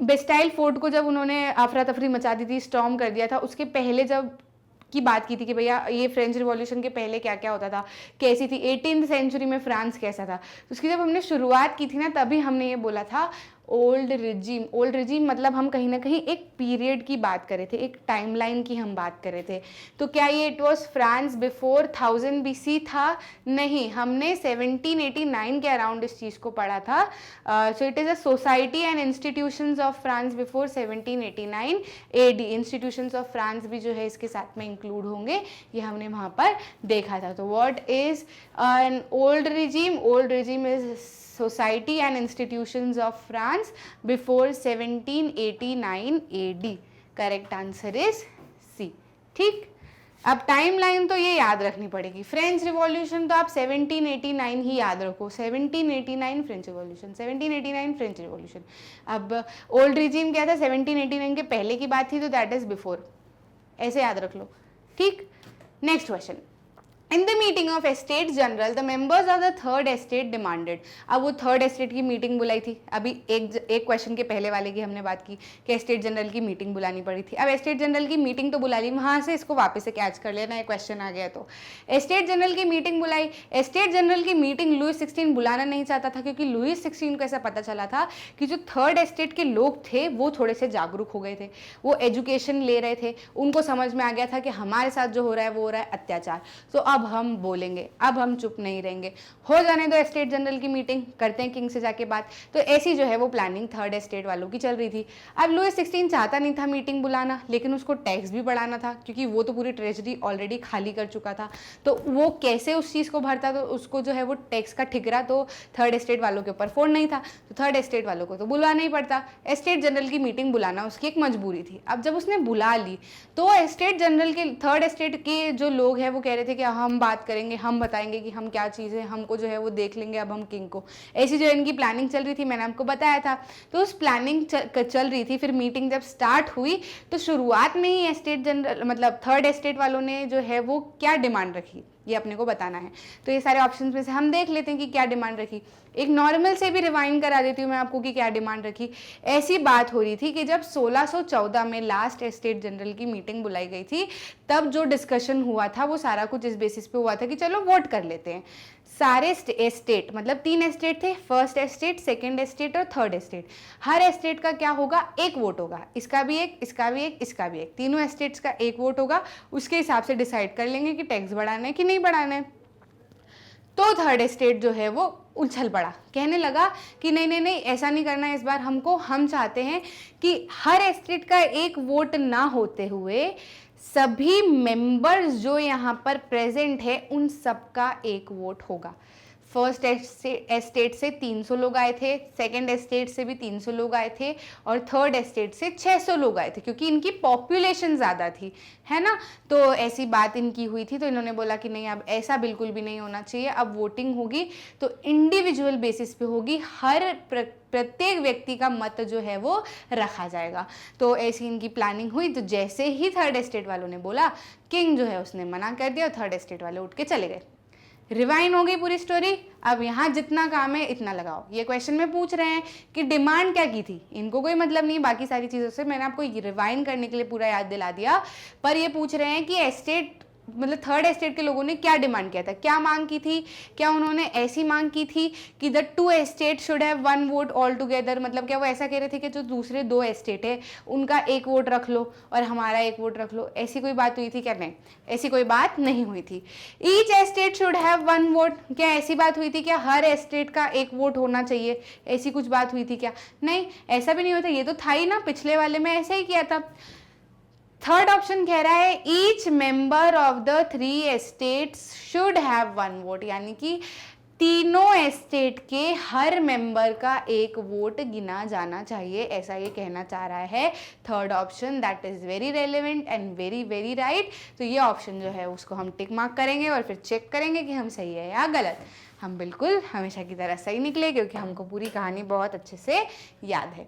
बेस्टाइल फोर्ट को जब उन्होंने अफरा तफरी मचा दी थी, स्टॉर्म कर दिया था, उसके पहले जब की बात की थी कि भैया ये फ्रेंच रिवॉल्यूशन के पहले क्या क्या होता था, कैसी थी 18th सेंचुरी में फ्रांस कैसा था। तो उसकी जब हमने शुरुआत की थी ना, तभी हमने ये बोला था ओल्ड रिजीम। ओल्ड रिजीम मतलब हम कहीं ना कहीं एक पीरियड की बात कर रहे थे, एक टाइमलाइन की हम बात कर रहे थे। तो क्या ये it was France before 1000 BC था? नहीं, हमने 1789 के अराउंड इस चीज़ को पढ़ा था। So it is a society and institutions of France before 1789 AD। Institutions of France भी जो है इसके साथ में इंक्लूड होंगे, ये हमने वहाँ पर देखा था। तो what is an old regime? Old regime is Society and Institutions of France before 1789 AD. Correct answer is C. ठीक, अब टाइमलाइन तो ये याद रखनी पड़ेगी। फ्रेंच रिवॉल्यूशन तो आप 1789 ही याद रखो, 1789 फ्रेंच रिवॉल्यूशन, 1789 फ्रेंच रिवॉल्यूशन। अब ओल्ड रिजीम क्या था? 1789 के पहले की बात थी, तो दैट इज बिफोर, ऐसे याद रख लो। ठीक, next question. In the meeting of estate general the members of the third estate demanded. अब वो थर्ड एस्टेट की मीटिंग बुलाई थी। अभी एक क्वेश्चन के पहले वाले की हमने बात की कि एस्टेट जनरल की मीटिंग बुलानी पड़ी थी। अब एस्टेट जनरल की मीटिंग तो बुला ली, वहाँ से इसको वापस से कैच कर लेना, एक क्वेश्चन आ गया तो। एस्टेट जनरल की मीटिंग बुलाई। एस्टेट जनरल की मीटिंग लुईस 16 बुलाना नहीं चाहता था, क्योंकि लुईस 16 को ऐसा पता चला था कि जो थर्ड एस्टेट के लोग थे वो थोड़े से जागरूक हो गए थे, वो एजुकेशन ले रहे थे, उनको समझ में आ गया था कि हमारे साथ जो हो रहा है वो हो रहा है अत्याचार। तो अब हम बोलेंगे, अब हम चुप नहीं रहेंगे, हो जाने दो एस्टेट जनरल की मीटिंग, करते हैं किंग से जाके बात। तो ऐसी जो है वो प्लानिंग थर्ड एस्टेट वालों की चल रही थी। अब लुईस 16 चाहता नहीं था मीटिंग बुलाना, लेकिन उसको टैक्स भी बढ़ाना था, क्योंकि वो तो पूरी ट्रेजरी ऑलरेडी खाली कर चुका था। तो वो कैसे उस चीज़ को भरता? तो उसको जो है वो टैक्स का ठिकरा तो थर्ड एस्टेट वालों के ऊपर फोड़ नहीं था, तो थर्ड एस्टेट वालों को तो बुलाना ही पड़ता। एस्टेट जनरल की मीटिंग बुलाना उसकी एक मजबूरी थी। अब जब उसने बुला ली तो एस्टेट जनरल के थर्ड एस्टेट के जो लोग हैं वो कह रहे थे कि हम बात करेंगे, हम बताएंगे कि हम क्या चीज़ है, हमको जो है वो देख लेंगे अब हम किंग को। ऐसी जो इनकी प्लानिंग चल रही थी, मैंने आपको बताया था। तो उस प्लानिंग चल रही थी। फिर मीटिंग जब स्टार्ट हुई तो शुरुआत में ही एस्टेट जनरल मतलब थर्ड एस्टेट वालों ने जो है वो क्या डिमांड रखी, ये अपने को बताना है। तो ये सारे ऑप्शंस में से हम देख लेते हैं कि क्या डिमांड रखी। एक नॉर्मल से भी रिवाइंड करा देती हूँ मैं आपको कि क्या डिमांड रखी। ऐसी बात हो रही थी कि जब 1614 में लास्ट एस्टेट जनरल की मीटिंग बुलाई गई थी, तब जो डिस्कशन हुआ था वो सारा कुछ इस बेसिस पे हुआ था कि चलो वोट कर लेते हैं। सारे एस्टेट मतलब 3 एस्टेट थे, फर्स्ट एस्टेट, सेकंड एस्टेट और थर्ड एस्टेट। हर एस्टेट का क्या होगा? एक वोट होगा, इसका भी एक, इसका भी एक, इसका भी एक, तीनों एस्टेट्स का एक वोट होगा। उसके हिसाब से डिसाइड कर लेंगे कि टैक्स बढ़ाना है कि नहीं बढ़ाना है। तो थर्ड एस्टेट जो है वो उछल पड़ा, कहने लगा कि नहीं नहीं नहीं, ऐसा नहीं करना है इस बार हमको। हम चाहते हैं कि हर एस्टेट का एक वोट ना होते हुए सभी मेंबर्स जो यहाँ पर प्रेजेंट है उन सबका एक वोट होगा। फर्स्ट एस्टेट से 300 लोग आए थे, सेकंड एस्टेट से भी 300 लोग आए थे और थर्ड एस्टेट से 600 लोग आए थे, क्योंकि इनकी पॉपुलेशन ज़्यादा थी, है ना। तो ऐसी बात इनकी हुई थी। तो इन्होंने बोला कि नहीं, अब ऐसा बिल्कुल भी नहीं होना चाहिए। अब वोटिंग होगी तो इंडिविजुअल बेसिस पे होगी, हर प्रत्येक व्यक्ति का मत जो है वो रखा जाएगा। तो ऐसी इनकी प्लानिंग हुई। तो जैसे ही थर्ड एस्टेट वालों ने बोला, किंग जो है उसने मना कर दिया और थर्ड एस्टेट वाले उठ के चले गए। रिवाइंड हो गई पूरी स्टोरी। अब यहाँ जितना काम है इतना लगाओ। ये क्वेश्चन में पूछ रहे हैं कि डिमांड क्या की थी, इनको कोई मतलब नहीं बाकी सारी चीज़ों से, मैंने आपको रिवाइंड करने के लिए पूरा याद दिला दिया। पर ये पूछ रहे हैं कि एस्टेट मतलब थर्ड एस्टेट के लोगों ने क्या डिमांड किया था, क्या मांग की थी, क्या उन्होंने ऐसी मांग की थी कि the two estate should have one vote all together, मतलब क्या वो ऐसा कह रहे थे कि जो दूसरे दो एस्टेट है उनका एक वोट रख लो और हमारा एक वोट रख लो, ऐसी कोई बात हुई थी क्या? नहीं, ऐसी कोई बात नहीं हुई थी। Each estate should have one vote, क्या ऐसी बात हुई थी क्या हर एस्टेट का एक वोट होना चाहिए, ऐसी कुछ बात हुई थी क्या? नहीं, ऐसा भी नहीं होता, ये तो था ही ना, पिछले वाले में ऐसा ही किया था। थर्ड ऑप्शन कह रहा है each member of the three estates should have one vote, यानी कि तीनों एस्टेट के हर मेंबर का एक वोट गिना जाना चाहिए, ऐसा ये कहना चाह रहा है third option. That is very relevant and very very right. तो ये ऑप्शन जो है उसको हम टिक मार्क करेंगे और फिर चेक करेंगे कि हम सही है या गलत। हम बिल्कुल हमेशा की तरह सही निकले क्योंकि हमको पूरी कहानी बहुत अच्छे से याद है।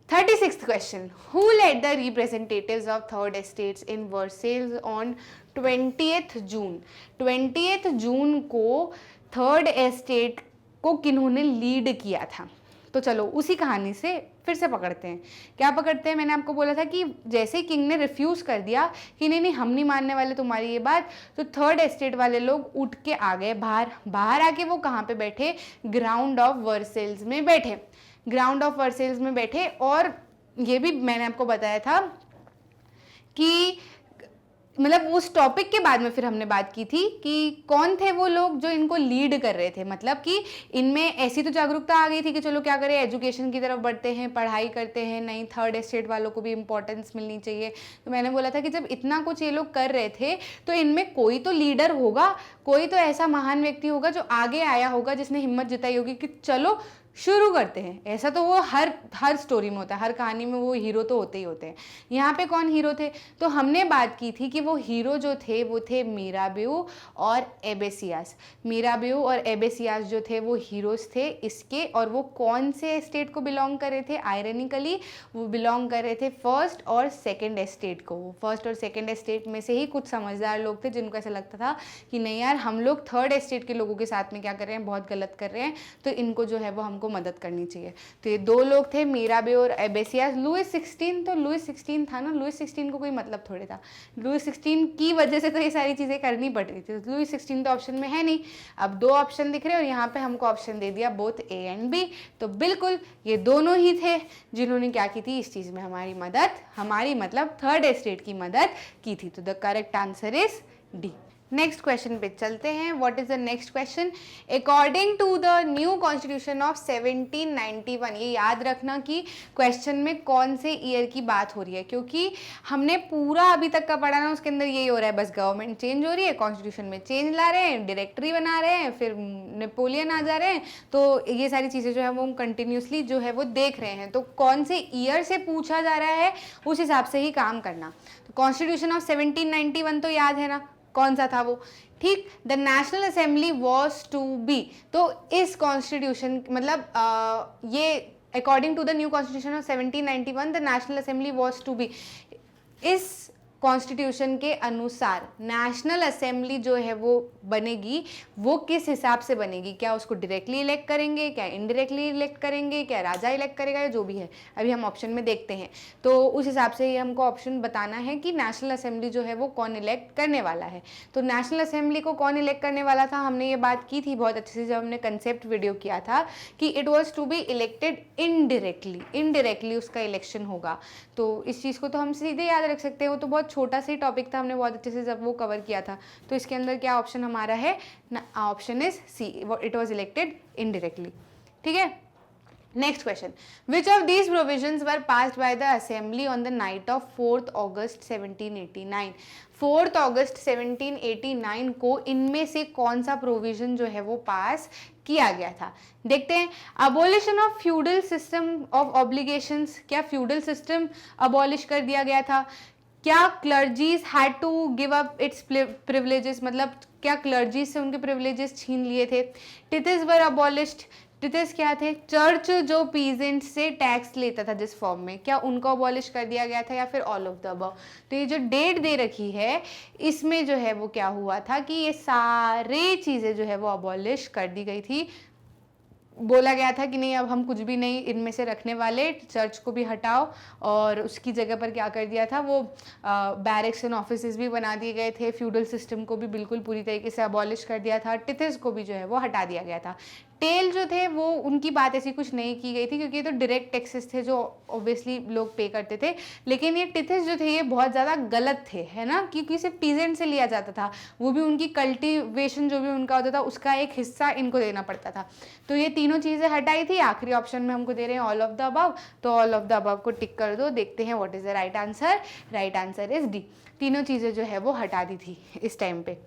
36th question. Who led the representatives of third estates in Versailles on 20th June? 20th जून को थर्ड एस्टेट को किन्होंने लीड किया था? तो चलो उसी कहानी से फिर से पकड़ते हैं। क्या पकड़ते हैं? मैंने आपको बोला था कि जैसे किंग ने रिफ्यूज़ कर दिया कि नहीं नहीं हम नहीं मानने वाले तुम्हारी ये बात, तो थर्ड एस्टेट वाले लोग उठ के आ गए बाहर। बाहर आके वो कहाँ पे बैठे? ग्राउंड ऑफ वर्सेल्स में बैठे। ग्राउंड ऑफ वर्सेल्स में बैठे और ये भी मैंने आपको बताया था कि मतलब उस टॉपिक के बाद में फिर हमने बात की थी कि कौन थे वो लोग जो इनको लीड कर रहे थे, मतलब कि इनमें ऐसी तो जागरूकता आ गई थी कि चलो क्या करें, एजुकेशन की तरफ बढ़ते हैं, पढ़ाई करते हैं, नहीं थर्ड एस्टेट वालों को भी इंपॉर्टेंस मिलनी चाहिए। तो मैंने बोला था कि जब इतना कुछ ये लोग कर रहे थे तो इनमें कोई तो लीडर होगा, कोई तो ऐसा महान व्यक्ति होगा जो आगे आया होगा, जिसने हिम्मत जताई होगी कि चलो शुरू करते हैं। ऐसा तो वो हर स्टोरी में होता है, हर कहानी में वो हीरो तो होते ही होते हैं। यहाँ पे कौन हीरो थे? तो हमने बात की थी कि वो हीरो जो थे वो थे मीराबेऊ और एबेसियास। मीराबेऊ और एबेसियास जो थे वो हीरोज थे इसके, और वो कौन से स्टेट को बिलोंग कर रहे थे? आयरनिकली वो बिलोंग कर रहे थे फर्स्ट और सेकेंड एस्टेट को। फर्स्ट और सेकेंड एस्टेट में से ही कुछ समझदार लोग थे जिनको ऐसा लगता था कि नहीं यार हम लोग थर्ड एस्टेट के लोगों के साथ में क्या कर रहे हैं, बहुत गलत कर रहे हैं, तो इनको जो है वो हमको मदद करनी चाहिए। तो ये दो लोग थे, मीराबेऊ और एबेसियास। लुइस 16, तो लुइस 16 था ना, लुइस 16 को कोई मतलब थोड़े था, लुइस 16 की वजह से तो ये सारी चीज़ें करनी पड़ रही थी। लुइस 16 तो ऑप्शन में है नहीं। अब दो ऑप्शन दिख रहे हैं और यहाँ पे हमको ऑप्शन दे दिया बोथ ए एंड बी, तो बिल्कुल ये दोनों ही थे जिन्होंने क्या की थी इस चीज़ में हमारी मदद, हमारी मतलब थर्ड एस्टेट की मदद की थी। तो the correct answer is D. Next question पे चलते हैं। What is the next question? According to the new constitution of 1791, ये याद रखना कि क्वेश्चन में कौन से ईयर की बात हो रही है, क्योंकि हमने पूरा अभी तक का पढ़ा ना, उसके अंदर यही हो रहा है, बस गवर्नमेंट चेंज हो रही है, कॉन्स्टिट्यूशन में चेंज ला रहे हैं, डायरेक्टरी बना रहे हैं, फिर नेपोलियन आ जा रहे हैं, तो ये सारी चीज़ें जो है वो हम कंटिन्यूसली जो है वो देख रहे हैं। तो कौन से ईयर से पूछा जा रहा है उस हिसाब से ही काम करना। तो कॉन्स्टिट्यूशन ऑफ 1791 तो याद है ना, कौन सा था वो? ठीक, the national assembly was to be. तो इस कॉन्स्टिट्यूशन मतलब ये according to the new constitution of 1791 the national assembly was to be. इस कॉन्स्टिट्यूशन के अनुसार नेशनल असेंबली जो है वो बनेगी, वो किस हिसाब से बनेगी? क्या उसको डायरेक्टली इलेक्ट करेंगे, क्या इनडायरेक्टली इलेक्ट करेंगे, क्या राजा इलेक्ट करेगा, या जो भी है अभी हम ऑप्शन में देखते हैं। तो उस हिसाब से ये हमको ऑप्शन बताना है कि नेशनल असेंबली जो है वो कौन इलेक्ट करने वाला है। तो नेशनल असेंबली को कौन इलेक्ट करने वाला था, हमने ये बात की थी बहुत अच्छे से जब हमने कंसेप्ट वीडियो किया था कि it was to be elected indirectly, indirectly उसका इलेक्शन होगा। तो इस चीज़ को तो हम सीधे याद रख सकते हैं, वो तो बहुत छोटा सा ही टॉपिक था, हमने बहुत अच्छे से जब वो कवर किया था। तो इसके अंदर क्या ऑप्शन हमारा है? Option is C, it was elected indirectly. ठीक है, next question, which of these provisions were passed by the assembly on the night of 4th August 1789? 4th August 1789 को इनमें से कौन सा प्रोविजन जो है वो पास किया गया था? देखते हैं। Abolition of feudal system of obligations, क्या फ्यूडल सिस्टम अबॉलिश कर दिया गया था? क्या clergies had to give up its privileges, मतलब क्या क्लर्जीज से उनके प्रिविलेजेस छीन लिए थे? टिथिस वर अबॉलिश्ड। टिथिस क्या थे? चर्च जो पीजेंट से टैक्स लेता था जिस फॉर्म में, क्या उनको अबॉलिश कर दिया गया था या फिर ऑल ऑफ द अबव? तो ये जो डेट दे रखी है इसमें जो है वो क्या हुआ था कि ये सारे चीज़ें जो है वो अबॉलिश कर दी गई थी बोला गया था कि नहीं अब हम कुछ भी नहीं इनमें से रखने वाले, चर्च को भी हटाओ, और उसकी जगह पर क्या कर दिया था, वो बैरिक्स एंड ऑफिसेज भी बना दिए गए थे, फ्यूडल सिस्टम को भी बिल्कुल पूरी तरीके से अबॉलिश कर दिया था, टिथिस को भी जो है वो हटा दिया गया था। टेल जो थे वो उनकी बात ऐसी कुछ नहीं की गई थी, क्योंकि ये तो डायरेक्ट टैक्सेस थे जो ऑब्वियसली लोग पे करते थे, लेकिन ये टिथिस जो थे ये बहुत ज़्यादा गलत थे, है ना, क्योंकि सिर्फ पीजेंट से लिया जाता था, वो भी उनकी कल्टीवेशन जो भी उनका होता था उसका एक हिस्सा इनको देना पड़ता था। तो ये तीनों चीज़ें हटाई थी। आखिरी ऑप्शन में हमको दे रहे हैं ऑल ऑफ द अबव, तो ऑल ऑफ द अबव को टिक कर दो। देखते हैं what is the right answer. Right answer is D, तीनों चीज़ें जो है वो हटा दी थी इस टाइम पे।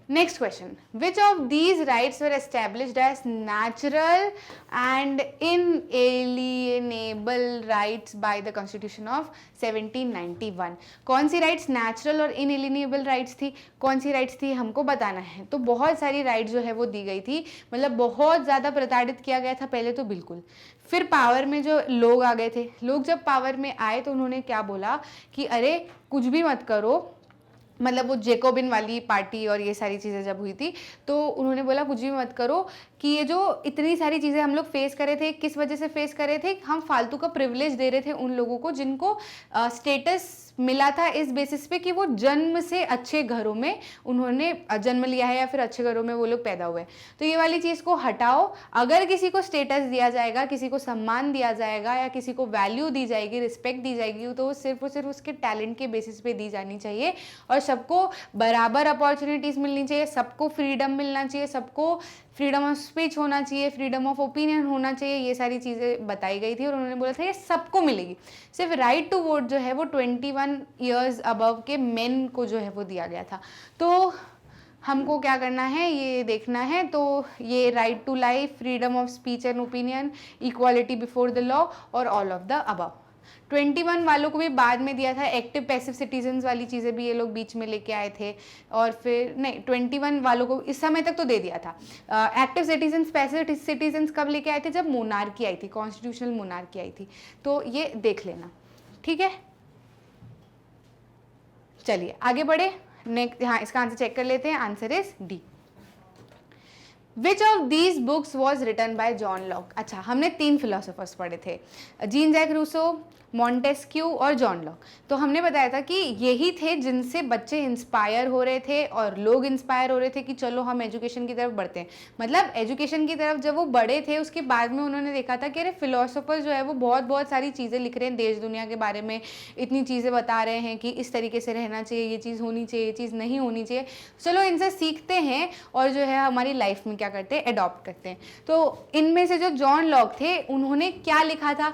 Next question. Which of these rights were established as natural and inalienable rights by the Constitution of 1791? कौन सी राइट्स नेचुरल और इनएलिएनेबल राइट्स थी, कौन सी राइट्स थी, हमको बताना है। तो बहुत सारी राइट्स जो है वो दी गई थी, मतलब बहुत ज़्यादा प्रताड़ित किया गया था पहले तो बिल्कुल। फिर पावर में जो लोग आ गए थे, लोग जब पावर में आए तो उन्होंने क्या बोला कि अरे कुछ भी मत करो, मतलब वो जेकोबिन वाली पार्टी और ये सारी चीज़ें जब हुई थी तो उन्होंने बोला कुछ भी मत करो, कि ये जो इतनी सारी चीज़ें हम लोग फेस कर रहे थे, किस वजह से फेस कर रहे थे, हम फालतू का प्रिविलेज दे रहे थे उन लोगों को जिनको स्टेटस मिला था इस बेसिस पे कि वो जन्म से अच्छे घरों में उन्होंने जन्म लिया है या फिर अच्छे घरों में वो लोग पैदा हुए। तो ये वाली चीज़ को हटाओ। अगर किसी को स्टेटस दिया जाएगा, किसी को सम्मान दिया जाएगा या किसी को वैल्यू दी जाएगी, रिस्पेक्ट दी जाएगी, तो वो सिर्फ और सिर्फ उसके टैलेंट के बेसिस पे दी जानी चाहिए, और सबको बराबर अपॉर्चुनिटीज़ मिलनी चाहिए, सबको फ्रीडम मिलना चाहिए, सबको फ्रीडम ऑफ स्पीच होना चाहिए, फ्रीडम ऑफ ओपिनियन होना चाहिए। ये सारी चीज़ें बताई गई थी और उन्होंने बोला था ये सबको मिलेगी। सिर्फ राइट टू वोट जो है वो 21 ईयर्स अबव के मेन को जो है वो दिया गया था। तो हमको क्या करना है ये देखना है। तो ये right to life, freedom of speech and opinion, equality before the law और ऑल ऑफ द अबव। 21 वालों को भी बाद में दिया था, एक्टिव पैसिव सिटीजन्स वाली चीज़ें भी ये लोग बीच में लेके आए थे, और फिर नहीं 21 वालों को इस समय तक तो दे दिया था। एक्टिव सिटीजन्स पैसिव सिटीजन्स कब लेके आए थे, जब मोनार्की आई थी, कॉन्स्टिट्यूशनल मोनार्की आई थी। तो ये देख लेना, ठीक है। चलिए आगे बढ़े। नेक्स्ट, हाँ इसका आंसर चेक कर लेते हैं। Answer is D. Which of these books was written by John Locke. अच्छा, हमने 3 फिलोसोफर्स पढ़े थे, जीन जैक रूसो, मॉन्टेस्क्यू और जॉन लॉक। तो हमने बताया था कि यही थे जिनसे बच्चे इंस्पायर हो रहे थे और लोग इंस्पायर हो रहे थे कि चलो हम एजुकेशन की तरफ बढ़ते हैं। मतलब एजुकेशन की तरफ जब वो बढ़े थे उसके बाद में उन्होंने देखा था कि अरे फिलोसोफर जो है वो बहुत सारी चीज़ें लिख रहे हैं देश दुनिया के बारे में, इतनी चीज़ें बता रहे हैं कि इस तरीके से रहना चाहिए, ये चीज़ होनी चाहिए, ये चीज़ नहीं होनी चाहिए, चलो इनसे सीखते हैं और जो है हमारी लाइफ में क्या करते हैं, एडॉप्ट करते हैं। तो इनमें से जो जॉन लॉक थे उन्होंने क्या लिखा था,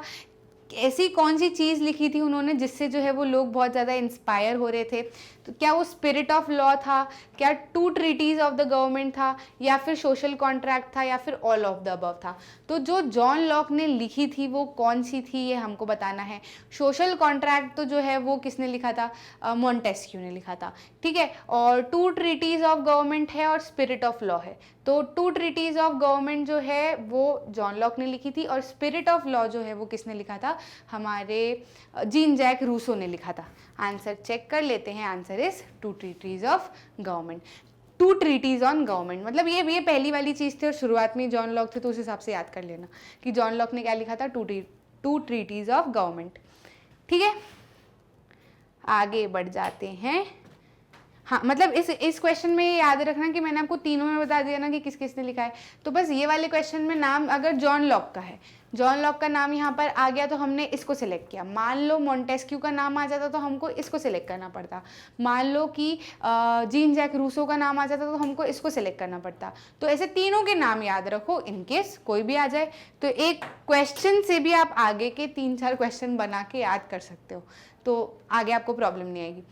ऐसी कौन सी चीज़ लिखी थी उन्होंने जिससे जो है वो लोग बहुत ज़्यादा इंस्पायर हो रहे थे। तो क्या वो स्पिरिट ऑफ लॉ था, क्या 2 ट्रीटीज़ ऑफ द गवर्नमेंट था, या फिर सोशल कॉन्ट्रैक्ट था, या फिर ऑल ऑफ द अबव था। तो जो जॉन लॉक ने लिखी थी वो कौन सी थी ये हमको बताना है। सोशल कॉन्ट्रैक्ट तो जो है वो किसने लिखा था, मॉन्टेस्क्यू ने लिखा था, ठीक है। और 2 ट्रीटीज़ ऑफ गवर्नमेंट है और स्पिरिट ऑफ लॉ है। तो 2 ट्रीटीज़ ऑफ गवर्नमेंट जो है वो जॉन लॉक ने लिखी थी, और स्पिरिट ऑफ लॉ जो है वो किसने लिखा था, हमारे जीन जैक रूसो ने लिखा था। आंसर चेक कर लेते हैं। Answer is 2 treaties of government. 2 treaties on government, मतलब ये पहली वाली चीज़ थी और शुरुआत में जॉन लॉक थे, तो उस हिसाब से याद कर लेना कि जॉन लॉक ने क्या लिखा था, 2 ट्रीटीज ऑफ गवर्नमेंट, ठीक है। आगे बढ़ जाते हैं। हाँ, मतलब इस क्वेश्चन में ये याद रखना कि मैंने आपको तीनों में बता दिया ना कि किस किसने लिखा है। तो बस ये वाले क्वेश्चन में नाम अगर जॉन लॉक का है, जॉन लॉक का नाम यहाँ पर आ गया तो हमने इसको सिलेक्ट किया। मान लो मॉन्टेस्क्यू का नाम आ जाता तो हमको इसको सिलेक्ट करना पड़ता। मान लो कि जीन जैक रूसो का नाम आ जाता तो हमको इसको सिलेक्ट करना पड़ता। तो ऐसे तीनों के नाम याद रखो, इनकेस कोई भी आ जाए तो एक क्वेश्चन से भी आप आगे के 3-4 क्वेश्चन बना के याद कर सकते हो, तो आगे आपको प्रॉब्लम नहीं आएगी।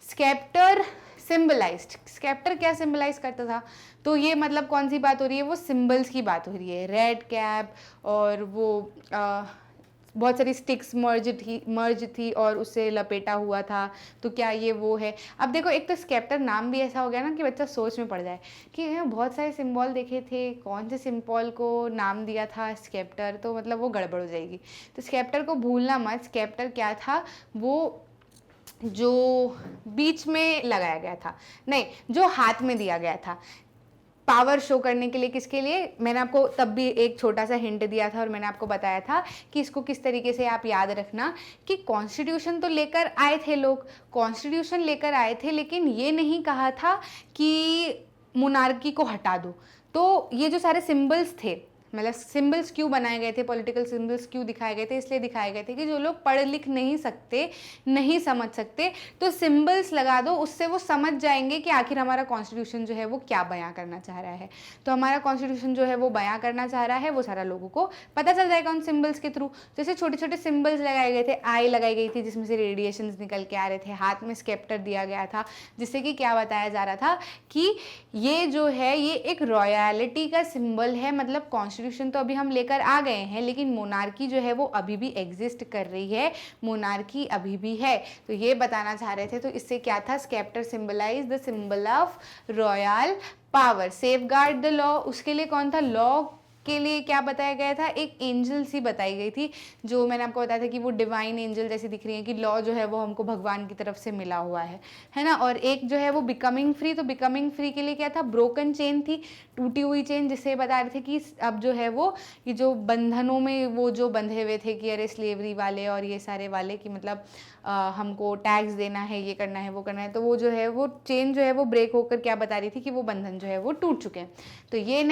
स्केप्टर सिम्बलाइज्ड, स्केप्टर क्या सिम्बलाइज करता था, तो ये मतलब कौन सी बात हो रही है, वो सिंबल्स की बात हो रही है। रेड कैप और वो बहुत सारी स्टिक्स मर्ज थी और उससे लपेटा हुआ था, तो क्या ये वो है। अब देखो, एक तो स्केप्टर नाम भी ऐसा हो गया ना कि बच्चा सोच में पड़ जाए कि बहुत सारे सिंबल देखे थे, कौन से सिंबल को नाम दिया था स्केप्टर, तो मतलब वो गड़बड़ हो जाएगी। तो स्केप्टर को भूलना मत। स्केप्टर क्या था, वो जो बीच में लगाया गया था, नहीं जो हाथ में दिया गया था। पावर शो करने के लिए, किसके लिए, मैंने आपको तब भी एक छोटा सा हिंट दिया था और मैंने आपको बताया था कि इसको किस तरीके से आप याद रखना कि कॉन्स्टिट्यूशन तो लेकर आए थे लोग, कॉन्स्टिट्यूशन लेकर आए थे, लेकिन ये नहीं कहा था कि मोनार्की को हटा दो। तो ये जो सारे सिंबल्स थे, मतलब सिंबल्स क्यों बनाए गए थे, पॉलिटिकल सिंबल्स क्यों दिखाए गए थे, इसलिए दिखाए गए थे कि जो लोग पढ़ लिख नहीं सकते, नहीं समझ सकते, तो सिंबल्स लगा दो, उससे वो समझ जाएंगे कि आखिर हमारा कॉन्स्टिट्यूशन जो है वो क्या बयां करना चाह रहा है। तो हमारा कॉन्स्टिट्यूशन जो है वो बयां करना चाह रहा है, वो सारा लोगों को पता चल जाएगा उन सिंबल्स के थ्रू। जैसे छोटे छोटे सिंबल्स लगाए गए थे, आई लगाई गई थी जिसमें से रेडिएशन निकल के आ रहे थे, हाथ में स्केप्टर दिया गया था जिससे कि क्या बताया जा रहा था कि ये जो है ये एक रॉयलिटी का सिंबल है, मतलब कॉन्स्टिट्यूशन तो अभी हम लेकर आ गए हैं लेकिन मोनार्की जो है वो अभी भी एग्जिस्ट कर रही है, मोनार्की अभी भी है। तो ये बताना चाह रहे थे। तो इससे क्या था, sceptre symbolise the symbol of royal power, safeguard the law, उसके लिए कौन था, लॉ के लिए क्या बताया गया था, एक एंजल सी बताई गई थी जो मैंने आपको बताया था कि वो डिवाइन एंजल जैसी दिख रही है, कि लॉ जो है वो हमको भगवान की तरफ से मिला हुआ है ना। और एक जो है वो बिकमिंग फ्री, तो बिकमिंग फ्री के लिए क्या था, ब्रोकन चेन थी, टूटी हुई चेन, जिससे बता रहे थे कि अब जो है वो ये जो बंधनों में वो जो बंधे हुए थे कि अरे स्लेवरी वाले और ये सारे वाले कि मतलब हमको टैक्स देना है, ये करना है, वो करना है, तो वो जो है वो चेन जो है वो ब्रेक होकर क्या बता रही थी कि वो बंधन जो है वो टूट चुके हैं। तो ये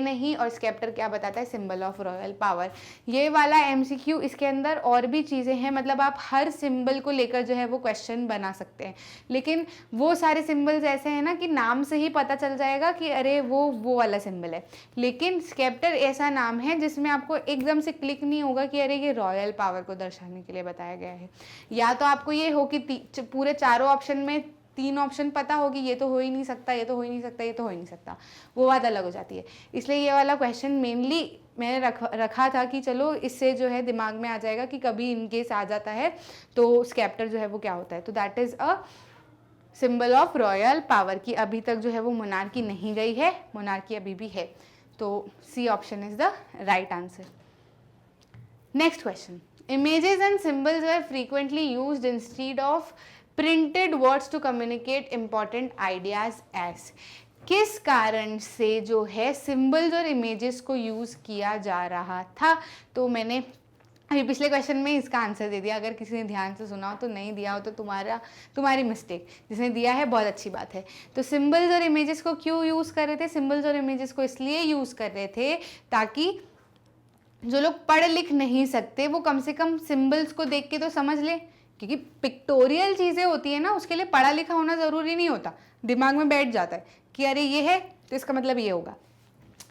नहीं और स्केप्टर क्या बताता है, सिंबल ऑफ रॉयल पावर। ये वाला एमसीक्यू, इसके अंदर और भी चीज़ें हैं, मतलब आप हर सिंबल को लेकर जो है वो क्वेश्चन बना सकते हैं, लेकिन वो सारे सिंबल्स ऐसे हैं ना कि नाम से ही पता चल जाएगा कि अरे वो वाला सिंबल है। लेकिन स्केप्टर ऐसा नाम है जिसमें आपको एकदम से क्लिक नहीं होगा कि अरे ये रॉयल पावर को दर्शाने के लिए बताया गया है। या तो आपको ये हो कि पूरे चारों ऑप्शन में 3 ऑप्शन पता होगी, ये तो हो ही नहीं सकता, ये तो हो ही नहीं सकता, ये तो हो ही नहीं सकता, वो बात अलग हो जाती है। इसलिए ये वाला क्वेश्चन मेनली मैंने रखा था कि चलो इससे जो है दिमाग में आ जाएगा कि कभी इनकेस आ जाता है तो स्केप्टर जो है वो क्या होता है। तो that is a symbol of royal power की अभी तक जो है वो मोनार्की नहीं गई है, मोनार्की अभी भी है। तो C option is the right answer. Next question, images and symbols were frequently used instead of printed words to communicate important ideas as, किस कारण से जो है सिंबल्स और इमेजेस को यूज किया जा रहा था। तो मैंने अभी पिछले क्वेश्चन में इसका आंसर दे दिया, अगर किसी ने ध्यान से सुना हो, तो नहीं दिया हो तो तुम्हारी मिस्टेक, जिसने दिया है बहुत अच्छी बात है। तो सिंबल्स और इमेजेस को क्यों यूज़ कर रहे थे, सिंबल्स और इमेजेस को इसलिए यूज़ कर रहे थे ताकि जो लोग पढ़ लिख नहीं सकते वो कम से कम सिंबल्स को देख के तो समझ ले, क्योंकि पिक्टोरियल चीज़ें होती है ना, उसके लिए पढ़ा लिखा होना ज़रूरी नहीं होता, दिमाग में बैठ जाता है कि अरे ये है तो इसका मतलब ये होगा।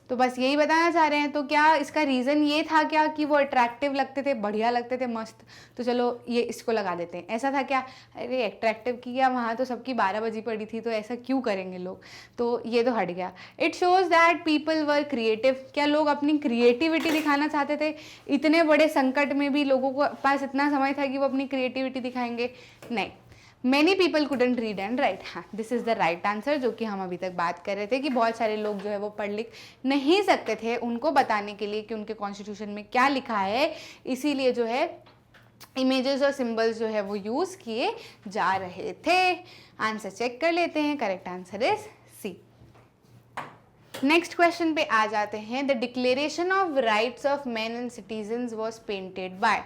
तो बस यही बताना चाह रहे हैं। तो क्या इसका रीज़न ये था क्या कि वो अट्रैक्टिव लगते थे, बढ़िया लगते थे, मस्त, तो चलो ये इसको लगा देते हैं, ऐसा था क्या, अरे अट्रैक्टिव किया, वहाँ तो सबकी 12 बजी पड़ी थी तो ऐसा क्यों करेंगे लोग, तो ये तो हट गया। It shows that people were creative, क्या लोग अपनी क्रिएटिविटी दिखाना चाहते थे, इतने बड़े संकट में भी लोगों को पास इतना समय था कि वो अपनी क्रिएटिविटी दिखाएंगे, नहीं। Many people couldn't read and write, हाँ this is the right answer, जो कि हम अभी तक बात कर रहे थे कि बहुत सारे लोग जो है वो पढ़ लिख नहीं सकते थे, उनको बताने के लिए कि उनके कॉन्स्टिट्यूशन में क्या लिखा है, इसीलिए जो है इमेजेस और सिंबल्स जो है वो यूज़ किए जा रहे थे। आंसर चेक कर लेते हैं, correct answer is C. Next question पे आ जाते हैं। The declaration of rights of man and citizens was painted by,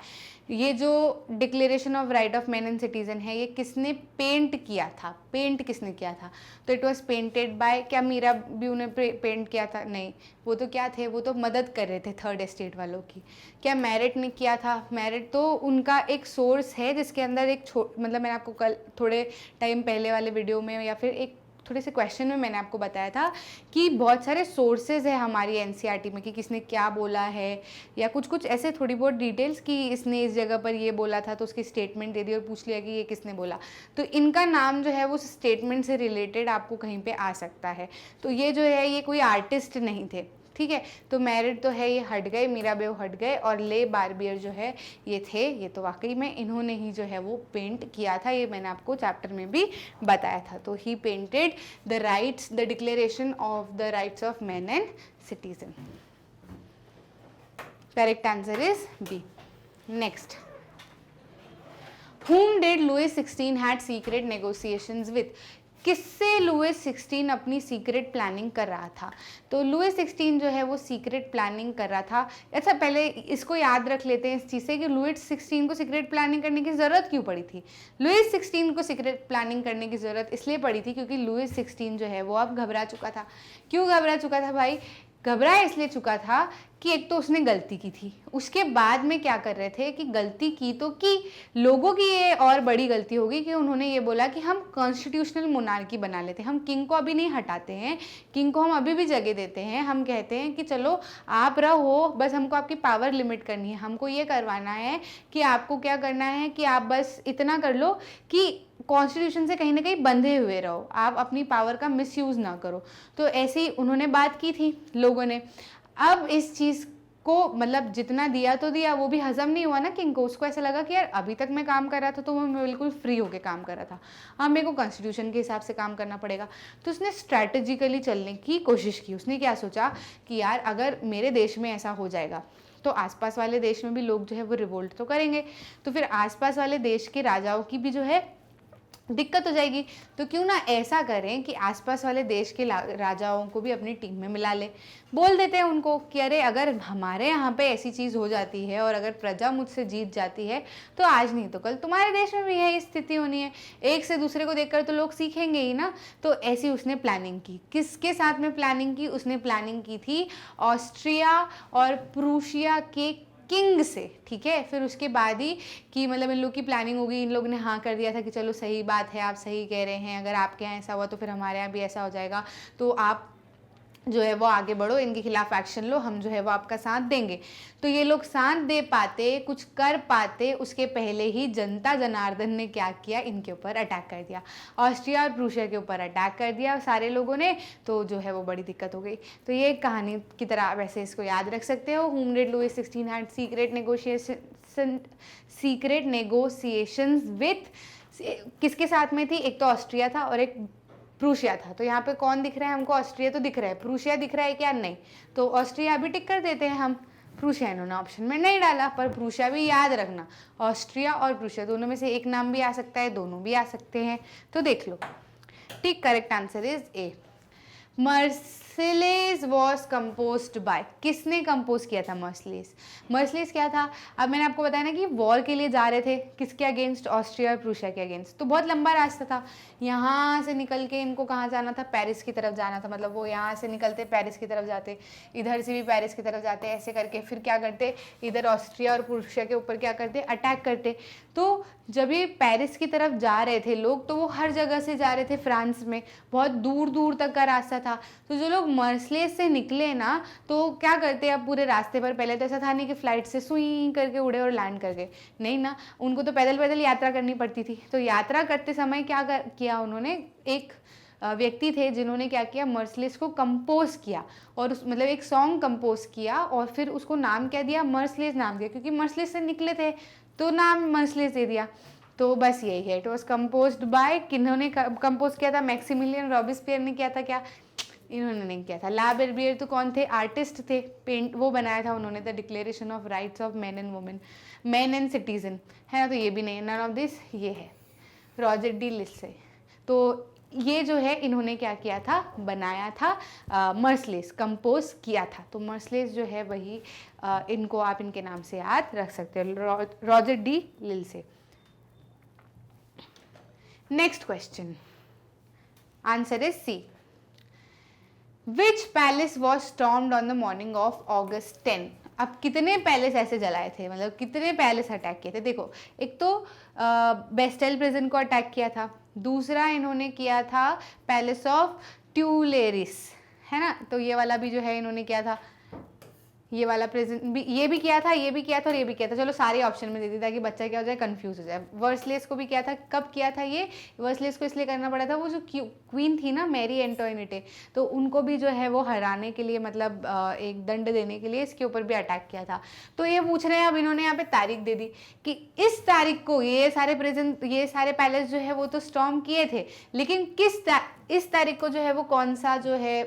ये जो declaration of right of man and citizen है ये किसने पेंट किया था, पेंट किसने किया था, तो इट वॉज पेंटेड बाय, क्या मीरा ब्यू ने पेंट किया था, नहीं, वो तो क्या थे, वो तो मदद कर रहे थे थर्ड एस्टेट वालों की। क्या मैरिट ने किया था, मैरिट तो उनका एक सोर्स है जिसके अंदर एक मतलब मैंने आपको कल थोड़े टाइम पहले वाले वीडियो में या फिर एक थोड़े से क्वेश्चन में मैंने आपको बताया था कि बहुत सारे सोर्सेज है हमारी एनसीईआरटी में कि किसने क्या बोला है, या कुछ ऐसे थोड़ी बहुत डिटेल्स कि इसने इस जगह पर ये बोला था तो उसकी स्टेटमेंट दे दी और पूछ लिया कि ये किसने बोला, तो इनका नाम जो है वो स्टेटमेंट से रिलेटेड आपको कहीं पे आ सकता है। तो ये जो है ये कोई आर्टिस्ट नहीं थे, ठीक है। तो मैरिट तो है ये हट गए, मीराबेव हट गए, और ले बार्बियर जो है ये थे, ये तो वाकई में इन्होंने ही जो है वो पेंट किया था, ये मैंने आपको चैप्टर में भी बताया था। तो he painted the rights, the declaration of the rights of man and citizen. Correct answer is B. Next, whom did Louis XVI had secret negotiations with, किससे लुइस 16 अपनी सीक्रेट प्लानिंग कर रहा था? तो लुइस 16 जो है वो सीक्रेट प्लानिंग कर रहा था। अच्छा, पहले इसको याद रख लेते हैं इस चीज़ से कि लुइस 16 को सीक्रेट प्लानिंग करने की ज़रूरत क्यों पड़ी थी। लुइस 16 को सीक्रेट प्लानिंग करने की ज़रूरत इसलिए पड़ी थी क्योंकि लुइस 16 जो है वो अब घबरा चुका था। क्यों घबरा चुका था भाई? घबरा इसलिए चुका था कि एक तो उसने गलती की थी, उसके बाद में क्या कर रहे थे कि गलती की तो की, लोगों की ये और बड़ी गलती होगी कि उन्होंने ये बोला कि हम कॉन्स्टिट्यूशनल मोनार्की बना लेते हैं, हम किंग को अभी नहीं हटाते हैं, किंग को हम अभी भी जगह देते हैं, हम कहते हैं कि चलो आप रहो, बस हमको आपकी पावर लिमिट करनी है, हमको ये करवाना है कि आपको क्या करना है कि आप बस इतना कर लो कि कॉन्स्टिट्यूशन से कहीं ना कहीं बंधे हुए रहो, आप अपनी पावर का मिसयूज़ ना करो। तो ऐसे ही उन्होंने बात की थी लोगों ने। अब इस चीज़ को मतलब जितना दिया तो दिया, वो भी हजम नहीं हुआ ना किंग को। उसको ऐसा लगा कि यार अभी तक मैं काम कर रहा था तो मैं बिल्कुल फ्री होकर काम कर रहा था, अब मेरे को कॉन्स्टिट्यूशन के हिसाब से काम करना पड़ेगा। तो उसने स्ट्रैटेजिकली चलने की कोशिश की। उसने क्या सोचा कि यार अगर मेरे देश में ऐसा हो जाएगा तो आसपास वाले देश में भी लोग जो है वो रिवोल्ट तो करेंगे, तो फिर आसपास वाले देश के राजाओं की भी जो है दिक्कत हो जाएगी। तो क्यों ना ऐसा करें कि आसपास वाले देश के राजाओं को भी अपनी टीम में मिला ले। बोल देते हैं उनको कि अरे अगर हमारे यहाँ पे ऐसी चीज़ हो जाती है और अगर प्रजा मुझसे जीत जाती है तो आज नहीं तो कल तुम्हारे देश में भी यही स्थिति होनी है। एक से दूसरे को देखकर तो लोग सीखेंगे ही ना। तो ऐसी उसने प्लानिंग की। किसके साथ में प्लानिंग की? उसने प्लानिंग की थी ऑस्ट्रिया और प्रूशिया के किंग से, ठीक है। फिर उसके बाद ही कि मतलब इन लोग की प्लानिंग होगी, इन लोग ने हाँ कर दिया था कि चलो सही बात है, आप सही कह रहे हैं, अगर आपके यहाँ ऐसा हुआ तो फिर हमारे यहाँ भी ऐसा हो जाएगा, तो आप जो है वो आगे बढ़ो, इनके खिलाफ एक्शन लो, हम जो है वो आपका साथ देंगे। तो ये लोग साथ दे पाते, कुछ कर पाते, उसके पहले ही जनता जनार्दन ने क्या किया, इनके ऊपर अटैक कर दिया, ऑस्ट्रिया और प्रूशिया के ऊपर अटैक कर दिया सारे लोगों ने। तो जो है वो बड़ी दिक्कत हो गई। तो ये कहानी की तरह वैसे इसको याद रख सकते हो। whom did Louis XVI had secret negotiations with, किसके साथ में थी? एक तो ऑस्ट्रिया था और एक प्रूशिया था। तो यहाँ पे कौन दिख रहा है हमको? ऑस्ट्रिया तो दिख रहा है, प्रूशिया दिख रहा है क्या? नहीं। तो ऑस्ट्रिया भी टिक कर देते हैं हम, प्रूशिया इन्होंने ऑप्शन में नहीं डाला, पर प्रूशिया भी याद रखना, ऑस्ट्रिया और प्रूशिया दोनों में से एक नाम भी आ सकता है, दोनों भी आ सकते हैं, तो देख लो। ठीक, correct answer is A. Merciless was composed bye, किसने कंपोज किया था मर्सिलेस? मर्सिलेस क्या था? अब मैंने आपको बताया ना कि वॉर के लिए जा रहे थे, किसके अगेंस्ट? ऑस्ट्रिया और प्रूशिया के अगेंस्ट। तो बहुत लंबा रास्ता था, यहाँ से निकल के इनको कहाँ जाना था? पेरिस की तरफ जाना था। मतलब वो यहाँ से निकलते पेरिस की तरफ जाते, इधर से भी पेरिस की तरफ जाते, ऐसे करके फिर क्या करते, इधर ऑस्ट्रिया और प्रूशिया के ऊपर क्या करते? अटैक करते। तो जब ये पेरिस की तरफ जा रहे थे लोग, तो वो हर जगह से जा रहे थे, फ्रांस में बहुत दूर दूर तक का रास्ता था। तो जो लोग मर्सिलेस से निकले ना, तो क्या करते अब पूरे रास्ते पर? पहले तो ऐसा था नहीं कि फ्लाइट से सुई करके उड़े और लैंड कर गए, नहीं ना, उनको तो पैदल पैदल यात्रा करनी पड़ती थी। तो यात्रा करते समय क्या किया उन्होंने? एक व्यक्ति थे जिन्होंने क्या किया, मर्सिलेस को कंपोज किया, और उस मतलब एक सॉन्ग कंपोज किया, और फिर उसको नाम क्या दिया? मर्सिलेस नाम दिया, क्योंकि मर्सिलेस से निकले थे तो नाम मर्सिलेस दे दिया। तो बस यही है। इट वॉज कंपोज्ड बाय, किन्होंने कंपोज किया था? मैक्सिमिलियन रॉबिस्पियर ने किया था क्या? इन्होंने नहीं किया था। ला बेरबियर तो कौन थे? आर्टिस्ट थे, पेंट वो बनाया था उन्होंने, the declaration of rights of man and women, man and citizen, है ना। तो ये भी नहीं, नन ऑफ दिस। ये है रॉजर डी लिस्से। तो ये जो है इन्होंने क्या किया था? बनाया था, मर्सिलेस कंपोज किया था। तो मर्सिलेस जो है वही इनको आप इनके नाम से याद रख सकते हो, Roger de Lisle. Next question, answer is C. Which palace was stormed on the morning of August 10? अब कितने पैलेस ऐसे जलाए थे, मतलब कितने पैलेस अटैक किए थे? देखो, एक तो बेस्टेल प्रिजन को अटैक किया था, दूसरा इन्होंने किया था पैलेस ऑफ ट्यूलेरिस, है ना। तो ये वाला भी जो है इन्होंने किया था, ये वाला प्रेजेंट भी, ये भी किया था, ये भी किया था और ये भी किया था। चलो सारे ऑप्शन में दे दी ताकि बच्चा क्या हो जाए, कंफ्यूज हो जाए। वर्सलेस को भी किया था। कब किया था ये? वर्सलेस को इसलिए करना पड़ा था, वो जो क्वीन थी ना, मैरी एंटोइनेटे, तो उनको भी जो है वो हराने के लिए, मतलब एक दंड देने के लिए इसके ऊपर भी अटैक किया था। तो ये पूछ रहे हैं, अब इन्होंने यहाँ पे तारीख दे दी कि इस तारीख को ये सारे पैलेस जो है वो तो स्टॉर्म किए थे, लेकिन इस तारीख को जो है वो कौन सा जो है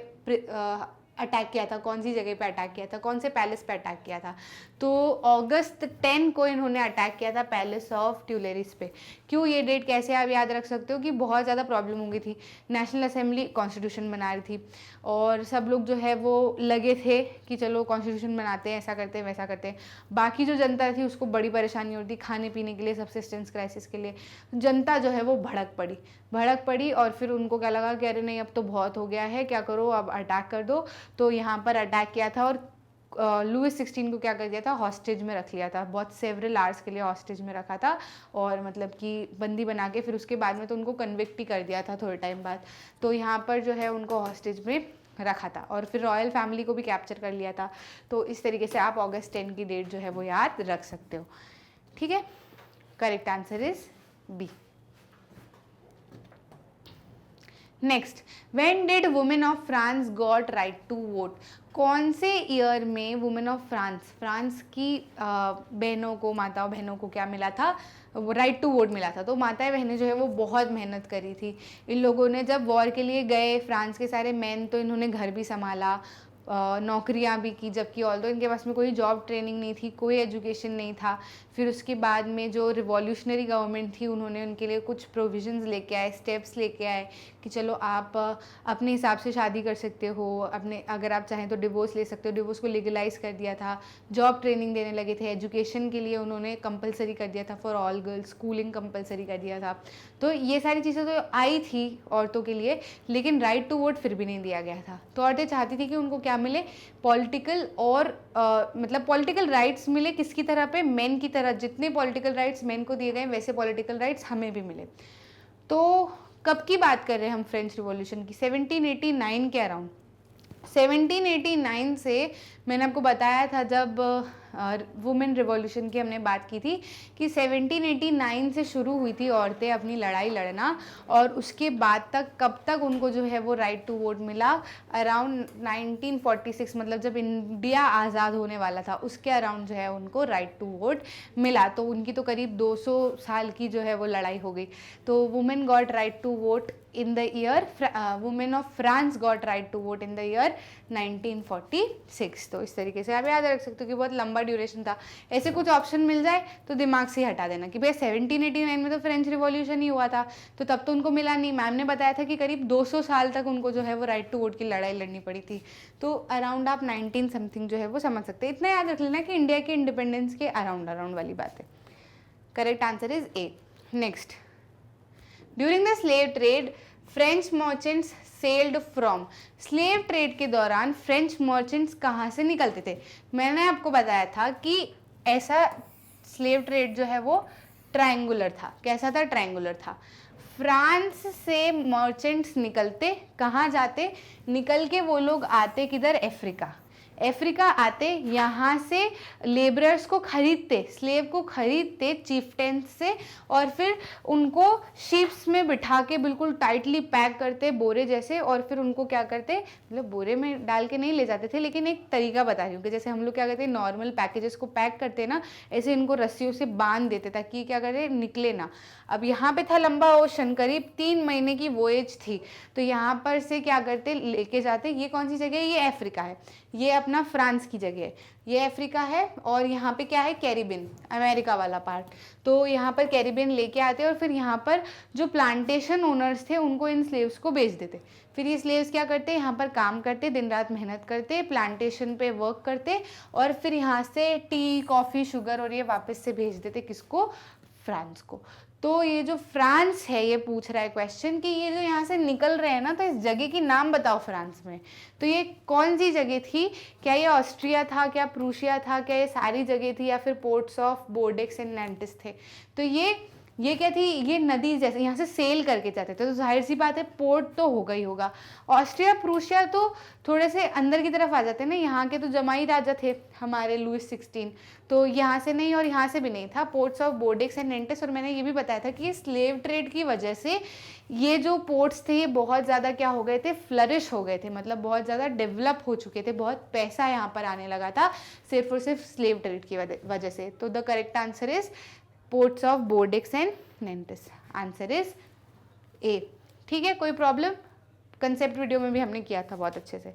अटैक किया था, कौन सी जगह पे अटैक किया था, कौन से पैलेस पे अटैक किया था। तो अगस्त 10 को इन्होंने अटैक किया था पैलेस ऑफ ट्यूलेरिस पे। क्यों ये डेट कैसे आप याद रख सकते हो कि बहुत ज़्यादा प्रॉब्लम हो गई थी, नेशनल असेंबली कॉन्स्टिट्यूशन बना रही थी और सब लोग जो है वो लगे थे कि चलो कॉन्स्टिट्यूशन बनाते हैं, ऐसा करते हैं वैसा करते हैं। बाकी जो जनता थी उसको बड़ी परेशानी होती थी खाने पीने के लिए, सब्सिस्टेंस क्राइसिस के लिए। जनता जो है वो भड़क पड़ी और फिर उनको क्या लगा कि अरे नहीं अब तो बहुत हो गया है, क्या करो अब अटैक कर दो। तो यहाँ पर अटैक किया था और लुइस 16 को क्या कर दिया था, हॉस्टेज में रख लिया था, बहुत सेवरल आवर्स के लिए हॉस्टेज में रखा था और मतलब कि बंदी बना के फिर उसके बाद में तो उनको कन्विक्ट ही कर दिया था थोड़े टाइम बाद। तो यहाँ पर जो है उनको हॉस्टेज में रखा था और फिर रॉयल फैमिली को भी कैप्चर कर लिया था। तो इस तरीके से आप अगस्त 10 की डेट जो है वो याद रख सकते हो। ठीक है, correct answer is B. Next, when did women of France got right to vote? कौन से ईयर में वुमेन ऑफ फ्रांस की बहनों को, माताओं बहनों को क्या मिला था, राइट टू वोट मिला था। तो माताएं बहनें जो है वो बहुत मेहनत करी थी। इन लोगों ने जब वॉर के लिए गए फ्रांस के सारे मैन, तो इन्होंने घर भी संभाला, नौकरियां भी की, जबकि ऑल्दो इनके पास में कोई जॉब ट्रेनिंग नहीं थी, कोई एजुकेशन नहीं था। फिर उसके बाद में जो रिवॉल्यूशनरी गवर्नमेंट थी उन्होंने उनके लिए कुछ प्रोविजंस लेके आए, स्टेप्स लेके आए कि चलो आप अपने हिसाब से शादी कर सकते हो, अपने अगर आप चाहें तो डिवोर्स ले सकते हो, डिवोर्स को लीगलाइज कर दिया था, जॉब ट्रेनिंग देने लगे थे, एजुकेशन के लिए उन्होंने कंपलसरी कर दिया था for all girls, schooling compulsory कर दिया था। तो ये सारी चीज़ें तो आई थी औरतों के लिए, लेकिन राइट टू वोट फिर भी नहीं दिया गया था। तो औरतें चाहती थी कि उनको क्या मिले, पॉलिटिकल और मतलब पॉलिटिकल राइट्स मिले, किसकी तरह पे, मेन की तरह। जितने पॉलिटिकल राइट्स मेन को दिए गए वैसे पॉलिटिकल राइट्स हमें भी मिले। तो कब की बात कर रहे हैं हम फ्रेंच रिवॉल्यूशन की? 1789 के अराउंड। 1789 से मैंने आपको बताया था जब वुमेन रिवॉल्यूशन की हमने बात की थी कि 1789 से शुरू हुई थी औरतें अपनी लड़ाई लड़ना, और उसके बाद तक कब तक उनको जो है वो राइट टू वोट मिला, अराउंड 1946, मतलब जब इंडिया आज़ाद होने वाला था उसके अराउंड जो है उनको राइट टू वोट मिला। तो उनकी तो करीब 200 साल की जो है वो लड़ाई हो गई। तो women got right to vote in the year, women of France got right to vote in the year 1946। तो इस तरीके से आप याद रख सकते हो कि बहुत लंबा ड्यूरेशन था। ऐसे कुछ ऑप्शन मिल जाए तो दिमाग से ही हटा देना कि भाई 1789 में तो फ्रेंच रिवॉल्यूशन ही हुआ था, तो तब तो उनको मिला नहीं। मैम ने बताया था कि करीब 200 साल तक उनको जो है वो राइट टू वोट की लड़ाई लड़नी पड़ी थी। तो अराउंड आप 19 समथिंग जो है वो समझ सकते हैं। इतना याद रख लेना कि इंडिया के इंडिपेंडेंस के अराउंड वाली बात है। Correct answer is A. Next, during the slave trade French merchants sailed from. Slave trade के दौरान फ्रेंच मर्चेंट्स कहाँ से निकलते थे? मैंने आपको बताया था कि ऐसा स्लेव ट्रेड जो है वो ट्रायंगुलर था। कैसा था? ट्रायंगुलर था। फ्रांस से मर्चेंट्स निकलते, कहाँ जाते? निकल के वो लोग आते किधर? अफ्रीका आते, यहाँ से लेबरर्स को खरीदते, स्लेव को खरीदते चीफ्टेंस से, और फिर उनको शिप्स में बिठा के बिल्कुल टाइटली पैक करते बोरे जैसे, और फिर उनको क्या करते, मतलब बोरे में डाल के नहीं ले जाते थे, लेकिन एक तरीका बता रही हूँ कि जैसे हम लोग क्या करते हैं नॉर्मल पैकेजेस को पैक करते हैं ना, ऐसे इनको रस्सियों से बांध देते ताकि क्या करे, निकले ना। अब यहाँ पे था लंबा ओशन, करीब 3 महीने की वोएज थी। तो यहाँ पर से क्या करते, लेके जाते। ये कौन सी जगह है? ये अफ्रीका है, ये अपना फ्रांस की जगह है, ये अफ्रीका है, और यहाँ पे क्या है? कैरिबियन, अमेरिका वाला पार्ट। तो यहाँ पर कैरिबियन लेके आते और फिर यहाँ पर जो प्लांटेशन ओनर्स थे उनको इन स्लेव्स को बेच देते। फिर ये स्लेव्स क्या करते, यहाँ पर काम करते, दिन रात मेहनत करते, प्लांटेशन पे वर्क करते, और फिर यहाँ से टी, कॉफ़ी, शुगर और ये वापस से भेज देते किसको? फ्रांस को। तो ये जो फ्रांस है, ये पूछ रहा है क्वेश्चन कि ये जो यहाँ से निकल रहे हैं ना, तो इस जगह की नाम बताओ फ्रांस में। तो ये कौन सी जगह थी? क्या ये ऑस्ट्रिया था, क्या प्रूशिया था, क्या ये सारी जगह थी, या फिर पोर्ट्स ऑफ बोर्डेक्स एंड नैंटिस थे? तो ये क्या थी? ये नदी जैसे यहाँ से सेल करके जाते थे, तो जाहिर सी बात है पोर्ट तो होगा ही होगा। ऑस्ट्रिया प्रूशिया तो थोड़े से अंदर की तरफ आ जाते हैं ना, यहाँ के तो जमाई राजा थे हमारे लुइस 16, तो यहाँ से नहीं और यहाँ से भी नहीं था। Ports of Bordeaux and Nantes. और मैंने ये भी बताया था कि स्लेव ट्रेड की वजह से ये जो पोर्ट्स थे ये बहुत ज़्यादा क्या हो गए थे? फ्लरिश हो गए थे, मतलब बहुत ज़्यादा डेवलप हो चुके थे, बहुत पैसा यहाँ पर आने लगा था सिर्फ और सिर्फ स्लेव ट्रेड की वजह से। तो the correct answer is ports of Bordeaux and Nantes. Answer is A. ठीक है, कोई प्रॉब्लम? कंसेप्ट वीडियो में भी हमने किया था बहुत अच्छे से।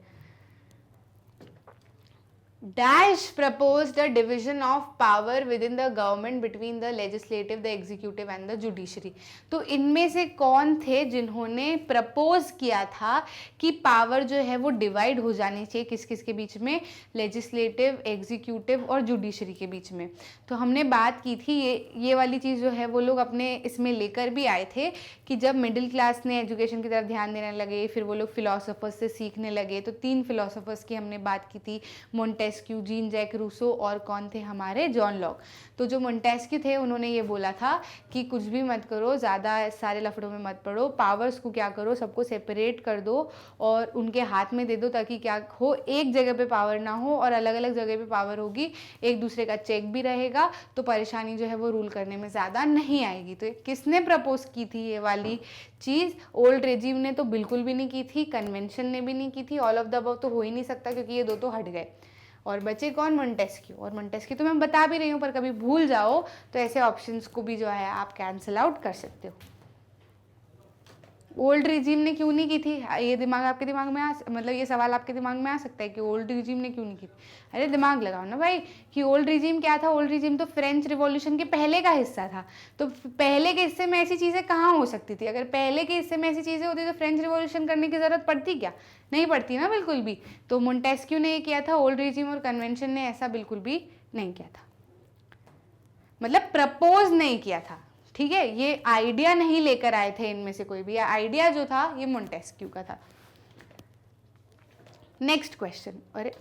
Dash propose the division of power with in the government between the legislative, the executive and the judiciary. तो इनमें से कौन थे जिन्होंने प्रपोज किया था कि पावर जो है वो डिवाइड हो जानी चाहिए किस किस के बीच में, लेजिस्लेटिव, एग्जीक्यूटिव और जुडिशरी के बीच में। तो हमने बात की थी ये वाली चीज़ जो है वो लोग अपने इसमें लेकर भी आए थे कि जब मिडिल क्लास ने एजुकेशन की तरफ ध्यान देने लगे, फिर वो लोग फिलोसोफर्स से सीखने लगे। तो 3 फिलोसोफर्स की हमने बात की थी, मोंटेस्क्यू, जीन जैक रूसो और कौन थे हमारे, जॉन लॉक। तो जो मोंटेस्क्यू थे उन्होंने ये बोला था कि कुछ भी मत करो, ज़्यादा सारे लफड़ों में मत पड़ो, पावर्स को क्या करो, सबको सेपरेट कर दो और उनके हाथ में दे दो, ताकि क्या हो, एक जगह पे पावर ना हो और अलग अलग जगह पे पावर होगी, एक दूसरे का चेक भी रहेगा, तो परेशानी जो है वो रूल करने में ज़्यादा नहीं आएगी। तो किसने प्रपोज की थी ये वाली चीज़? ओल्ड रेजिम ने तो बिल्कुल भी नहीं की थी, कन्वेंशन ने भी नहीं की थी, ऑल ऑफ द अबव तो हो ही नहीं सकता क्योंकि ये दो तो हट गए। और बचे कौन? मोंटेस्क्यू। और मोंटेस्क्यू तो मैं बता भी रही हूँ, पर कभी भूल जाओ तो ऐसे ऑप्शंस को भी जो है आप कैंसिल आउट कर सकते हो। ओल्ड रिजीम ने क्यों नहीं की थी? ये दिमाग आपके दिमाग में मतलब ये सवाल आपके दिमाग में आ सकता है कि ओल्ड रिजीम ने क्यों नहीं की थी। अरे दिमाग लगाओ ना भाई कि ओल्ड रिजीम क्या था। ओल्ड रिजीम तो फ्रेंच रिवॉल्यूशन के पहले का हिस्सा था। तो पहले के हिस्से में ऐसी चीज़ें कहाँ हो सकती थी? अगर पहले के हिस्से में ऐसी चीज़ें होती तो फ्रेंच रिवॉल्यूशन करने की ज़रूरत पड़ती क्या? नहीं पड़ती ना, बिल्कुल भी। तो मोंटेस्क्यू ने ये किया था, ओल्ड रिजीम और कन्वेंशन ने ऐसा बिल्कुल भी नहीं किया था, मतलब प्रपोज नहीं किया था। ठीक है, ये आइडिया नहीं लेकर आए थे इनमें से कोई भी, आइडिया जो था ये मोंटेस्क्यू का था। नेक्स्ट क्वेश्चन, अरे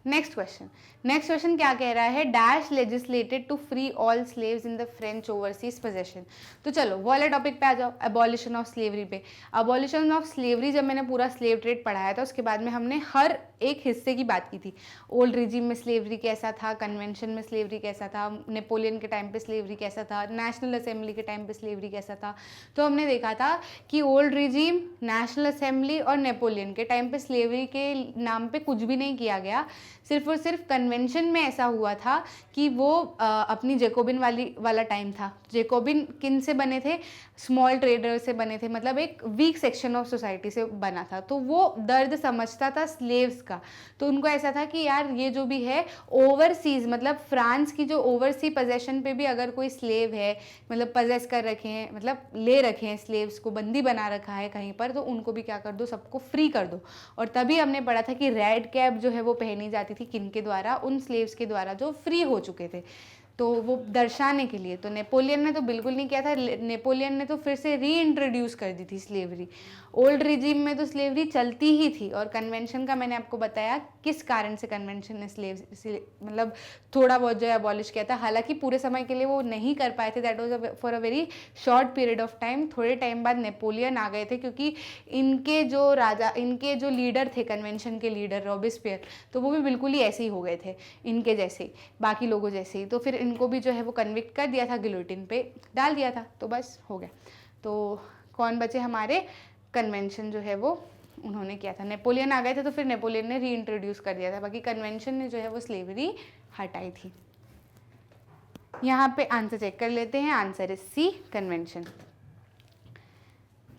नेक्स्ट क्वेश्चन क्या कह रहा है? Dash legislated to free all slaves in the French overseas possession. तो चलो वो वाले टॉपिक पे आ जाओ, अबॉलिशन ऑफ स्लेवरी पे। अबॉलिशन ऑफ स्लेवरी जब मैंने पूरा स्लेव ट्रेड पढ़ाया था उसके बाद में हमने हर एक हिस्से की बात की थी। ओल्ड रिजीम में स्लेवरी कैसा था, कन्वेंशन में स्लेवरी कैसा था, नेपोलियन के टाइम पे स्लेवरी कैसा था, नेशनल असेंबली के टाइम पे स्लेवरी कैसा था। तो हमने देखा था कि ओल्ड रिजीम, नेशनल असेंबली और नेपोलियन के टाइम पे स्लेवरी के नाम पे कुछ भी नहीं किया गया। सिर्फ और सिर्फ कन्वेंशन में ऐसा हुआ था कि वो अपनी जेकोबिन वाला टाइम था। जेकोबिन किन से बने थे? स्मॉल ट्रेडर से बने थे, मतलब एक वीक सेक्शन ऑफ सोसाइटी से बना था। तो वो दर्द समझता था स्लेव्स का। तो उनको ऐसा था कि यार ये जो भी है ओवरसीज, मतलब फ्रांस की जो ओवरसी पोजेशन पे भी अगर कोई स्लेव है, मतलब पजेस कर रखे हैं, मतलब ले रखे हैं स्लेव्स को, बंदी बना रखा है कहीं पर, तो उनको भी क्या कर दो, सबको फ्री कर दो। और तभी हमने पढ़ा था कि रेड कैप जो है वो पहनी जाती थी किनके द्वारा? उन स्लेव्स के द्वारा जो फ्री हो चुके थे। तो वो दर्शाने के लिए। तो नेपोलियन ने तो बिल्कुल नहीं किया था, नेपोलियन ने तो फिर से री इंट्रोड्यूस कर दी थी स्लेवरी। ओल्ड रिजीम में तो स्लेवरी चलती ही थी। और कन्वेंशन का मैंने आपको बताया किस कारण से कन्वेंशन ने मतलब थोड़ा बहुत जो है अबॉलिश किया था। हालांकि पूरे समय के लिए वो नहीं कर पाए थे, that was for a very short period of time. थोड़े टाइम बाद नेपोलियन आ गए थे, क्योंकि इनके जो लीडर थे, कन्वेंशन के लीडर रॉबेस्पियर, तो वो भी बिल्कुल ही ऐसे ही हो गए थे, इनके जैसे ही, बाकी लोगों जैसे ही। तो फिर इनको भी जो है वो कन्विक्ट कर दिया था, गिलोटिन पे डाल दिया था, तो बस हो गया। तो कौन बचे हमारे? कन्वेंशन जो है वो उन्होंने किया था। नेपोलियन आ गए थे तो फिर नेपोलियन ने री इंट्रोड्यूस कर दिया था, बाकी कन्वेंशन ने जो है वो स्लेवरी हटाई थी। यहाँ पे आंसर चेक कर लेते हैं। Answer is C, convention.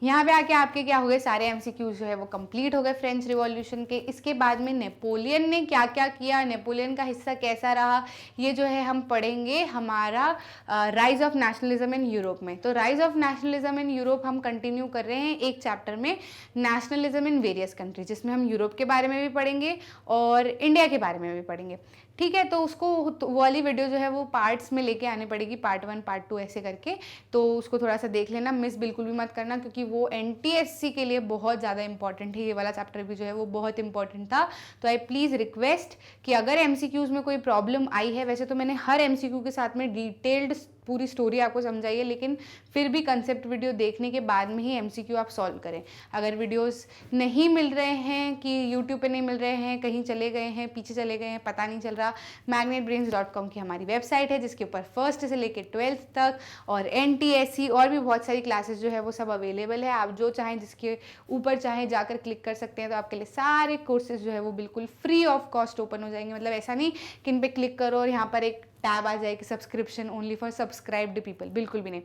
यहाँ पे आके आपके क्या हो गए, सारे एमसीक्यूज जो है वो कंप्लीट हो गए फ्रेंच रिवॉल्यूशन के। इसके बाद में नेपोलियन ने क्या क्या किया, नेपोलियन का हिस्सा कैसा रहा, ये जो है हम पढ़ेंगे हमारा rise of nationalism in Europe में। तो rise of nationalism in Europe हम कंटिन्यू कर रहे हैं एक चैप्टर में, नेशनलिज्म इन वेरियस कंट्रीज, जिसमें हम यूरोप के बारे में भी पढ़ेंगे और इंडिया के बारे में भी पढ़ेंगे। ठीक है, तो उसको वो वाली वीडियो जो है वो पार्ट्स में लेके आनी पड़ेगी, पार्ट 1 पार्ट 2 ऐसे करके। तो उसको थोड़ा सा देख लेना, मिस बिल्कुल भी मत करना, क्योंकि वो एनटीएससी के लिए बहुत ज़्यादा इंपॉर्टेंट है। ये वाला चैप्टर भी जो है वो बहुत इंपॉर्टेंट था। तो आई प्लीज़ रिक्वेस्ट कि अगर एमसीक्यूज़ में कोई प्रॉब्लम आई है, वैसे तो मैंने हर एमसीक्यू के साथ में डिटेल्ड पूरी स्टोरी आपको समझाई है, लेकिन फिर भी कंसेप्ट वीडियो देखने के बाद में ही एमसीक्यू आप सॉल्व करें। अगर वीडियोस नहीं मिल रहे हैं, कि यूट्यूब पे नहीं मिल रहे हैं, कहीं चले गए हैं, पीछे चले गए हैं, पता नहीं चल रहा, magnetbrains.com की हमारी वेबसाइट है, जिसके ऊपर 1st से लेकर 12th तक और एनटीएससी और भी बहुत सारी क्लासेस जो है वो सब अवेलेबल है। आप जो चाहें, जिसके ऊपर चाहें जाकर क्लिक कर सकते हैं। तो आपके लिए सारे कोर्सेज जो है वो बिल्कुल फ्री ऑफ कॉस्ट ओपन हो जाएंगे। मतलब ऐसा नहीं कि इन पे क्लिक करो और यहाँ पर एक टैब आ जाए कि subscription only for subscribed people, बिल्कुल भी नहीं,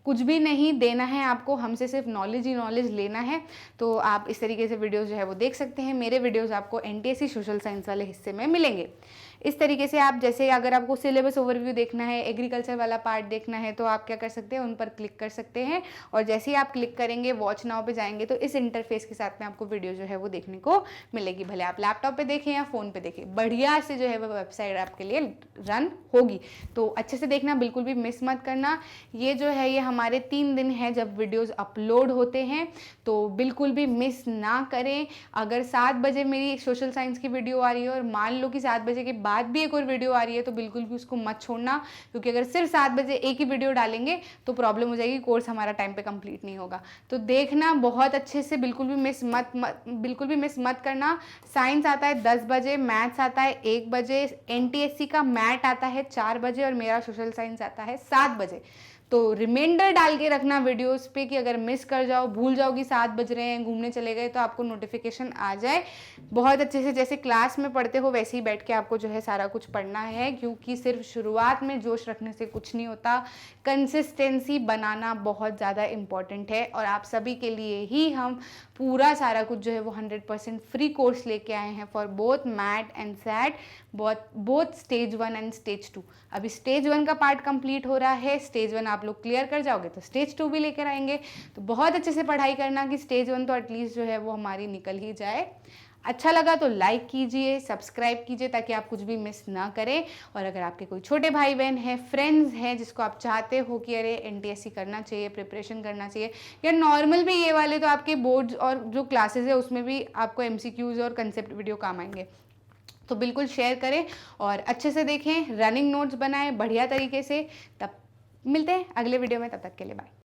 कुछ भी नहीं देना है आपको, हमसे सिर्फ नॉलेज ही नॉलेज लेना है। तो आप इस तरीके से वीडियोस जो है वो देख सकते हैं। मेरे वीडियोस आपको एनटीएससी सोशल साइंस वाले हिस्से में मिलेंगे। इस तरीके से आप, जैसे अगर आपको सिलेबस ओवरव्यू देखना है, एग्रीकल्चर वाला पार्ट देखना है, तो आप क्या कर सकते हैं, उन पर क्लिक कर सकते हैं। और जैसे ही आप क्लिक करेंगे, वॉच नाउ पे जाएंगे, तो इस इंटरफेस के साथ में आपको वीडियो जो है वो देखने को मिलेगी। भले आप लैपटॉप पे देखें या फ़ोन पे देखें, बढ़िया से जो है वो वेबसाइट आपके लिए रन होगी। तो अच्छे से देखना, बिल्कुल भी मिस मत करना। ये जो है ये हमारे 3 दिन है जब वीडियोस अपलोड होते हैं, तो बिल्कुल भी मिस ना करें। अगर 7 बजे मेरी सोशल साइंस की वीडियो आ रही है और मान लो कि 7 बजे के बाद भी एक और वीडियो आ रही है, तो बिल्कुल भी उसको मत छोड़ना, क्योंकि अगर सिर्फ 7 बजे एक ही वीडियो डालेंगे तो प्रॉब्लम हो जाएगी, कोर्स हमारा टाइम पे कंप्लीट नहीं होगा। तो देखना बहुत अच्छे से, बिल्कुल भी बिल्कुल भी मिस मत करना। साइंस आता है 10 बजे, मैथ्स आता है 1 बजे, एनटीएससी का मैट आता है 4 बजे और मेरा सोशल साइंस आता है 7 बजे। तो रिमाइंडर डाल के रखना वीडियोस पे कि अगर मिस कर जाओ, भूल जाओ कि 7 बज रहे हैं, घूमने चले गए, तो आपको नोटिफिकेशन आ जाए। बहुत अच्छे से जैसे क्लास में पढ़ते हो वैसे ही बैठ के आपको जो है सारा कुछ पढ़ना है, क्योंकि सिर्फ शुरुआत में जोश रखने से कुछ नहीं होता। कंसिस्टेंसी बनाना बहुत ज़्यादा इम्पॉर्टेंट है, और आप सभी के लिए ही हम पूरा सारा कुछ जो है वो 100% फ्री कोर्स लेके आए हैं for both MAT and SAT, both stage 1 and stage 2। अभी स्टेज 1 का पार्ट कंप्लीट हो रहा है, स्टेज 1 आप लोग क्लियर कर जाओगे तो स्टेज 2 भी लेकर आएंगे। तो बहुत अच्छे से पढ़ाई करना कि स्टेज 1 तो एटलीस्ट जो है वो हमारी निकल ही जाए। अच्छा लगा तो लाइक कीजिए, सब्सक्राइब कीजिए, ताकि आप कुछ भी मिस ना करें। और अगर आपके कोई छोटे भाई बहन हैं, फ्रेंड्स हैं, जिसको आप चाहते हो कि अरे एनटीएससी करना चाहिए, प्रिपरेशन करना चाहिए, या नॉर्मल भी ये वाले, तो आपके बोर्ड्स और जो क्लासेस है उसमें भी आपको एमसीक्यूज और कंसेप्ट वीडियो काम आएंगे, तो बिल्कुल शेयर करें और अच्छे से देखें, रनिंग नोट्स बनाएं बढ़िया तरीके से। तब मिलते हैं अगले वीडियो में, तब तक के लिए बाय।